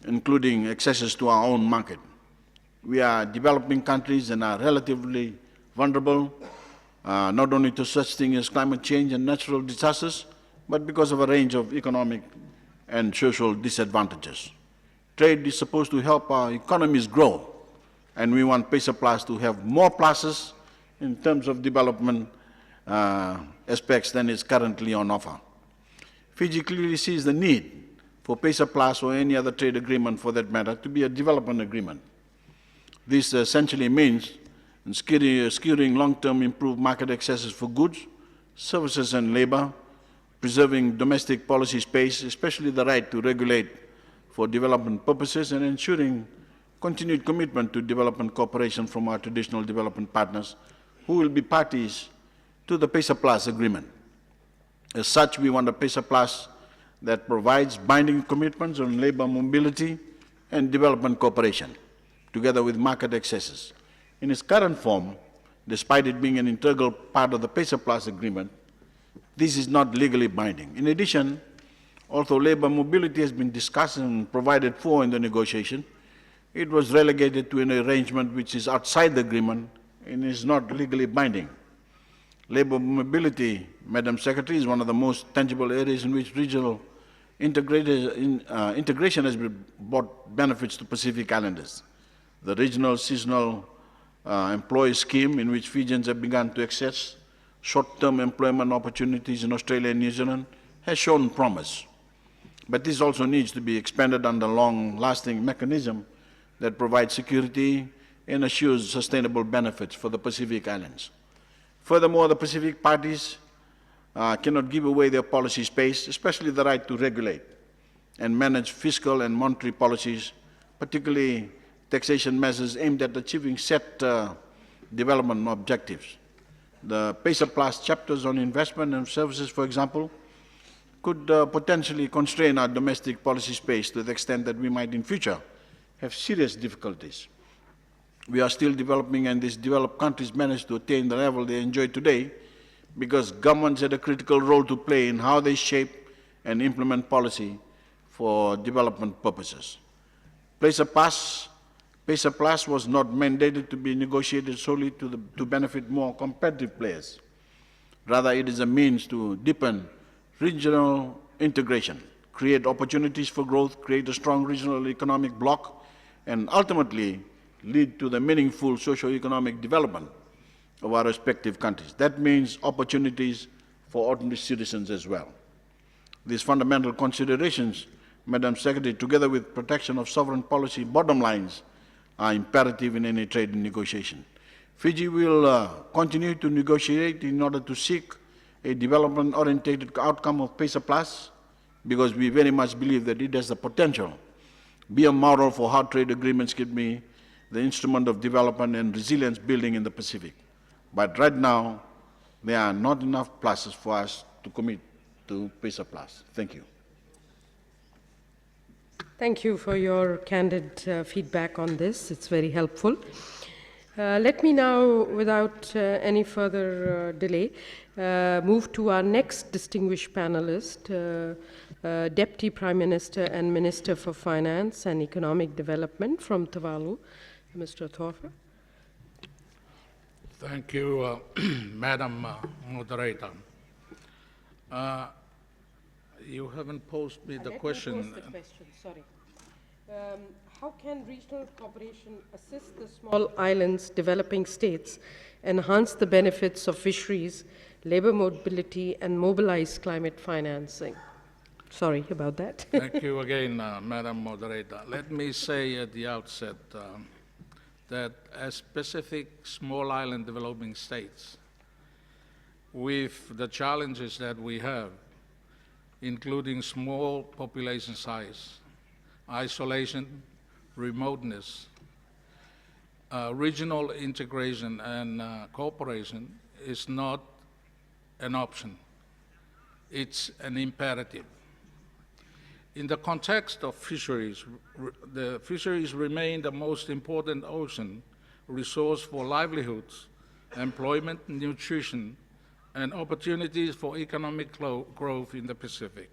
including access to our own market. We are developing countries and are relatively vulnerable, not only to such things as climate change and natural disasters, but because of a range of economic and social disadvantages. Trade is supposed to help our economies grow, and we want PESA Plus to have more pluses in terms of development aspects than is currently on offer. Fiji clearly sees the need for PESA Plus or any other trade agreement for that matter to be a development agreement. This essentially means securing long-term improved market accesses for goods, services and labor, preserving domestic policy space, especially the right to regulate for development purposes, and ensuring continued commitment to development cooperation from our traditional development partners who will be parties to the PESA Plus agreement. As such, we want a PESA Plus that provides binding commitments on labor mobility and development cooperation, together with market accesses. In its current form, despite it being an integral part of the PESA Plus agreement, this is not legally binding. In addition, although labor mobility has been discussed and provided for in the negotiation, it was relegated to an arrangement which is outside the agreement and is not legally binding. Labor mobility, Madam Secretary, is one of the most tangible areas in which regional integration has brought benefits to Pacific Islanders. The regional seasonal employee scheme, in which Fijians have begun to access short-term employment opportunities in Australia and New Zealand, has shown promise. But this also needs to be expanded under a long-lasting mechanism that provides security and assures sustainable benefits for the Pacific Islands. Furthermore, the Pacific parties cannot give away their policy space, especially the right to regulate and manage fiscal and monetary policies, particularly taxation measures aimed at achieving set development objectives. The PESA Plus chapters on investment and services, for example, could potentially constrain our domestic policy space to the extent that we might in future have serious difficulties. We are still developing, and these developed countries manage to attain the level they enjoy today because governments had a critical role to play in how they shape and implement policy for development purposes. PESA Plus was not mandated to be negotiated solely to benefit more competitive players. Rather, it is a means to deepen regional integration, create opportunities for growth, create a strong regional economic bloc, and ultimately lead to the meaningful socio-economic development of our respective countries. That means opportunities for ordinary citizens as well. These fundamental considerations, Madam Secretary, together with protection of sovereign policy bottom lines, are imperative in any trade negotiation. Fiji will continue to negotiate in order to seek a development-oriented outcome of PESA Plus, because we very much believe that it has the potential to be a model for how trade agreements can be the instrument of development and resilience building in the Pacific. But right now, there are not enough pluses for us to commit to PESA Plus. Thank you.
Thank you for your candid feedback on this. It's very helpful. Let me now, without any further delay, move to our next distinguished panelist, Deputy Prime Minister and Minister for Finance and Economic Development from Tuvalu, Mr. Thorfer.
Thank you, Madam Moderator. You haven't posed me the question.
Let me pose the question, sorry. How can regional cooperation assist the small islands developing states enhance the benefits of fisheries, labor mobility, and mobilize climate financing? Sorry about that.
Thank you again, Madam Moderator. Let me say at the outset that as specific small island developing states, with the challenges that we have, including small population size, isolation, remoteness, regional integration and cooperation is not an option. It's an imperative. In the context of fisheries, the fisheries remain the most important ocean resource for livelihoods, employment, nutrition, and opportunities for economic growth in the Pacific.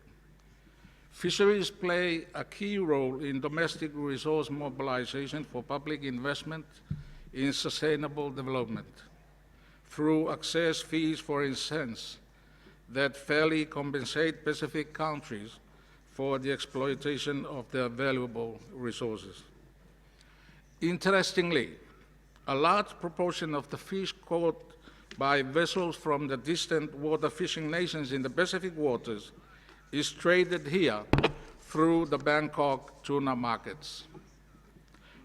Fisheries play a key role in domestic resource mobilization for public investment in sustainable development through access fees, for instance, that fairly compensate Pacific countries for the exploitation of their valuable resources. Interestingly, a large proportion of the fish caught by vessels from the distant water fishing nations in the Pacific waters is traded here through the Bangkok tuna markets.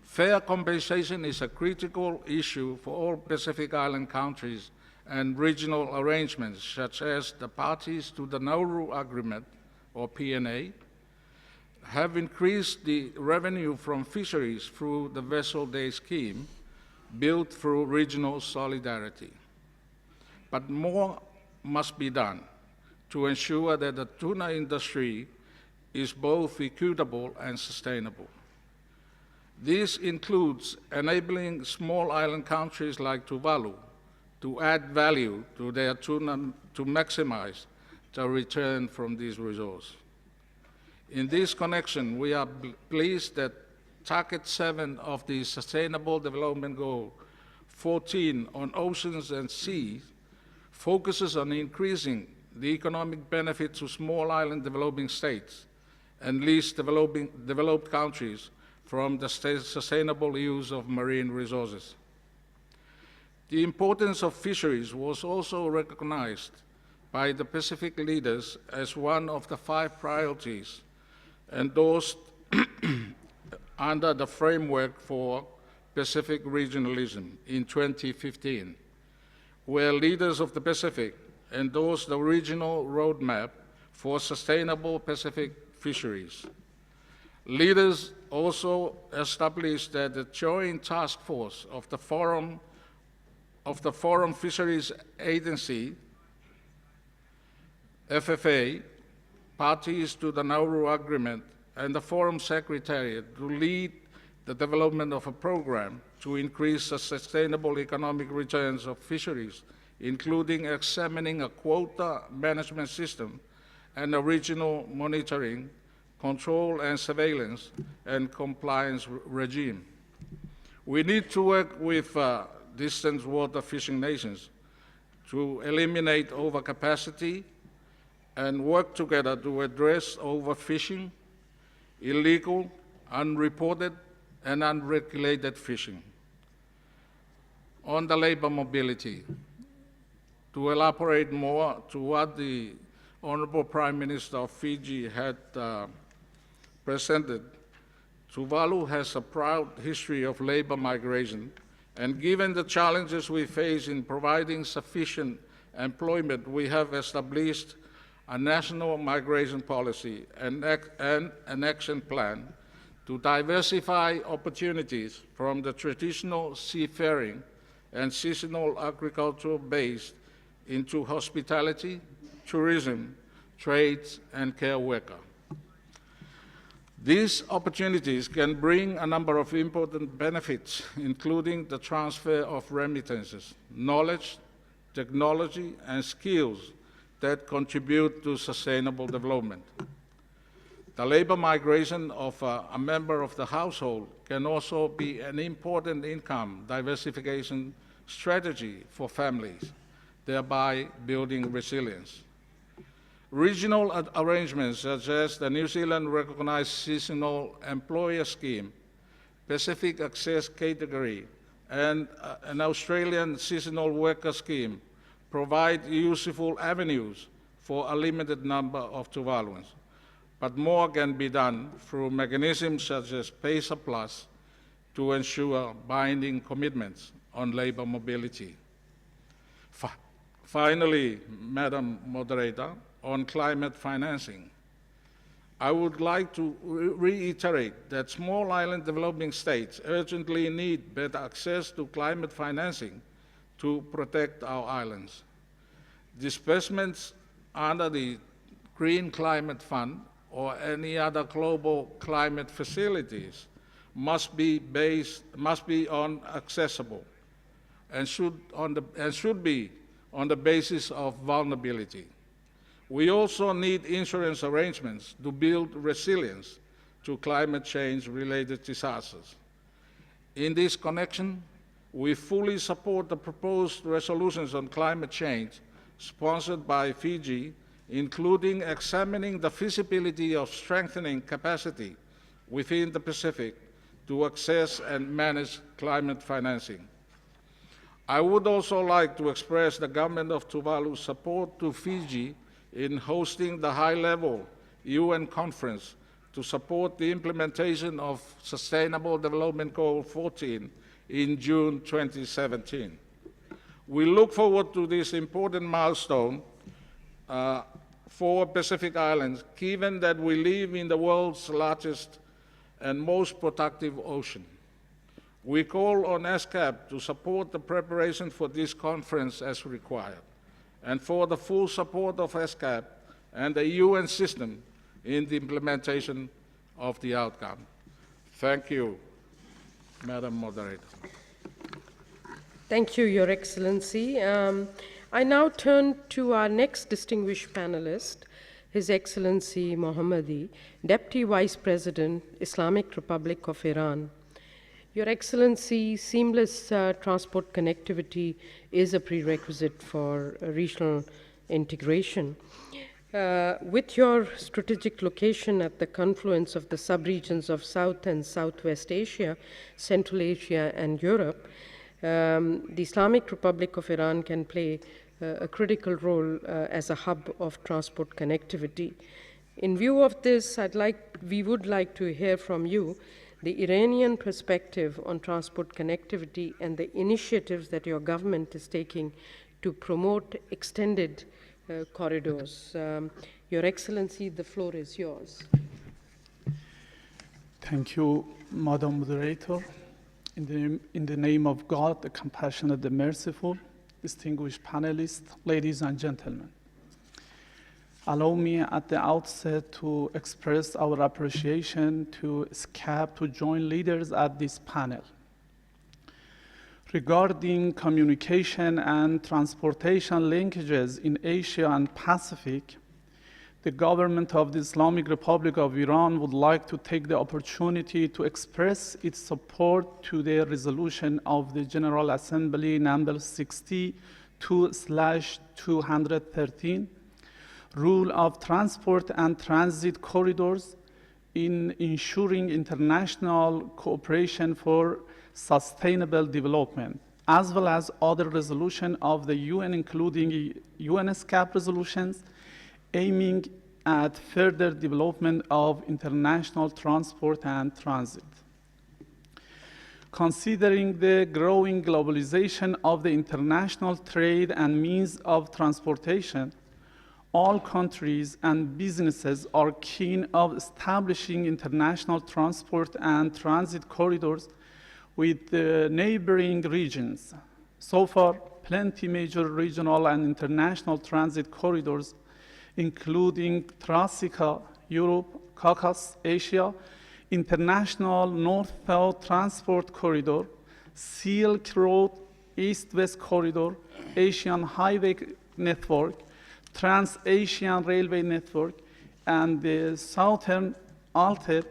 Fair compensation is a critical issue for all Pacific Island countries, and regional arrangements such as the parties to the Nauru Agreement, or PNA, have increased the revenue from fisheries through the Vessel Day Scheme, built through regional solidarity. But more must be done to ensure that the tuna industry is both equitable and sustainable. This includes enabling small island countries like Tuvalu to add value to their tuna to maximize the return from this resource. In this connection, we are pleased that Target 7 of the Sustainable Development Goal 14 on oceans and seas focuses on increasing the economic benefit to small island developing states and least developed countries from the sustainable use of marine resources. The importance of fisheries was also recognized by the Pacific leaders as one of the 5 priorities endorsed under the Framework for Pacific Regionalism in 2015, where leaders of the Pacific endorsed the regional roadmap for sustainable Pacific fisheries. Leaders also established that the joint task force of the Forum Fisheries Agency, FFA, parties to the Nauru Agreement, and the Forum Secretariat to lead the development of a program to increase the sustainable economic returns of fisheries, including examining a quota management system and a regional monitoring, control and surveillance and compliance regime. We need to work with distant water fishing nations to eliminate overcapacity and work together to address overfishing, illegal, unreported, and unregulated fishing. On the labor mobility, to elaborate more to what the Honorable Prime Minister of Fiji had presented, Tuvalu has a proud history of labor migration, and given the challenges we face in providing sufficient employment, we have established a national migration policy and an action plan to diversify opportunities from the traditional seafaring and seasonal agricultural base into hospitality, tourism, trades, and care worker. These opportunities can bring a number of important benefits, including the transfer of remittances, knowledge, technology, and skills that contribute to sustainable development. The labor migration of a member of the household can also be an important income diversification strategy for families, thereby building resilience. Regional arrangements such as the New Zealand Recognized Seasonal Employer Scheme, Pacific Access Category, and an Australian Seasonal Worker Scheme provide useful avenues for a limited number of Tuvaluans. But more can be done through mechanisms such as Pay Surplus to ensure binding commitments on labor mobility. Finally, Madam Moderator, on climate financing, I would like to reiterate that small island developing states urgently need better access to climate financing to protect our islands. Disbursements under the Green Climate Fund or any other global climate facilities must be accessible and should be on the basis of vulnerability. We also need insurance arrangements to build resilience to climate change-related disasters. In this connection, we fully support the proposed resolutions on climate change sponsored by Fiji, including examining the feasibility of strengthening capacity within the Pacific to access and manage climate financing. I would also like to express the Government of Tuvalu's support to Fiji in hosting the high-level UN conference to support the implementation of Sustainable Development Goal 14 in June 2017. We look forward to this important milestone for Pacific Islands, given that we live in the world's largest and most productive ocean. We call on ESCAP to support the preparation for this conference as required, and for the full support of ESCAP and the UN system in the implementation of the outcome. Thank you, Madam Moderator.
Thank you, Your Excellency. I now turn to our next distinguished panelist, His Excellency Mohammadi, Deputy Vice President, Islamic Republic of Iran. Your Excellency, seamless transport connectivity is a prerequisite for regional integration. With your strategic location at the confluence of the subregions of South and Southwest Asia, Central Asia, and Europe, the Islamic Republic of Iran can play a critical role as a hub of transport connectivity. In view of this, we would like to hear from you the Iranian perspective on transport connectivity and the initiatives that your government is taking to promote extended corridors. Your Excellency, the floor is yours.
Thank you, Madam Moderator. In the name of God, the compassionate, the merciful, distinguished panelists, ladies and gentlemen, allow me at the outset to express our appreciation to ESCAP to join leaders at this panel. Regarding communication and transportation linkages in Asia and Pacific, the government of the Islamic Republic of Iran would like to take the opportunity to express its support to the resolution of the General Assembly number 62/213, rule of transport and transit corridors in ensuring international cooperation for sustainable development, as well as other resolutions of the UN, including UN ESCAP resolutions, aiming at further development of international transport and transit. Considering the growing globalization of the international trade and means of transportation, all countries and businesses are keen of establishing international transport and transit corridors with the neighboring regions. So far, plenty major regional and international transit corridors, including Trasica, Europe, Caucasus, Asia, International North-South Transport Corridor, Silk Road East-West Corridor, Asian Highway Network, Trans-Asian Railway Network, and the Southern ALTED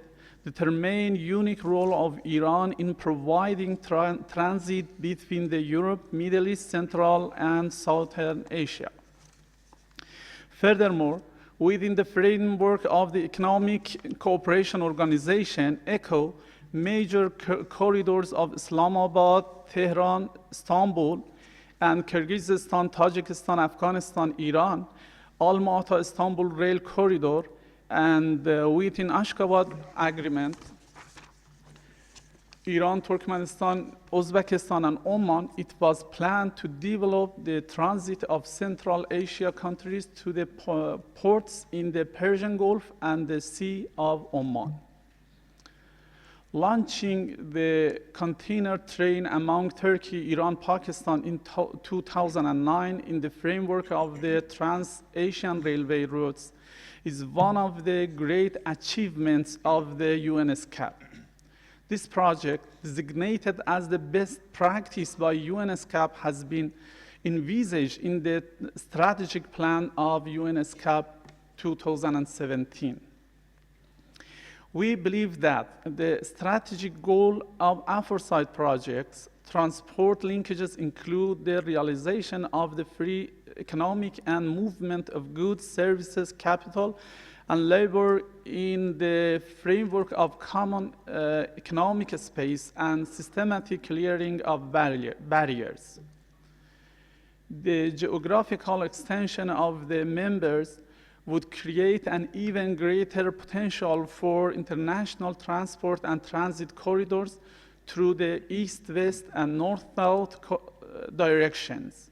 determine unique role of Iran in providing transit between the Europe, Middle East, Central, and Southern Asia. Furthermore, within the framework of the Economic Cooperation Organization, ECO, major corridors of Islamabad, Tehran, Istanbul, and Kyrgyzstan, Tajikistan, Afghanistan, Iran, Almaty-Istanbul Rail Corridor, and within Ashgabat Agreement, Iran, Turkmenistan, Uzbekistan, and Oman, it was planned to develop the transit of Central Asia countries to the ports in the Persian Gulf and the Sea of Oman. Launching the container train among Turkey, Iran, Pakistan in 2009 in the framework of the Trans-Asian Railway routes is one of the great achievements of the ESCAP. This project, designated as the best practice by ESCAP, has been envisaged in the strategic plan of ESCAP 2017. We believe that the strategic goal of aforesaid projects, transport linkages, include the realization of the free economic and movement of goods, services, capital, and labor in the framework of common economic space and systematic clearing of barriers. The geographical extension of the members would create an even greater potential for international transport and transit corridors through the east-west and north-south directions.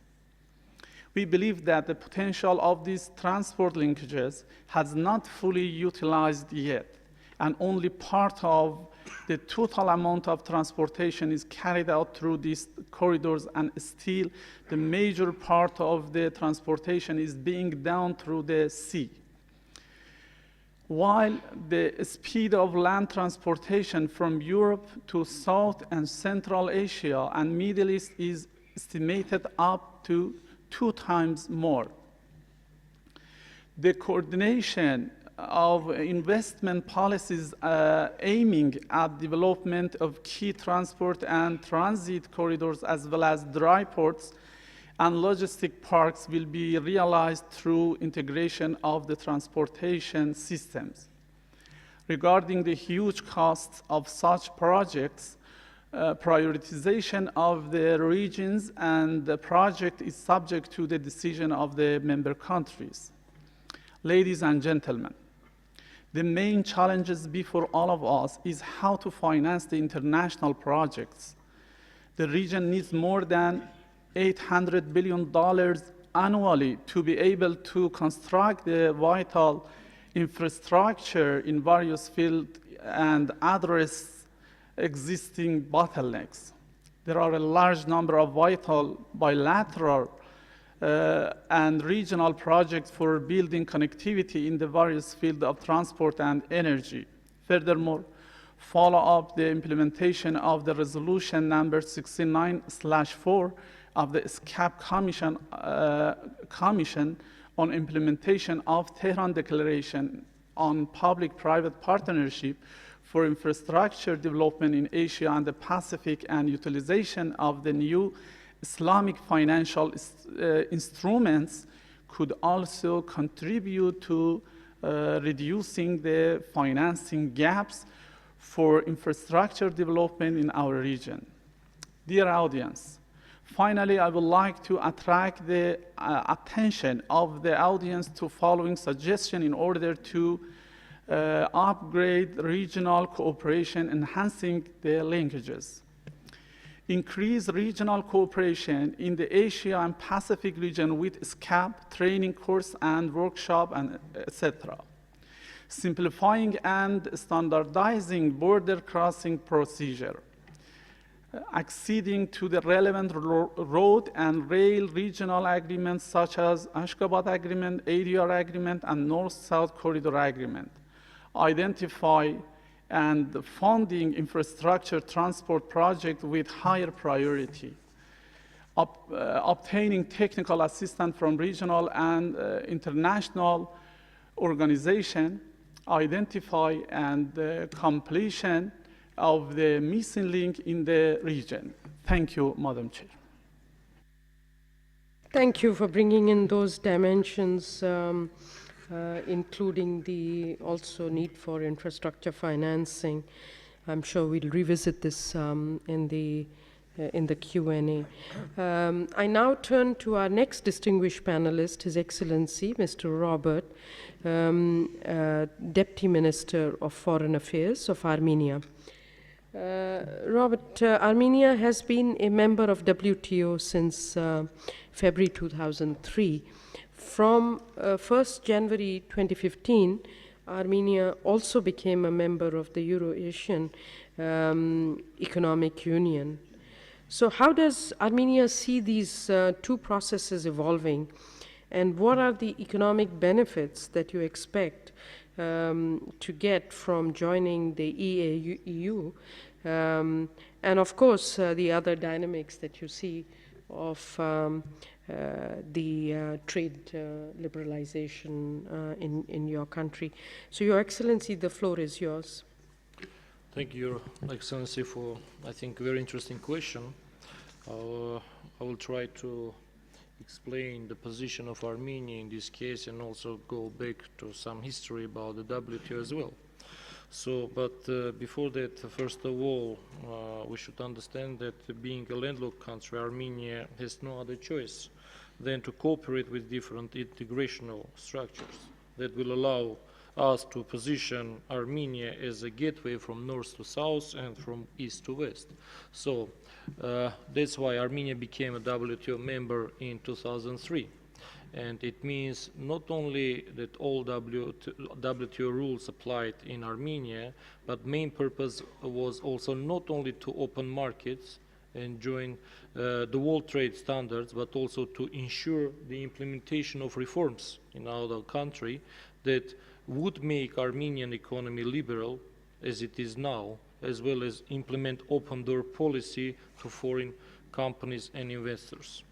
We believe that the potential of these transport linkages has not fully utilized yet, and only part of the total amount of transportation is carried out through these corridors, and still the major part of the transportation is being done through the sea. While the speed of land transportation from Europe to South and Central Asia and Middle East is estimated up to 2 times more. The coordination of investment policies aiming at development of key transport and transit corridors, as well as dry ports and logistic parks, will be realized through integration of the transportation systems. Regarding the huge costs of such projects, prioritization of the regions and the project is subject to the decision of the member countries. Ladies and gentlemen, the main challenges before all of us is how to finance the international projects. The region needs more than $800 billion annually to be able to construct the vital infrastructure in various fields and address existing bottlenecks. There are a large number of vital bilateral and regional projects for building connectivity in the various fields of transport and energy. Furthermore, follow up the implementation of the resolution number 69/4 of the ESCAP Commission on implementation of Tehran Declaration on Public-Private Partnership for Infrastructure Development in Asia and the Pacific and utilization of the new Islamic financial instruments could also contribute to reducing the financing gaps for infrastructure development in our region. Dear audience, finally, I would like to attract the attention of the audience to following suggestion in order to upgrade regional cooperation, enhancing the linkages. Increase regional cooperation in the Asia and Pacific region with ESCAP, training course and workshop, and etc. Simplifying and standardizing border crossing procedure. Acceding to the relevant road and rail regional agreements such as Ashgabat Agreement, ADR Agreement, and North-South Corridor Agreement. identify and funding infrastructure transport project with higher priority, obtaining technical assistance from regional and international organization, identify and completion of the missing link in the region. Thank you, Madam Chair.
Thank you for bringing in those dimensions, including the also need for infrastructure financing. I'm sure we'll revisit this in the Q&A. I now turn to our next distinguished panelist, His Excellency, Mr. Robert, Deputy Minister of Foreign Affairs of Armenia. Robert, Armenia has been a member of WTO since February 2003. From 1st January 2015, Armenia also became a member of the Euro-Asian Economic Union. So how does Armenia see these two processes evolving, and what are the economic benefits that you expect to get from joining the EAU, and of course the other dynamics that you see of the trade liberalization in your country. So, Your Excellency, the floor is yours.
Thank you, Your Excellency, for, I think, a very interesting question. I will try to explain the position of Armenia in this case and also go back to some history about the WTO as well. So, but before that, first of all, we should understand that being a landlocked country, Armenia has no other choice than to cooperate with different integrational structures that will allow us to position Armenia as a gateway from north to south and from east to west. So that's why Armenia became a WTO member in 2003. And it means not only that all WTO rules applied in Armenia, but main purpose was also not only to open markets and join the world trade standards, but also to ensure the implementation of reforms in our country that would make Armenian economy liberal as it is now, as well as implement open door policy to foreign companies and investors.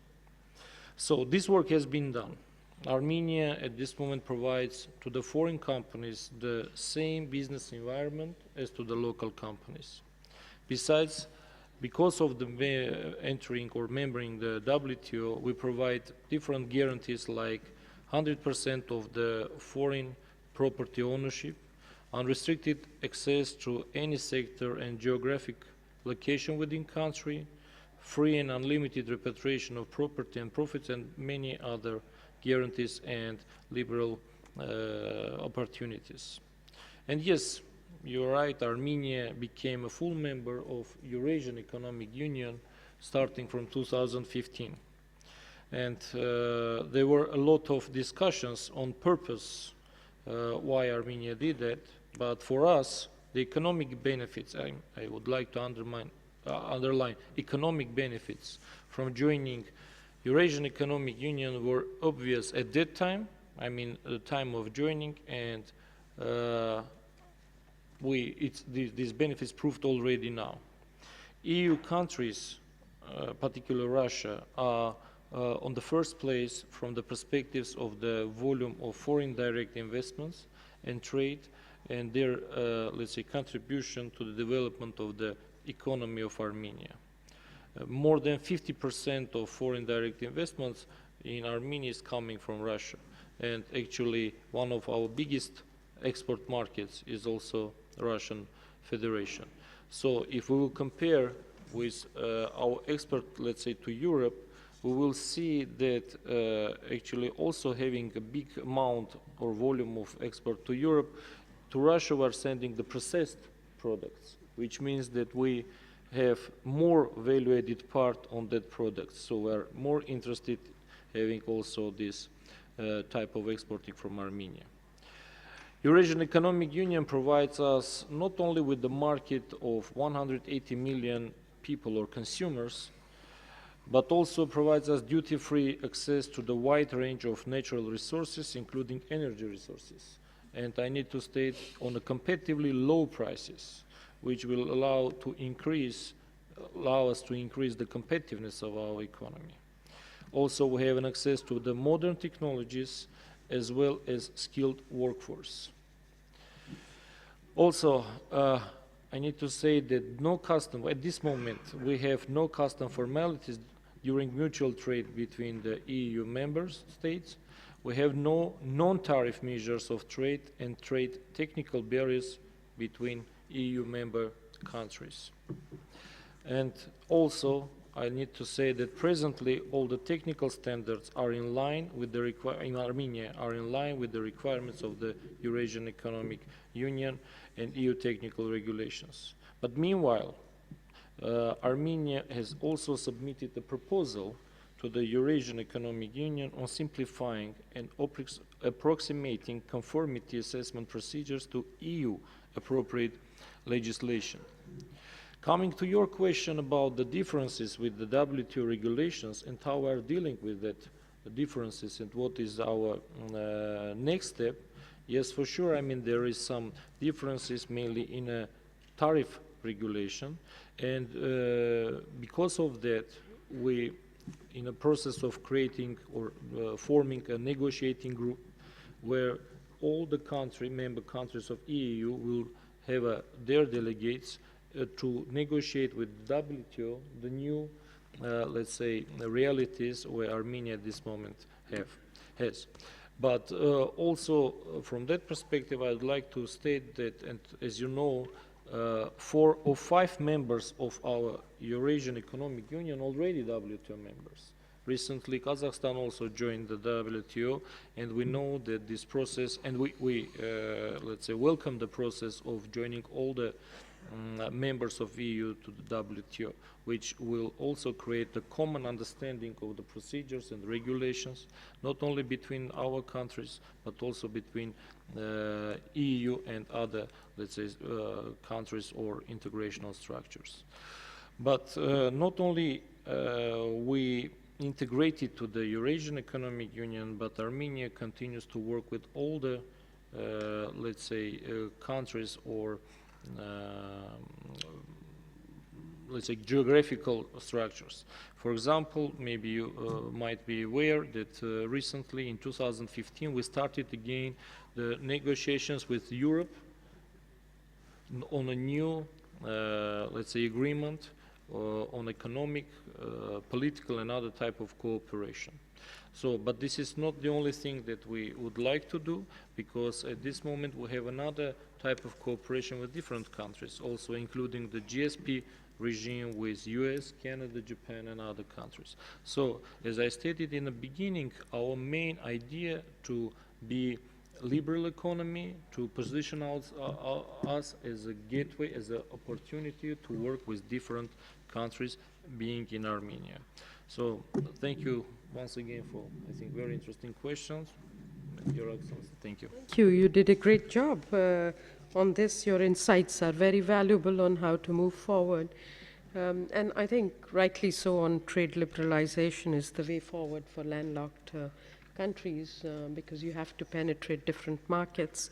So this work has been done. Armenia at this moment provides to the foreign companies the same business environment as to the local companies. Besides, because of the entering or membering the WTO, we provide different guarantees like 100% of the foreign property ownership, unrestricted access to any sector and geographic location within country, free and unlimited repatriation of property and profits, and many other guarantees and liberal opportunities. And yes, you're right, Armenia became a full member of Eurasian Economic Union starting from 2015. And there were a lot of discussions on purpose why Armenia did that, but for us, the economic benefits, I would like to underline economic benefits from joining Eurasian Economic Union were obvious at that time, I mean the time of joining, and these benefits proved already now. EU countries, particularly Russia, are on the first place from the perspectives of the volume of foreign direct investments and trade and their, let's say, contribution to the development of the economy of Armenia. More than 50% of foreign direct investments in Armenia is coming from Russia. And actually, one of our biggest export markets is also Russian Federation. So if we will compare with our export, let's say, to Europe, we will see that actually also having a big amount or volume of export to Europe, to Russia we are sending the processed products, which means that we have more value-added part on that product. So we are more interested having also this type of exporting from Armenia. Eurasian Economic Union provides us not only with the market of 180 million people or consumers, but also provides us duty-free access to the wide range of natural resources, including energy resources. and I need to state on a competitively low prices, which will allow us to increase the competitiveness of our economy. Also, we have an access to the modern technologies as well as skilled workforce. Also, I need to say that at this moment, we have no custom formalities during mutual trade between the EU member states. We have no non-tariff measures of trade and trade technical barriers between EU member countries. And also, I need to say that presently all the technical standards are in line with the in Armenia are in line with the requirements of the Eurasian Economic Union and EU technical regulations. But meanwhile, Armenia has also submitted a proposal to the Eurasian Economic Union on simplifying and approximating conformity assessment procedures to EU appropriate legislation. Coming to your question about the differences with the WTO regulations and how we are dealing with that differences and what is our next step, yes, for sure, I mean, there is some differences mainly in a tariff regulation, and because of that, we, in a process of creating or forming a negotiating group where all the member countries of EU will have their delegates to negotiate with WTO the new, let's say, realities where Armenia at this moment has. But also from that perspective, I'd like to state that, and as you know, 4 or 5 members of our Eurasian Economic Union already WTO members. Recently, Kazakhstan also joined the WTO, and we know that this process, and we let's say, welcome the process of joining all the members of EU to the WTO, which will also create a common understanding of the procedures and regulations, not only between our countries, but also between EU and other, let's say, countries or integrational structures. But not only we integrated to the Eurasian Economic Union, but Armenia continues to work with all the, let's say, countries or let's say, geographical structures. For example, maybe you might be aware that recently in 2015 we started again the negotiations with Europe on a new, let's say, agreement on economic, political and other type of cooperation. So, but this is not the only thing that we would like to do, because at this moment we have another type of cooperation with different countries, also including the GSP regime with US, Canada, Japan and other countries. So, as I stated in the beginning, our main idea to be liberal economy, to position us as a gateway, as an opportunity to work with different countries being in Armenia. So thank you once again for, I think, very interesting questions. Your Excellency, thank you.
Thank you. You did a great job on this. Your insights are very valuable on how to move forward. And I think rightly so on trade liberalization is the way forward for landlocked countries because you have to penetrate different markets.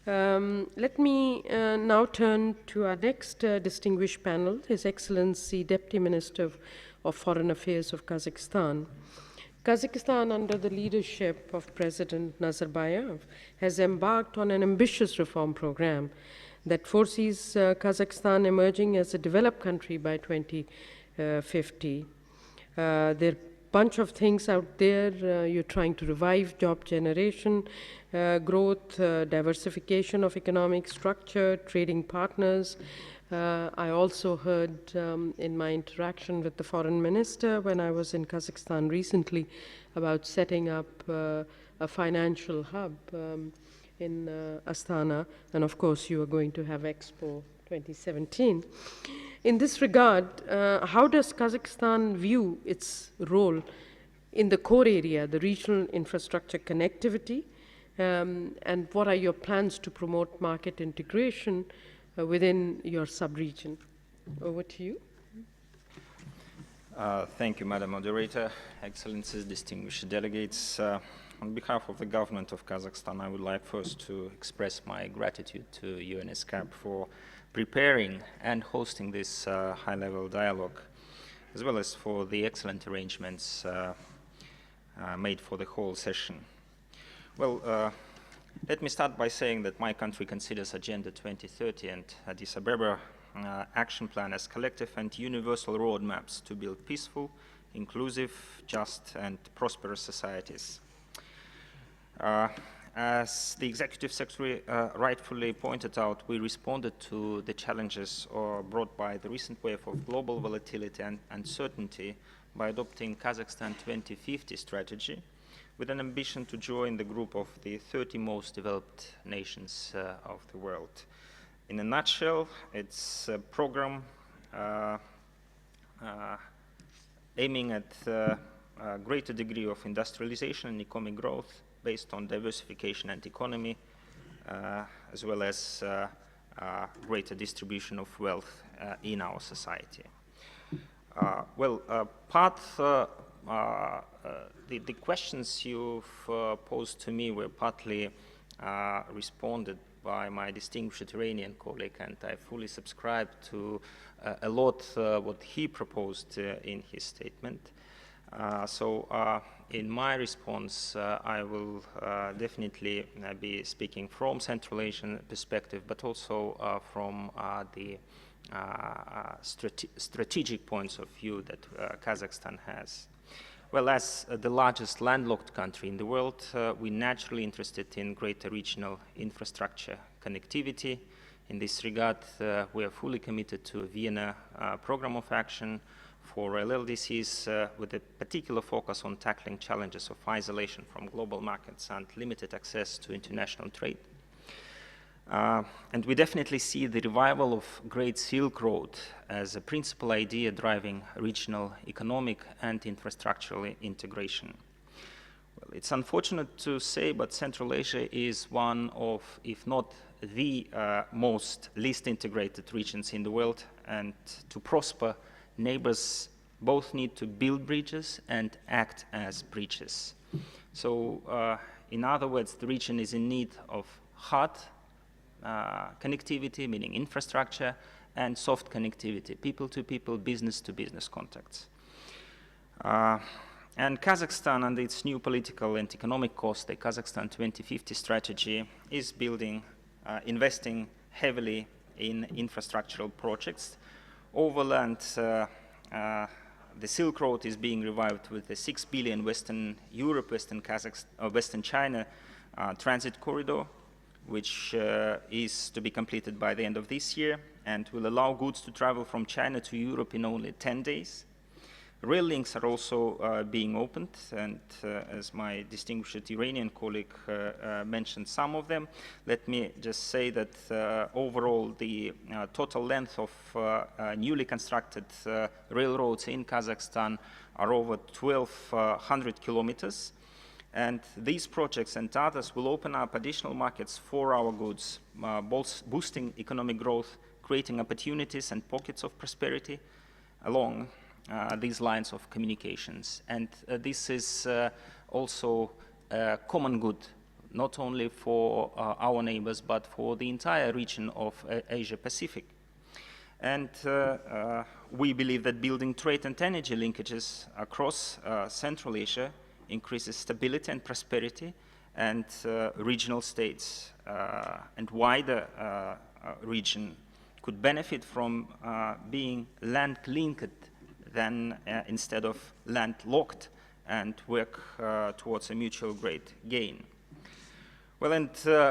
Let me now turn to our next distinguished panel, His Excellency Deputy Minister of Foreign Affairs of Kazakhstan. Kazakhstan, under the leadership of President Nazarbayev, has embarked on an ambitious reform program that foresees Kazakhstan emerging as a developed country by 2050. There are a bunch of things out there. You're trying to revive job generation, growth, diversification of economic structure, trading partners. I also heard in my interaction with the foreign minister when I was in Kazakhstan recently about setting up a financial hub in Astana, and of course you are going to have Expo 2017. In this regard, how does Kazakhstan view its role in the core area, the regional infrastructure connectivity, and what are your plans to promote market integration within your sub-region? Over to you.
Thank you, Madam Moderator, Excellencies, distinguished delegates. on behalf of the government of Kazakhstan, I would like first to express my gratitude to ESCAP for preparing and hosting this high-level dialogue, as well as for the excellent arrangements made for the whole session. Well, let me start by saying that my country considers Agenda 2030 and Addis Ababa Action Plan as collective and universal roadmaps to build peaceful, inclusive, just, and prosperous societies. As the Executive Secretary rightfully pointed out, we responded to the challenges brought by the recent wave of global volatility and uncertainty by adopting Kazakhstan 2050 strategy with an ambition to join the group of the 30 most developed nations of the world. In a nutshell, it's a program aiming at a greater degree of industrialization and economic growth based on diversification and economy, as well as greater distribution of wealth in our society. The questions you've posed to me were partly responded by my distinguished Iranian colleague, and I fully subscribe to a lot what he proposed in his statement. In my response, I will definitely be speaking from Central Asian perspective, but also from the strategic points of view that Kazakhstan has. Well, as the largest landlocked country in the world, we're naturally interested in greater regional infrastructure connectivity. In this regard, we are fully committed to a Vienna program of action for LLDCs with a particular focus on tackling challenges of isolation from global markets and limited access to international trade. And we definitely see the revival of Great Silk Road as a principal idea driving regional economic and infrastructural integration. Well, it's unfortunate to say, but Central Asia is one of, if not the most least integrated regions in the world, and to prosper, neighbors both need to build bridges and act as bridges. So, in other words, the region is in need of hard connectivity, meaning infrastructure, and soft connectivity, people-to-people, business-to-business contacts. And Kazakhstan, under its new political and economic course, the Kazakhstan 2050 strategy, is building, investing heavily in infrastructural projects. Overland, the Silk Road is being revived with the 6 billion Western Europe, Western China transit corridor, which is to be completed by the end of this year and will allow goods to travel from China to Europe in only 10 days. Rail links are also being opened, and as my distinguished Iranian colleague mentioned some of them, let me just say that overall the total length of newly constructed railroads in Kazakhstan are over 1,200 kilometers. And these projects and others will open up additional markets for our goods, boosting economic growth, creating opportunities and pockets of prosperity along these lines of communications. And this is also a common good, not only for our neighbors, but for the entire region of Asia-Pacific. And we believe that building trade and energy linkages across Central Asia increases stability and prosperity, and regional states and wider region could benefit from being land-linked than instead of landlocked, and work towards a mutual great gain. Well, and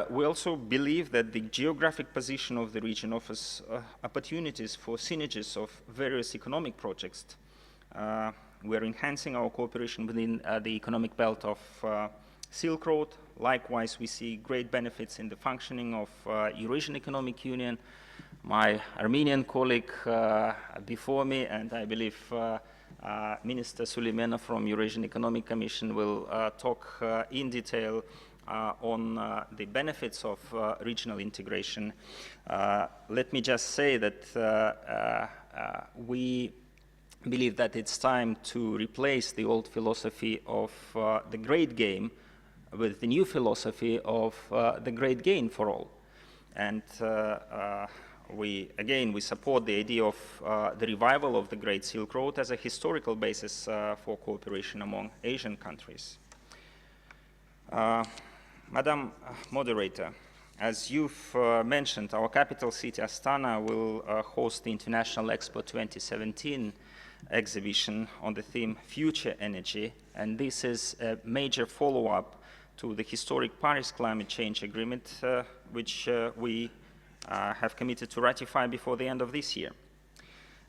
we also believe that the geographic position of the region offers opportunities for synergies of various economic projects. We're enhancing our cooperation within the economic belt of Silk Road. Likewise, we see great benefits in the functioning of Eurasian Economic Union. My Armenian colleague before me, and I believe Minister Suleimanov from Eurasian Economic Commission will talk in detail on the benefits of regional integration. Let me just say that we believe that it's time to replace the old philosophy of the great game with the new philosophy of the great gain for all. And we support the idea of the revival of the Great Silk Road as a historical basis for cooperation among Asian countries. Madam Moderator, as you've mentioned, our capital city Astana will host the International Expo 2017 exhibition on the theme Future Energy, and this is a major follow-up to the historic Paris Climate Change Agreement, which we have committed to ratify before the end of this year.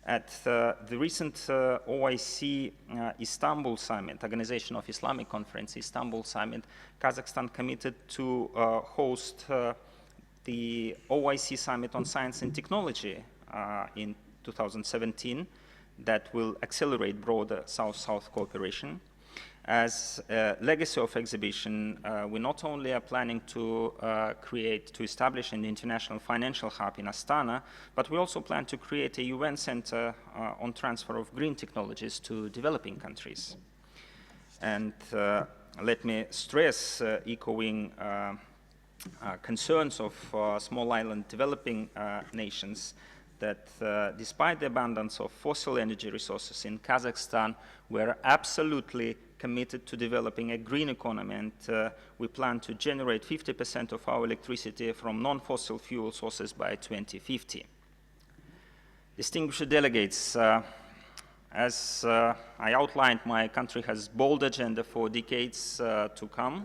At the recent OIC Istanbul Summit, Organization of Islamic Conference Istanbul Summit, Kazakhstan committed to host the OIC Summit on Science and Technology in 2017 that will accelerate broader South-South cooperation. As a legacy of exhibition, we not only are planning to establish an international financial hub in Astana, but we also plan to create a UN center on transfer of green technologies to developing countries. And let me stress, echoing concerns of small island developing nations, that despite the abundance of fossil energy resources in Kazakhstan, we're absolutely committed to developing a green economy, and we plan to generate 50% of our electricity from non-fossil fuel sources by 2050. Distinguished delegates, as I outlined, my country has bold agenda for decades to come,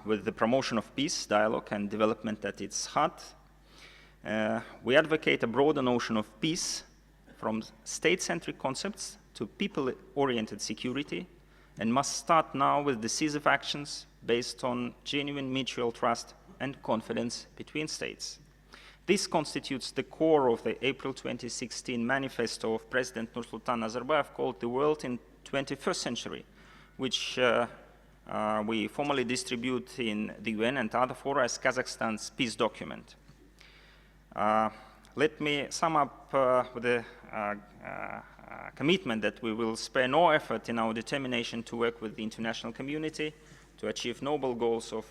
with the promotion of peace, dialogue, and development at its heart. We advocate a broader notion of peace, from state-centric concepts to people-oriented security, and must start now with decisive actions based on genuine mutual trust and confidence between states. This constitutes the core of the April 2016 manifesto of President Nursultan Nazarbayev called The World in 21st Century, which we formally distribute in the UN and other fora as Kazakhstan's peace document. Let me sum up with a commitment that we will spare no effort in our determination to work with the international community to achieve noble goals of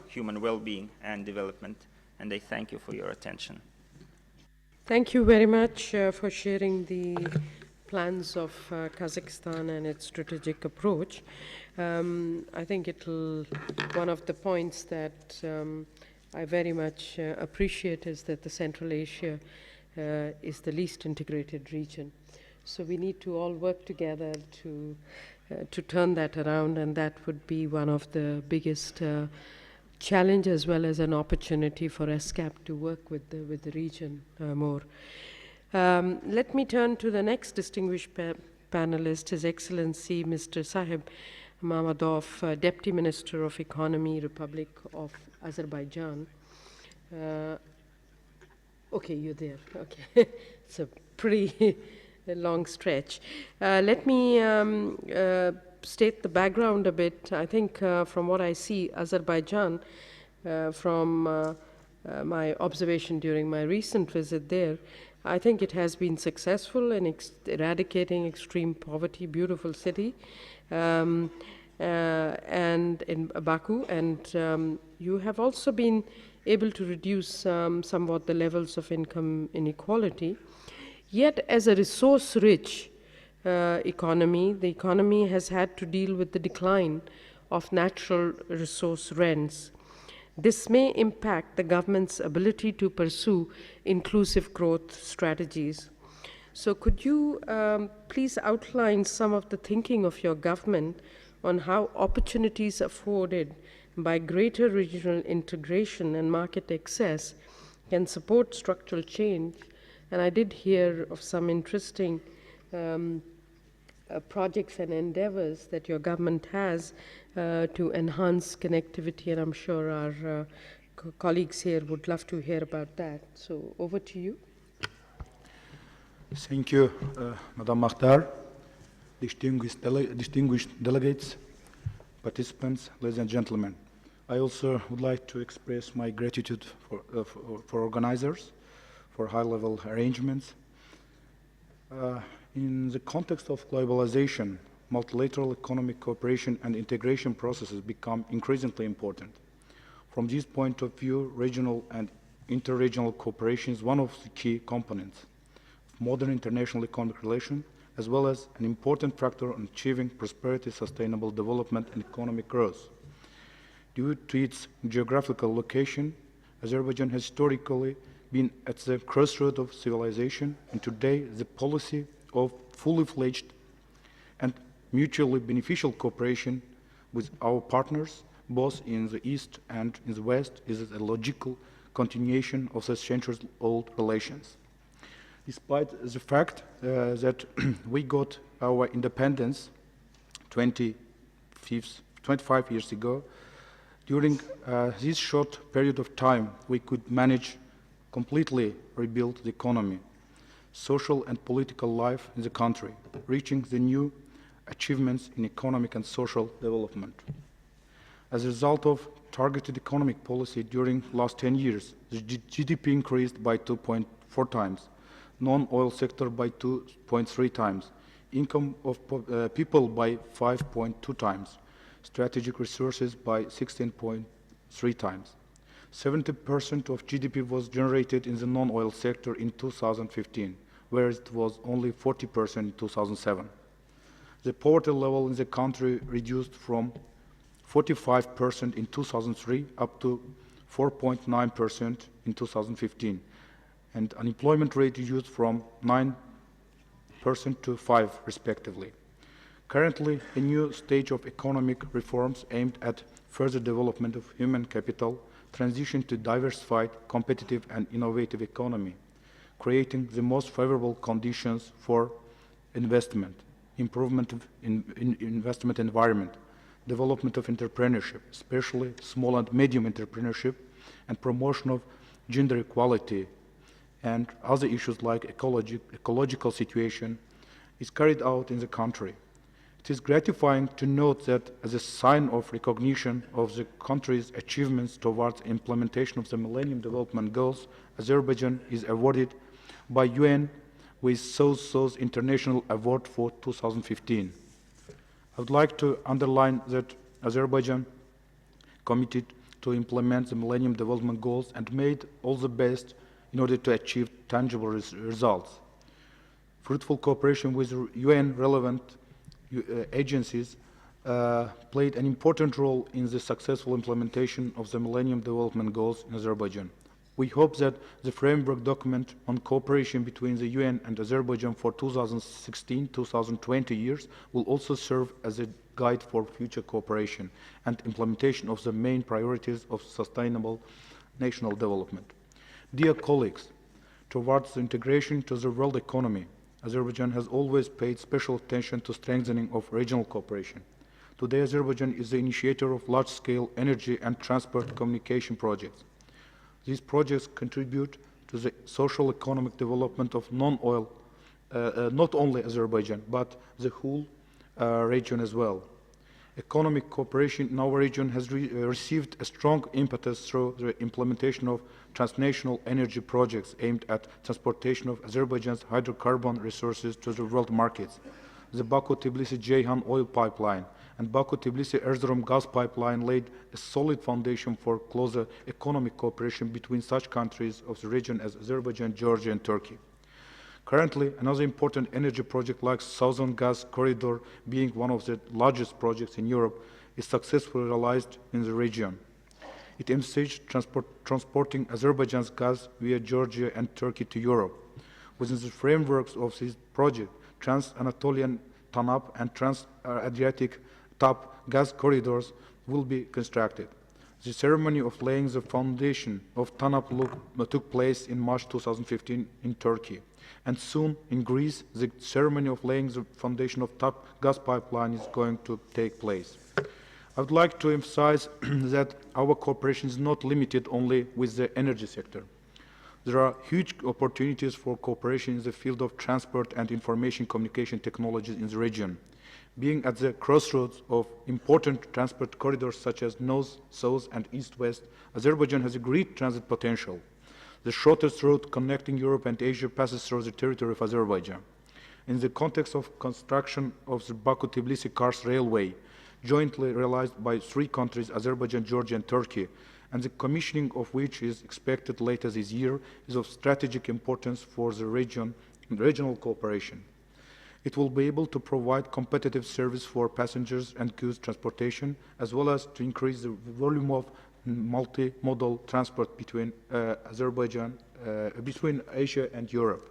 human well-being and development. And I thank you for your attention.
Thank you very much for sharing the plans of Kazakhstan and its strategic approach. I think one of the points that I very much appreciate is that the Central Asia is the least integrated region. So we need to all work together to turn that around, and that would be one of the biggest challenge as well as an opportunity for ESCAP to work with the region more. Let me turn to the next distinguished panelist, His Excellency Mr. Sahib Mamadov, Deputy Minister of Economy, Republic of Azerbaijan. Okay, you're there. Okay, it's a pretty long stretch. Let me state the background a bit. I think from what I see, Azerbaijan, from my observation during my recent visit there, I think it has been successful in eradicating extreme poverty, beautiful city, and in Baku, and you have also been able to reduce somewhat the levels of income inequality. Yet, as a resource-rich economy, the economy has had to deal with the decline of natural resource rents. This may impact the government's ability to pursue inclusive growth strategies. So could you please outline some of the thinking of your government on how opportunities afforded by greater regional integration and market access can support structural change? And I did hear of some interesting projects and endeavors that your government has to enhance connectivity, and I'm sure our colleagues here would love to hear about that. So over to you.
Thank you, Madam Makhtar, distinguished delegates, participants, ladies and gentlemen. I also would like to express my gratitude for organizers, for high-level arrangements. In the context of globalization, multilateral economic cooperation and integration processes become increasingly important. From this point of view, regional and interregional cooperation is one of the key components of modern international economic relations, as well as an important factor in achieving prosperity, sustainable development, and economic growth. Due to its geographical location, Azerbaijan has historically been at the crossroads of civilization, and today the policy of fully fledged and mutually beneficial cooperation with our partners, both in the East and in the West, is a logical continuation of the centuries-old relations. Despite the fact that we got our independence 25 years ago, during this short period of time, we could manage completely rebuild the economy, social and political life in the country, reaching the new achievements in economic and social development. As a result of targeted economic policy during the last 10 years, the GDP increased by 2.4 times, non-oil sector by 2.3 times, income of people by 5.2 times, strategic resources by 16.3 times. 70% of GDP was generated in the non-oil sector in 2015, whereas it was only 40% in 2007. The poverty level in the country reduced from 45% in 2003 up to 4.9% in 2015, and unemployment rate reduced from 9% to 5% respectively. Currently, a new stage of economic reforms aimed at further development of human capital, transition to diversified, competitive and innovative economy, creating the most favorable conditions for investment, improvement of investment environment, development of entrepreneurship, especially small and medium entrepreneurship, and promotion of gender equality and other issues like ecological situation is carried out in the country. It is gratifying to note that as a sign of recognition of the country's achievements towards implementation of the Millennium Development Goals, Azerbaijan is awarded by UN with South International Award for 2015. I would like to underline that Azerbaijan committed to implement the Millennium Development Goals and made all the best in order to achieve tangible results. Fruitful cooperation with UN relevant agencies played an important role in the successful implementation of the Millennium Development Goals in Azerbaijan. We hope that the framework document on cooperation between the UN and Azerbaijan for 2016-2020 years will also serve as a guide for future cooperation and implementation of the main priorities of sustainable national development. Dear colleagues, towards the integration to the world economy, Azerbaijan has always paid special attention to strengthening of regional cooperation. Today, Azerbaijan is the initiator of large-scale energy and transport communication projects. These projects contribute to the social economic development of non-oil, not only Azerbaijan, but the whole region as well. Economic cooperation in our region has received a strong impetus through the implementation of transnational energy projects aimed at transportation of Azerbaijan's hydrocarbon resources to the world markets. The Baku-Tbilisi-Ceyhan oil pipeline and Baku-Tbilisi-Erzurum gas pipeline laid a solid foundation for closer economic cooperation between such countries of the region as Azerbaijan, Georgia, and Turkey. Currently, another important energy project like Southern Gas Corridor, being one of the largest projects in Europe, is successfully realized in the region. It envisages transporting Azerbaijan's gas via Georgia and Turkey to Europe. Within the frameworks of this project, Trans-Anatolian TANAP and Trans-Adriatic TAP gas corridors will be constructed. The ceremony of laying the foundation of TANAP took place in March 2015 in Turkey. And soon in Greece, the ceremony of laying the foundation of TAP gas pipeline is going to take place. I would like to emphasize that our cooperation is not limited only with the energy sector. There are huge opportunities for cooperation in the field of transport and information communication technologies in the region. Being at the crossroads of important transport corridors such as North, South, and East-West, Azerbaijan has a great transit potential. The shortest route connecting Europe and Asia passes through the territory of Azerbaijan. in the context of construction of the Baku-Tbilisi-Kars Railway, jointly realized by 3 countries, Azerbaijan, Georgia, and Turkey, and the commissioning of which is expected later this year, is of strategic importance for the regional cooperation. It will be able to provide competitive service for passengers and goods transportation, as well as to increase the volume of multimodal transport between between Asia and Europe.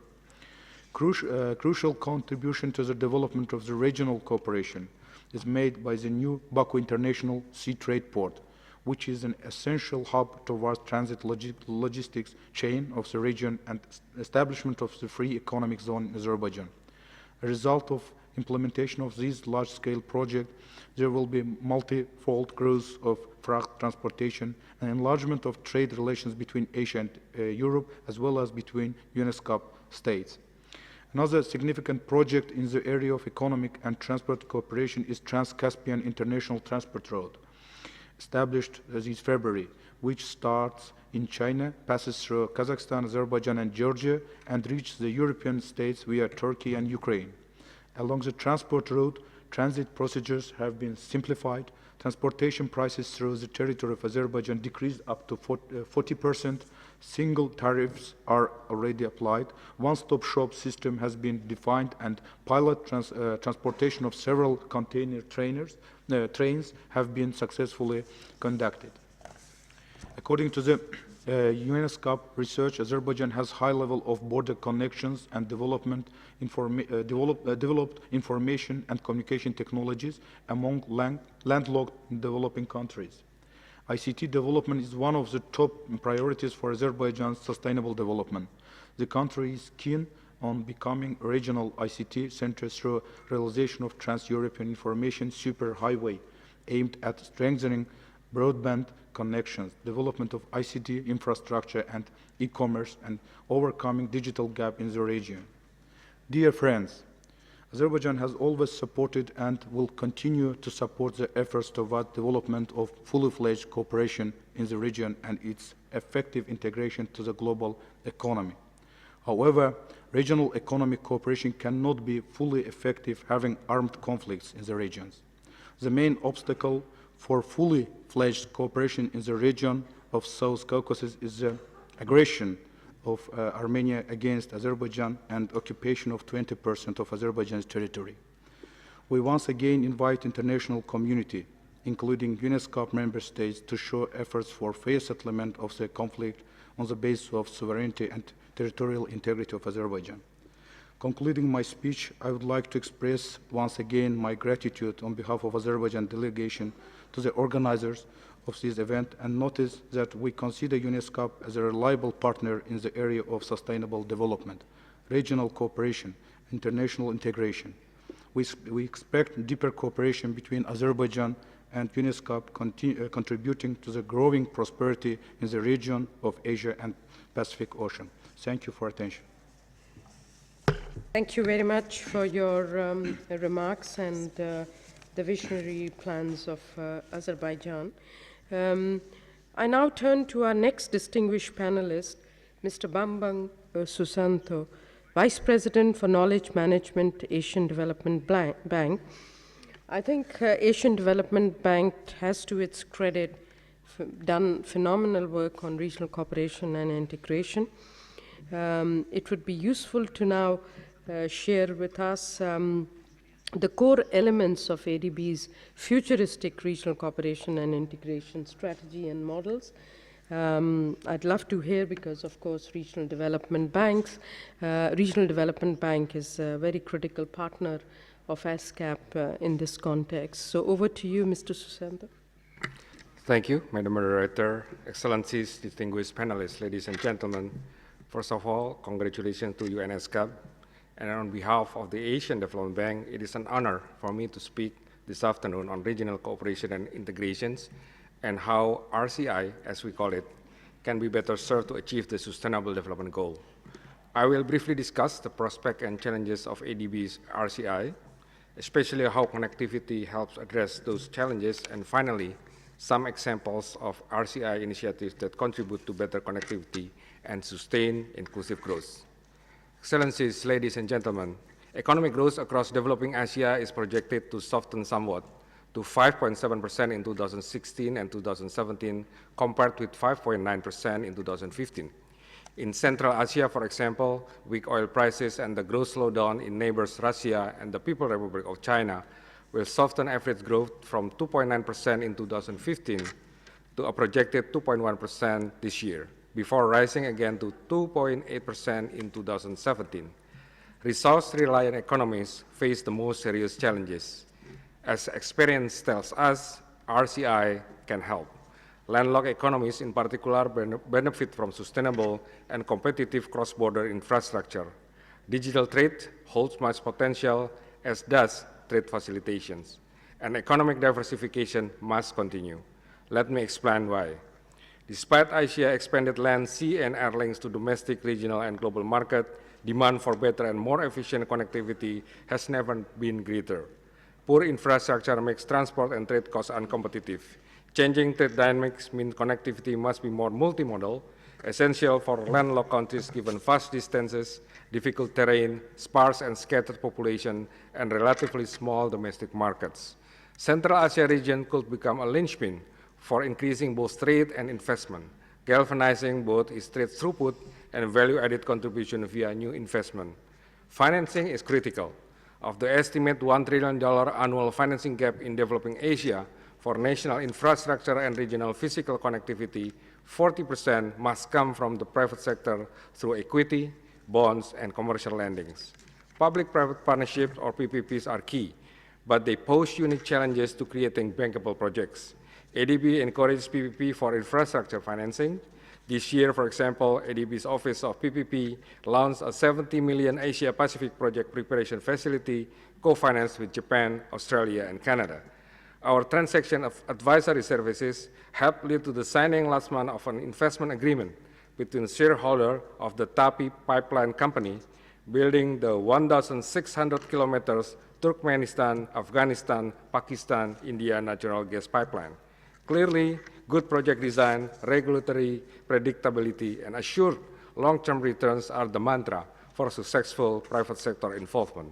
Crucial contribution to the development of the regional cooperation is made by the new Baku International Sea Trade Port, which is an essential hub towards transit logistics chain of the region and establishment of the free economic zone in Azerbaijan. As a result of implementation of this large-scale project, there will be multi-fold growth of freight transportation and enlargement of trade relations between Asia and Europe, as well as between ESCAP states. Another significant project in the area of economic and transport cooperation is Trans-Caspian International Transport Road, established this February, which starts in China, passes through Kazakhstan, Azerbaijan, and Georgia, and reaches the European states via Turkey and Ukraine. Along the transport route, transit procedures have been simplified, transportation prices through the territory of Azerbaijan decreased up to 40%, single tariffs are already applied, one-stop shop system has been defined, and pilot transportation of several container trains have been successfully conducted. According to the UNESCAP research, Azerbaijan has high level of border connections and developed information and communication technologies among landlocked developing countries. ICT development is one of the top priorities for Azerbaijan's sustainable development. The country is keen on becoming a regional ICT center through realization of Trans-European Information Superhighway aimed at strengthening broadband connections, development of ICT infrastructure and e-commerce, and overcoming digital gap in the region. Dear friends, Azerbaijan has always supported and will continue to support the efforts toward development of fully-fledged cooperation in the region and its effective integration to the global economy. However, regional economic cooperation cannot be fully effective having armed conflicts in the regions. The main obstacle for fully fledged cooperation in the region of South Caucasus is the aggression of Armenia against Azerbaijan and occupation of 20% of Azerbaijan's territory. We once again invite international community, including UNESCAP member states, to show efforts for fair settlement of the conflict on the basis of sovereignty and territorial integrity of Azerbaijan. Concluding my speech, I would like to express once again my gratitude on behalf of Azerbaijan delegation to the organizers of this event and notice that we consider UNESCAP as a reliable partner in the area of sustainable development, regional cooperation, international integration. We expect deeper cooperation between Azerbaijan and UNESCAP contributing to the growing prosperity in the region of Asia and Pacific Ocean. Thank you for attention.
Thank you very much for your remarks and the visionary plans of Azerbaijan. I now turn to our next distinguished panelist, Mr. Bambang Susanto, Vice President for Knowledge Management, Asian Development Bank. I think Asian Development Bank has, to its credit, done phenomenal work on regional cooperation and integration. It would be useful to now share with us the core elements of ADB's futuristic regional cooperation and integration strategy and models. I'd love to hear because, of course, Regional Development Bank is a very critical partner of ESCAP in this context. So over to you, Mr. Susanto.
Thank you, Madam Moderator, Excellencies, distinguished panelists, ladies and gentlemen. First of all, congratulations to ESCAP. And on behalf of the Asian Development Bank, it is an honor for me to speak this afternoon on regional cooperation and integrations and how RCI, as we call it, can be better served to achieve the Sustainable Development Goal. I will briefly discuss the prospects and challenges of ADB's RCI, especially how connectivity helps address those challenges, and finally, some examples of RCI initiatives that contribute to better connectivity and sustain inclusive growth. Excellencies, ladies and gentlemen, Economic growth across developing Asia is projected to soften somewhat to 5.7% in 2016 and 2017, compared with 5.9% in 2015. In Central Asia, for example, weak oil prices and the growth slowdown in neighbors Russia and the People's Republic of China will soften average growth from 2.9% in 2015 to a projected 2.1% this year, before rising again to 2.8% in 2017. Resource-reliant economies face the most serious challenges. As experience tells us, RCI can help. Landlocked economies in particular benefit from sustainable and competitive cross-border infrastructure. Digital trade holds much potential, as does trade facilitations. And economic diversification must continue. Let me explain why. Despite Asia expanded land, sea, and air links to domestic, regional, and global market, demand for better and more efficient connectivity has never been greater. Poor infrastructure makes transport and trade costs uncompetitive. Changing trade dynamics means connectivity must be more multimodal, essential for landlocked countries given vast distances, difficult terrain, sparse and scattered population, and relatively small domestic markets. Central Asia region could become a linchpin for increasing both trade and investment, galvanizing both its trade throughput and value-added contribution via new investment. Financing is critical. Of the estimated $1 trillion annual financing gap in developing Asia for national infrastructure and regional physical connectivity, 40% must come from the private sector through equity, bonds, and commercial lendings. Public-private partnerships, or PPPs, are key, but they pose unique challenges to creating bankable projects. ADB encourages PPP for infrastructure financing. This year, for example, ADB's Office of PPP launched a $70 million Asia-Pacific project preparation facility co-financed with Japan, Australia, and Canada. Our transaction of advisory services helped lead to the signing last month of an investment agreement between shareholders of the TAPI Pipeline Company, building the 1,600 kilometers Turkmenistan, Afghanistan, Pakistan, India natural gas pipeline. Clearly, good project design, regulatory predictability, and assured long-term returns are the mantra for successful private sector involvement.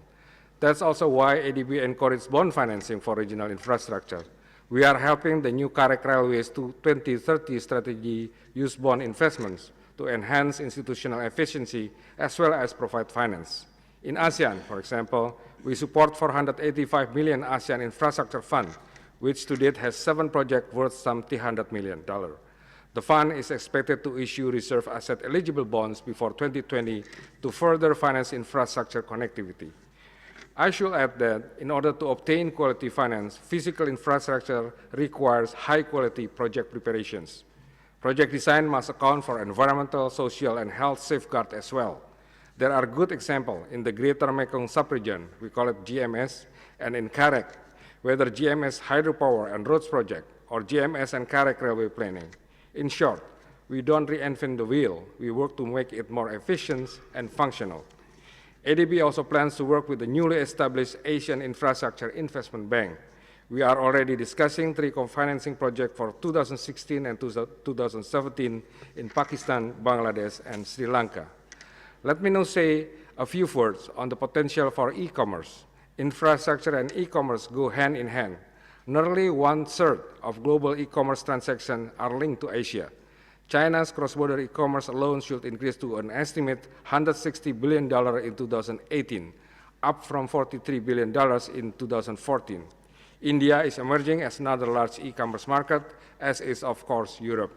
That's also why ADB encourages bond financing for regional infrastructure. We are helping the new Karek Railways to 2030 strategy use bond investments to enhance institutional efficiency as well as provide finance. In ASEAN, for example, we support $485 million ASEAN Infrastructure Fund, which to date has 7 projects worth some $300 million. The fund is expected to issue reserve asset eligible bonds before 2020 to further finance infrastructure connectivity. I should add that in order to obtain quality finance, physical infrastructure requires high-quality project preparations. Project design must account for environmental, social, and health safeguards as well. There are good examples in the Greater Mekong Subregion, we call it GMS, and in Karek, whether GMS hydropower and roads project or GMS and Karek railway planning. In short, we don't reinvent the wheel, we work to make it more efficient and functional. ADB also plans to work with the newly established Asian Infrastructure Investment Bank. We are already discussing 3 co-financing projects for 2016 and 2017 in Pakistan, Bangladesh, and Sri Lanka. Let me now say a few words on the potential for e-commerce. Infrastructure and e-commerce go hand in hand. Nearly 1/3 of global e-commerce transactions are linked to Asia. China's cross-border e-commerce alone should increase to an estimated $160 billion in 2018, up from $43 billion in 2014. India is emerging as another large e-commerce market, as is, of course, Europe.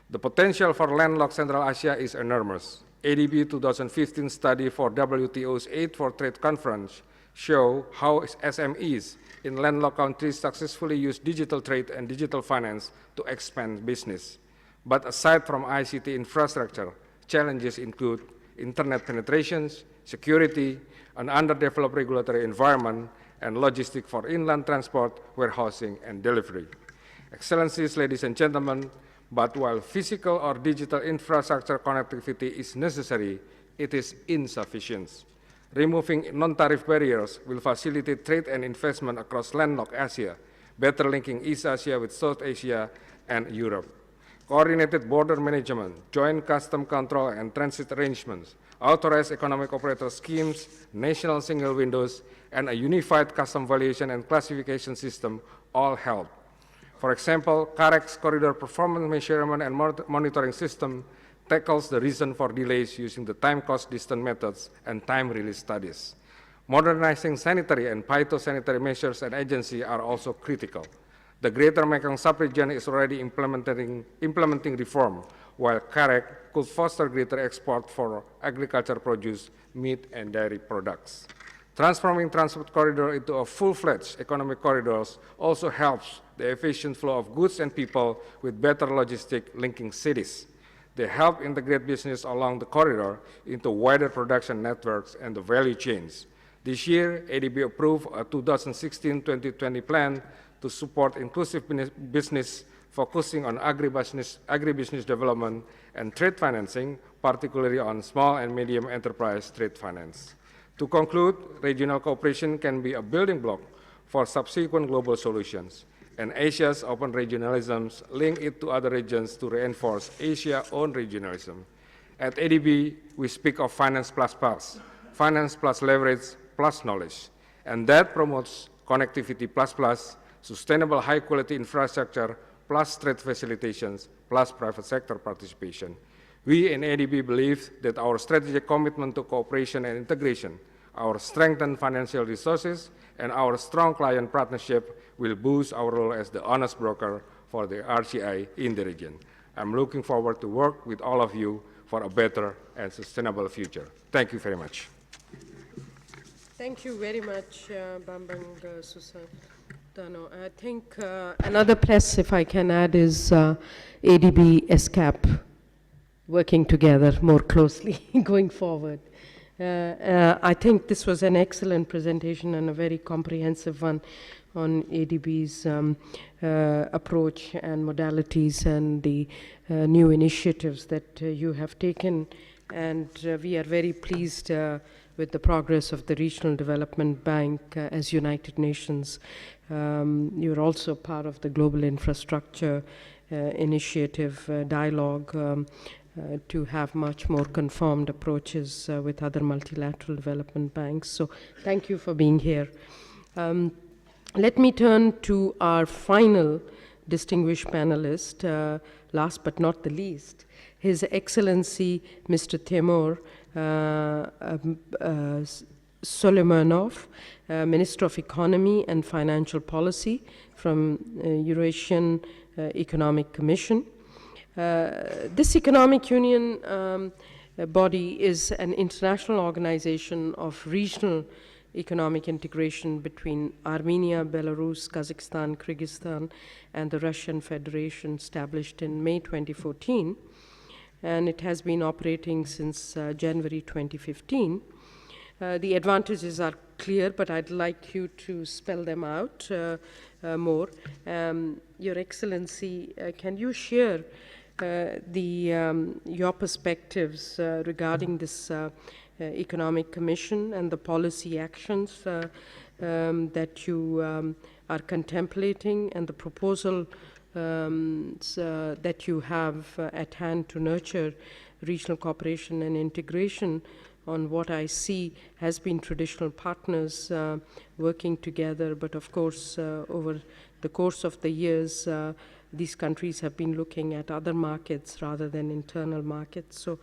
The potential for landlocked Central Asia is enormous. ADB 2015 study for WTO's Aid for Trade Conference show how SMEs in landlocked countries successfully use digital trade and digital finance to expand business. But aside from ICT infrastructure, challenges include internet penetrations, security, an underdeveloped regulatory environment, and logistics for inland transport, warehousing, and delivery. Excellencies, ladies and gentlemen, but while physical or digital infrastructure connectivity is necessary, it is insufficient. Removing non-tariff barriers will facilitate trade and investment across landlocked Asia, better linking East Asia with South Asia and Europe. Coordinated border management, joint custom control and transit arrangements, authorized economic operator schemes, national single windows, and a unified custom valuation and classification system all help. For example, CAREC's corridor performance measurement and monitoring system tackles the reason for delays using the time cost distance methods and time release studies. Modernizing sanitary and phytosanitary measures and agency are also critical. The Greater Mekong sub-region is already implementing reform, while CAREC could foster greater export for agriculture produce, meat, and dairy products. Transforming transport corridor into a full-fledged economic corridors also helps the efficient flow of goods and people with better logistics linking cities. They help integrate business along the corridor into wider production networks and the value chains. This year, ADB approved a 2016-2020 plan to support inclusive business focusing on agribusiness development and trade financing, particularly on small and medium enterprise trade finance. To conclude, regional cooperation can be a building block for subsequent global solutions, and Asia's open regionalisms link it to other regions to reinforce Asia's own regionalism. At ADB, we speak of finance plus leverage plus knowledge, and that promotes connectivity plus, sustainable high-quality infrastructure plus trade facilitations plus private sector participation. We in ADB believe that our strategic commitment to cooperation and integration, our strengthened financial resources, and our strong client partnership will boost our role as the honest broker for the RCI in the region. I'm looking forward to work with all of you for a better and sustainable future. Thank you very much.
Thank you very much, Bambang Susatano. I think another plus, if I can add, is ADB ESCAP working together more closely going forward. I think this was an excellent presentation and a very comprehensive one on ADB's approach and modalities and the new initiatives that you have taken. And we are very pleased with the progress of the Regional Development Bank as United Nations. You're also part of the Global Infrastructure Initiative dialogue to have much more conformed approaches with other multilateral development banks. So thank you for being here. Let me turn to our final distinguished panelist, last but not the least, His Excellency Mr. Timur Soleimanov, Minister of Economy and Financial Policy from Eurasian Economic Commission. This Economic Union body is an international organization of regional economic integration between Armenia, Belarus, Kazakhstan, Kyrgyzstan, and the Russian Federation, established in May 2014. And it has been operating since January 2015. The advantages are clear, but I'd like you to spell them out more. Your Excellency, can you share your perspectives regarding this Economic Commission and the policy actions that you are contemplating and the proposal that you have at hand to nurture regional cooperation and integration on what I see has been traditional partners working together, but of course over the course of the years these countries have been looking at other markets rather than internal markets. So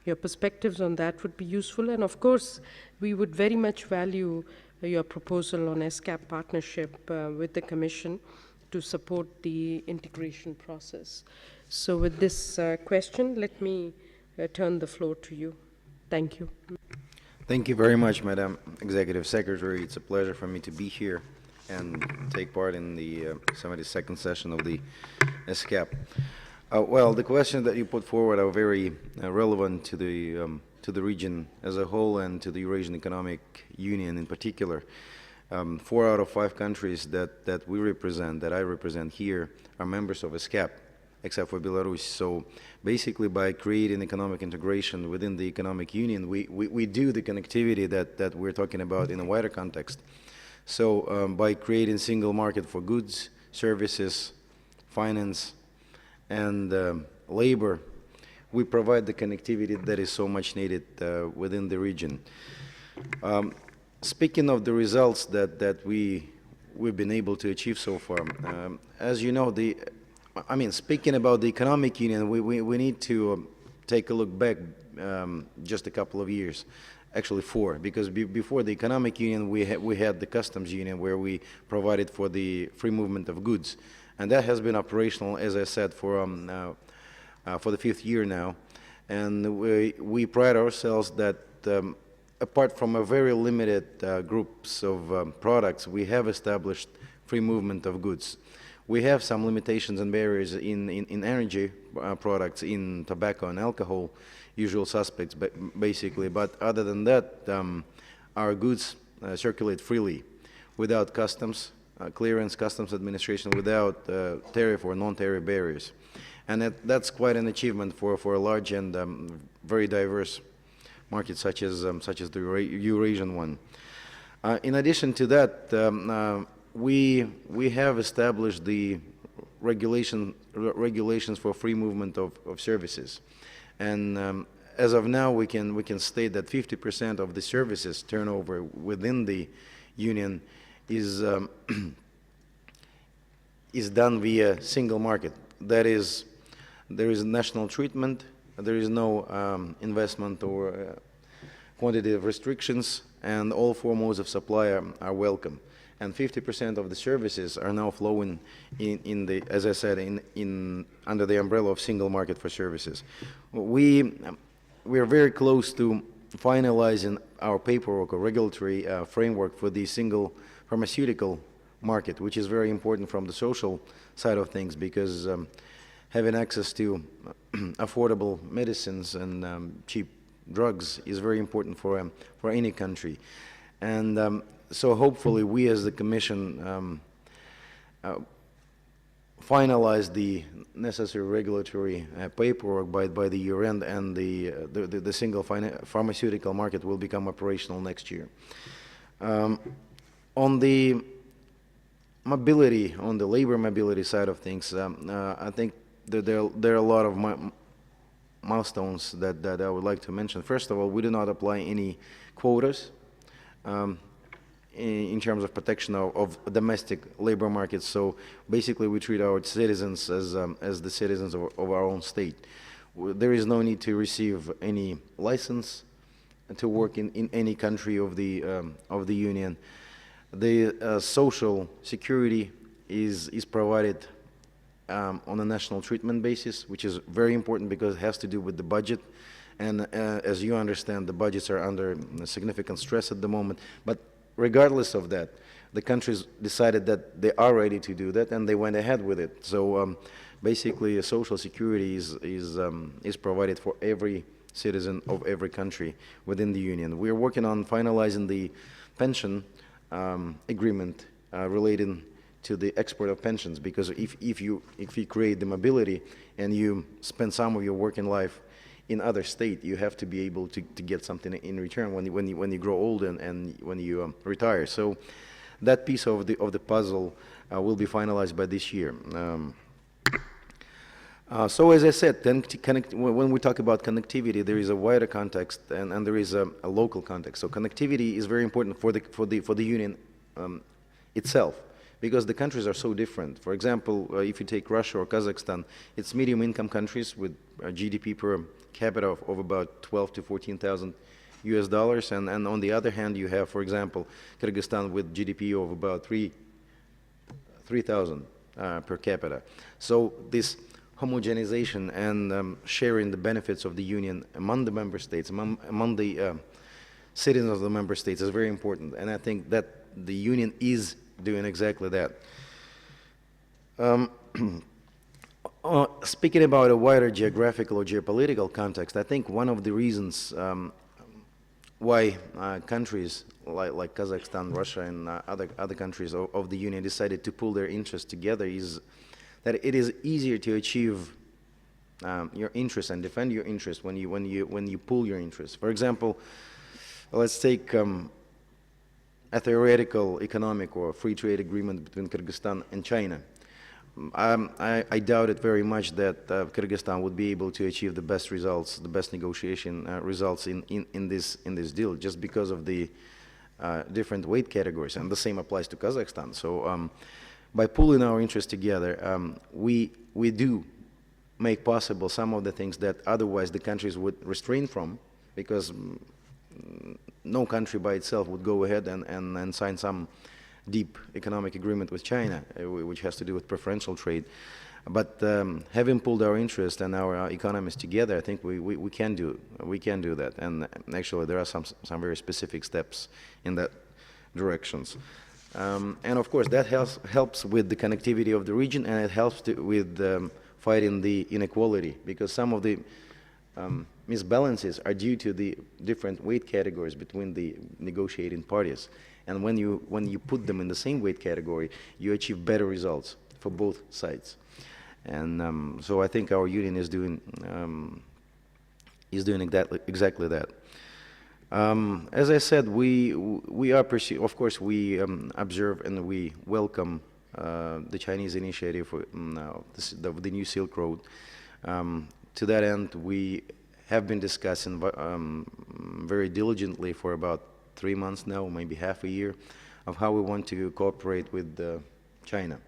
your perspectives on that would be useful, and of course we would very much value your proposal on ESCAP partnership with the Commission to support the integration process. So with this question, let me turn the floor to you. Thank you.
Thank you very much, Madam Executive Secretary. It's a pleasure for me to be here and take part in the 72nd session of the ESCAP. Well, the questions that you put forward are very relevant to the region as a whole and to the Eurasian Economic Union in particular. 4 out of 5 countries that we represent, that I represent here, are members of ESCAP, except for Belarus. So basically, by creating economic integration within the Economic Union, we do the connectivity that we're talking about in a wider context. So by creating single market for goods, services, finance, and labor, we provide the connectivity that is so much needed within the region. Speaking of the results that we've been able to achieve so far, as you know, speaking about the economic union, we need to take a look back just a couple of years, actually 4, because before the economic union, we had the customs union where we provided for the free movement of goods, and that has been operational, as I said, for the 5th year now, and we pride ourselves that apart from a very limited groups of products, we have established free movement of goods. We have some limitations and barriers in energy products, in tobacco and alcohol, usual suspects basically, but other than that, our goods circulate freely without customs clearance, customs administration, without tariff or non-tariff barriers. And that's quite an achievement for a large and very diverse market such as the Eurasian one. In addition to that, we have established the regulations for free movement of services, and as of now, we can state that 50% of the services turnover within the union is done via single market. That is, there is national treatment, there is no investment or quantitative restrictions, and all 4 modes of supply are welcome. And 50% of the services are now flowing in the, as I said, under the umbrella of single market for services. We are very close to finalizing our paperwork or regulatory framework for the single pharmaceutical market, which is very important from the social side of things, because having access to affordable medicines and cheap drugs is very important for any country. And so hopefully we as the Commission finalize the necessary regulatory paperwork by the year end, and the single pharmaceutical market will become operational next year. On the mobility, on the labor mobility side of things, I think that there are a lot of milestones that I would like to mention. First of all, we do not apply any quotas in terms of protection of domestic labor markets. So basically, we treat our citizens as the citizens of our own state. There is no need to receive any license to work in any country of the union. The social security is provided on a national treatment basis, which is very important because it has to do with the budget. And as you understand, the budgets are under significant stress at the moment. But regardless of that, the countries decided that they are ready to do that, and they went ahead with it. So basically, social security is provided for every citizen of every country within the union. We are working on finalizing the pension agreement relating to the export of pensions, because if you create the mobility and you spend some of your working life in other state, you have to be able to get something in return when you grow old and when you retire. So that piece of the puzzle will be finalized by this year. So as I said, when we talk about connectivity, there is a wider context and there is a local context. So connectivity is very important for the union itself, because the countries are so different. For example, if you take Russia or Kazakhstan, it's medium-income countries with a GDP per capita of about 12 to 14,000 US dollars, and on the other hand, you have, for example, Kyrgyzstan with GDP of about 3,000 per capita. So this homogenization and sharing the benefits of the union among the member states, among the citizens of the member states is very important, and I think that the union is doing exactly that. Speaking about a wider geographical or geopolitical context, I think one of the reasons why countries like Kazakhstan, Russia, and other countries of the union decided to pull their interests together is that it is easier to achieve your interests and defend your interests when you pool your interests. For example, let's take a theoretical economic or free trade agreement between Kyrgyzstan and China. I doubt it very much that Kyrgyzstan would be able to achieve the best results, the best negotiation results in this deal, just because of the different weight categories, and the same applies to Kazakhstan. So by pulling our interests together, we do make possible some of the things that otherwise the countries would refrain from, because no country by itself would go ahead and sign some deep economic agreement with China, which has to do with preferential trade. But having pulled our interest and our economies together, I think we can do that. And actually, there are some very specific steps in that directions. And of course, that helps with the connectivity of the region, and it helps with fighting the inequality, because some of the misbalances are due to the different weight categories between the negotiating parties. And when you put them in the same weight category, you achieve better results for both sides. And so I think our union is doing exactly that. As I said, we are pursuing. Of course, we observe and we welcome the Chinese initiative for the new Silk Road. To that end, we have been discussing very diligently for about 3 months now, maybe half a year, of how we want to cooperate with China.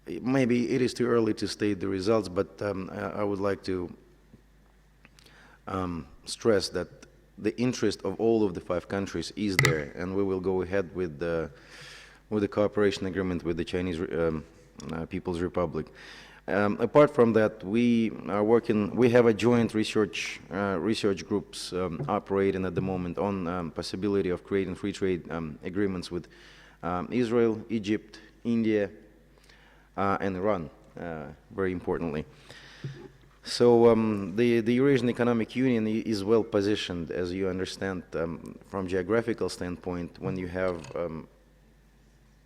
Maybe it is too early to state the results, but I would like to stress that the interest of all of the 5 countries is there, and we will go ahead with the cooperation agreement with the Chinese People's Republic. Apart from that, we are working. We have a joint research groups operating at the moment on possibility of creating free trade agreements with Israel, Egypt, India, and Iran, very importantly. So the Eurasian Economic Union is well positioned, as you understand, from geographical standpoint. When you have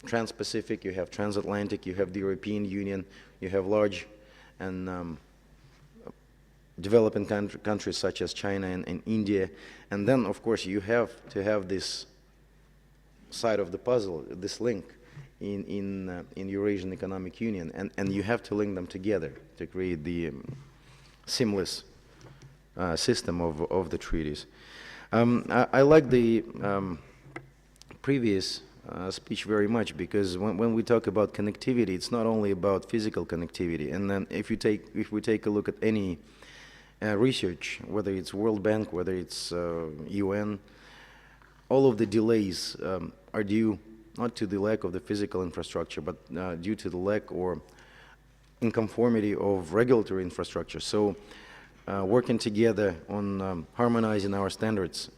Trans-Pacific, you have Transatlantic, you have the European Union, you have large and developing countries such as China and India, and then of course you have to have this side of the puzzle, this link in Eurasian Economic Union, and you have to link them together to create the seamless system of the treaties. I like the previous speech very much, because when we talk about connectivity, it's not only about physical connectivity. And then if we take a look at any research, whether it's World Bank, whether it's UN, all of the delays are due not to the lack of the physical infrastructure, but due to the lack or inconformity of regulatory infrastructure. So working together on harmonizing our standards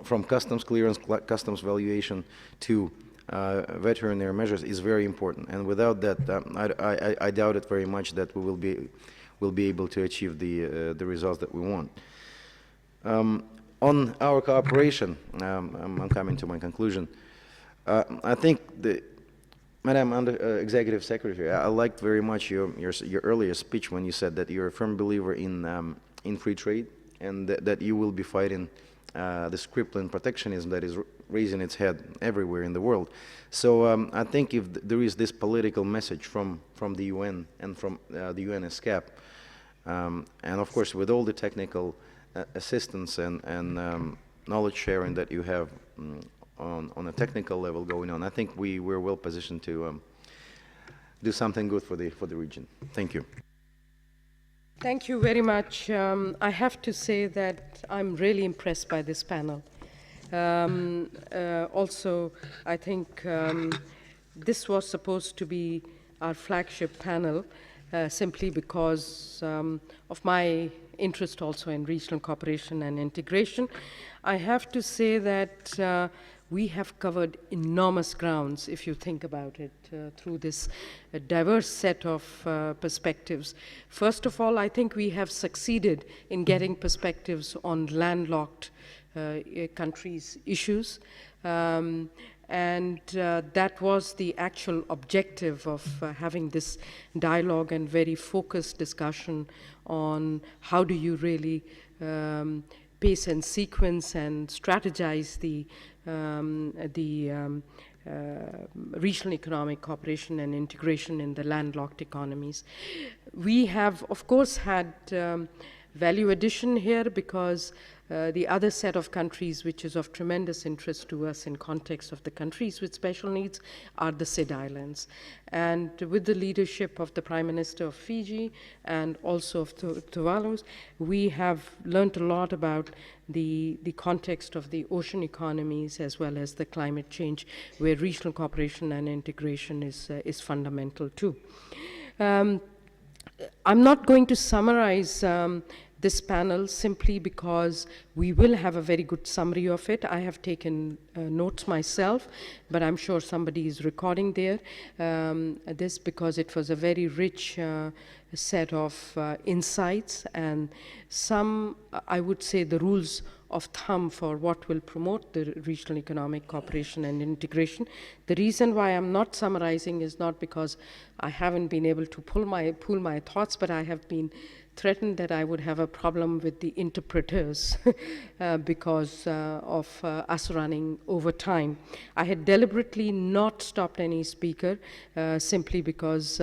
from customs clearance, customs valuation to veterinary measures is very important. And without that, I doubt it very much that we will be able to achieve the results that we want. On our cooperation, I'm coming to my conclusion. I think Madam Executive Secretary, I liked very much your earlier speech when you said that you're a firm believer in free trade, and that you will be fighting this crippling protectionism that is raising its head everywhere in the world. So I think if there is this political message from the UN and from the UN ESCAP, and of course with all the technical assistance and knowledge sharing that you have on a technical level going on, I think we're well positioned to do something good for the region. Thank you.
Thank you very much. I have to say that I'm really impressed by this panel. Also, I think this was supposed to be our flagship panel simply because of my interest also in regional cooperation and integration. I have to say that we have covered enormous grounds, if you think about it, through this diverse set of perspectives. First of all, I think we have succeeded in getting perspectives on landlocked countries' issues. And that was the actual objective of having this dialogue and very focused discussion on how do you really pace and sequence and strategize the regional economic cooperation and integration in the landlocked economies. We have, of course, had value addition here because the other set of countries which is of tremendous interest to us in context of the countries with special needs are the SID Islands. And with the leadership of the Prime Minister of Fiji and also of Tuvalu, we have learned a lot about the context of the ocean economies as well as the climate change, where regional cooperation and integration is fundamental too. I'm not going to summarize this panel simply because we will have a very good summary of it. I have taken notes myself, but I'm sure somebody is recording there. This because it was a very rich set of insights and some, I would say, the rules of thumb for what will promote the regional economic cooperation and integration. The reason why I'm not summarizing is not because I haven't been able to pool my thoughts, but I have been threatened that I would have a problem with the interpreters because of us running over time. I had deliberately not stopped any speaker simply because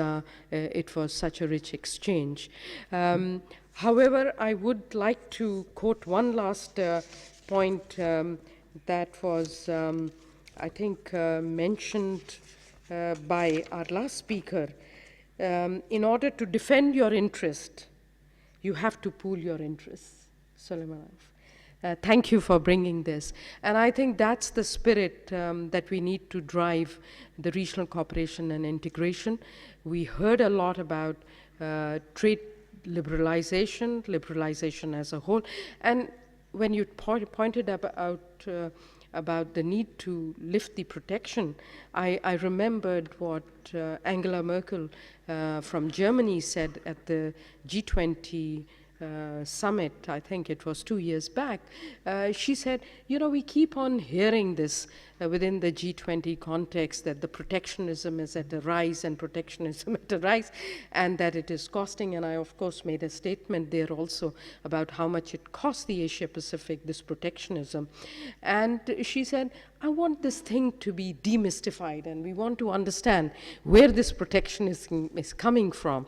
it was such a rich exchange. However, I would like to quote one last point that was, I think, mentioned by our last speaker. In order to defend your interest, you have to pool your interests. Suleiman. Thank you for bringing this. And I think that's the spirit that we need to drive the regional cooperation and integration. We heard a lot about trade liberalization as a whole. And when you pointed about the need to lift the protection, I remembered what Angela Merkel from Germany said at the G20 summit, I think it was 2 years back. She said, you know, we keep on hearing this within the G20 context that the protectionism is at a rise and protectionism at a rise and that it is costing, and I of course made a statement there also about how much it costs the Asia Pacific, this protectionism. And she said, I want this thing to be demystified and we want to understand where this protectionism is coming from.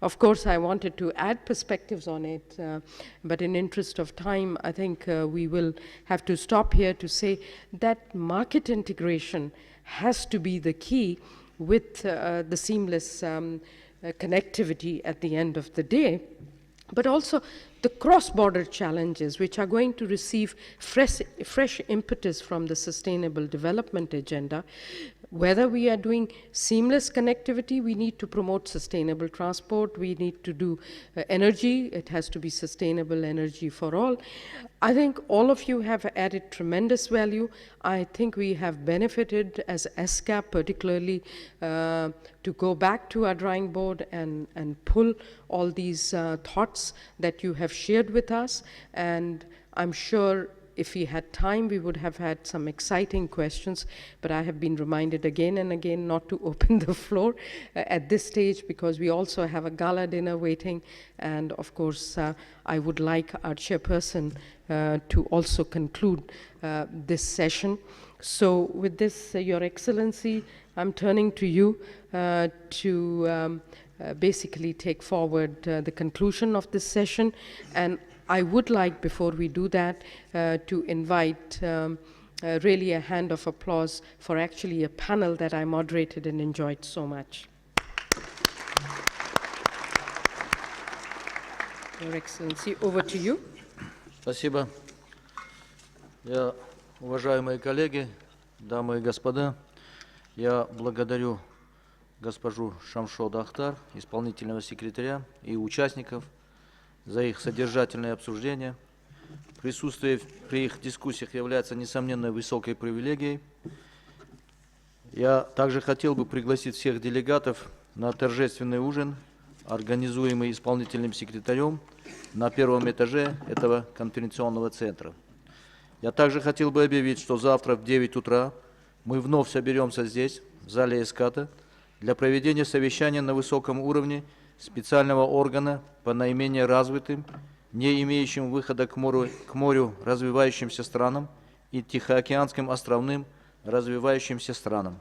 Of course, I wanted to add perspectives on it, but in interest of time, I think we will have to stop here to say that market integration has to be the key with the seamless connectivity at the end of the day, but also the cross-border challenges which are going to receive fresh impetus from the Sustainable Development Agenda. Whether we are doing seamless connectivity, we need to promote sustainable transport, we need to do energy, it has to be sustainable energy for all. I think all of you have added tremendous value. I think we have benefited as ESCAP particularly to go back to our drawing board and pull all these thoughts that you have shared with us, and I'm sure if we had time, we would have had some exciting questions, but I have been reminded again and again not to open the floor at this stage because we also have a gala dinner waiting, and of course, I would like our chairperson to also conclude this session. So with this, Your Excellency, I'm turning to you to basically take forward the conclusion of this session, and I would like, before we do that, to invite really a hand of applause for actually a panel that I moderated and enjoyed so much. Your Excellency, over to you.
Спасибо. Уважаемые коллеги, дамы и господа, я благодарю госпожу Шамшода Ахтар, исполнительного секретаря, и участников за их содержательное обсуждение. Присутствие при их дискуссиях является, несомненно, высокой привилегией. Я также хотел бы пригласить всех делегатов на торжественный ужин, организуемый исполнительным секретарем на первом этаже этого конференционного центра. Я также хотел бы объявить, что завтра в 9 утра мы вновь соберемся здесь, в зале ESCAP, для проведения совещания на высоком уровне специального органа по наименее развитым, не имеющим выхода к морю развивающимся странам и Тихоокеанским островным развивающимся странам.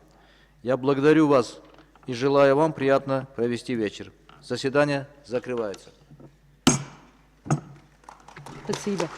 Я благодарю вас и желаю вам приятно провести вечер. Заседание закрывается.
Спасибо.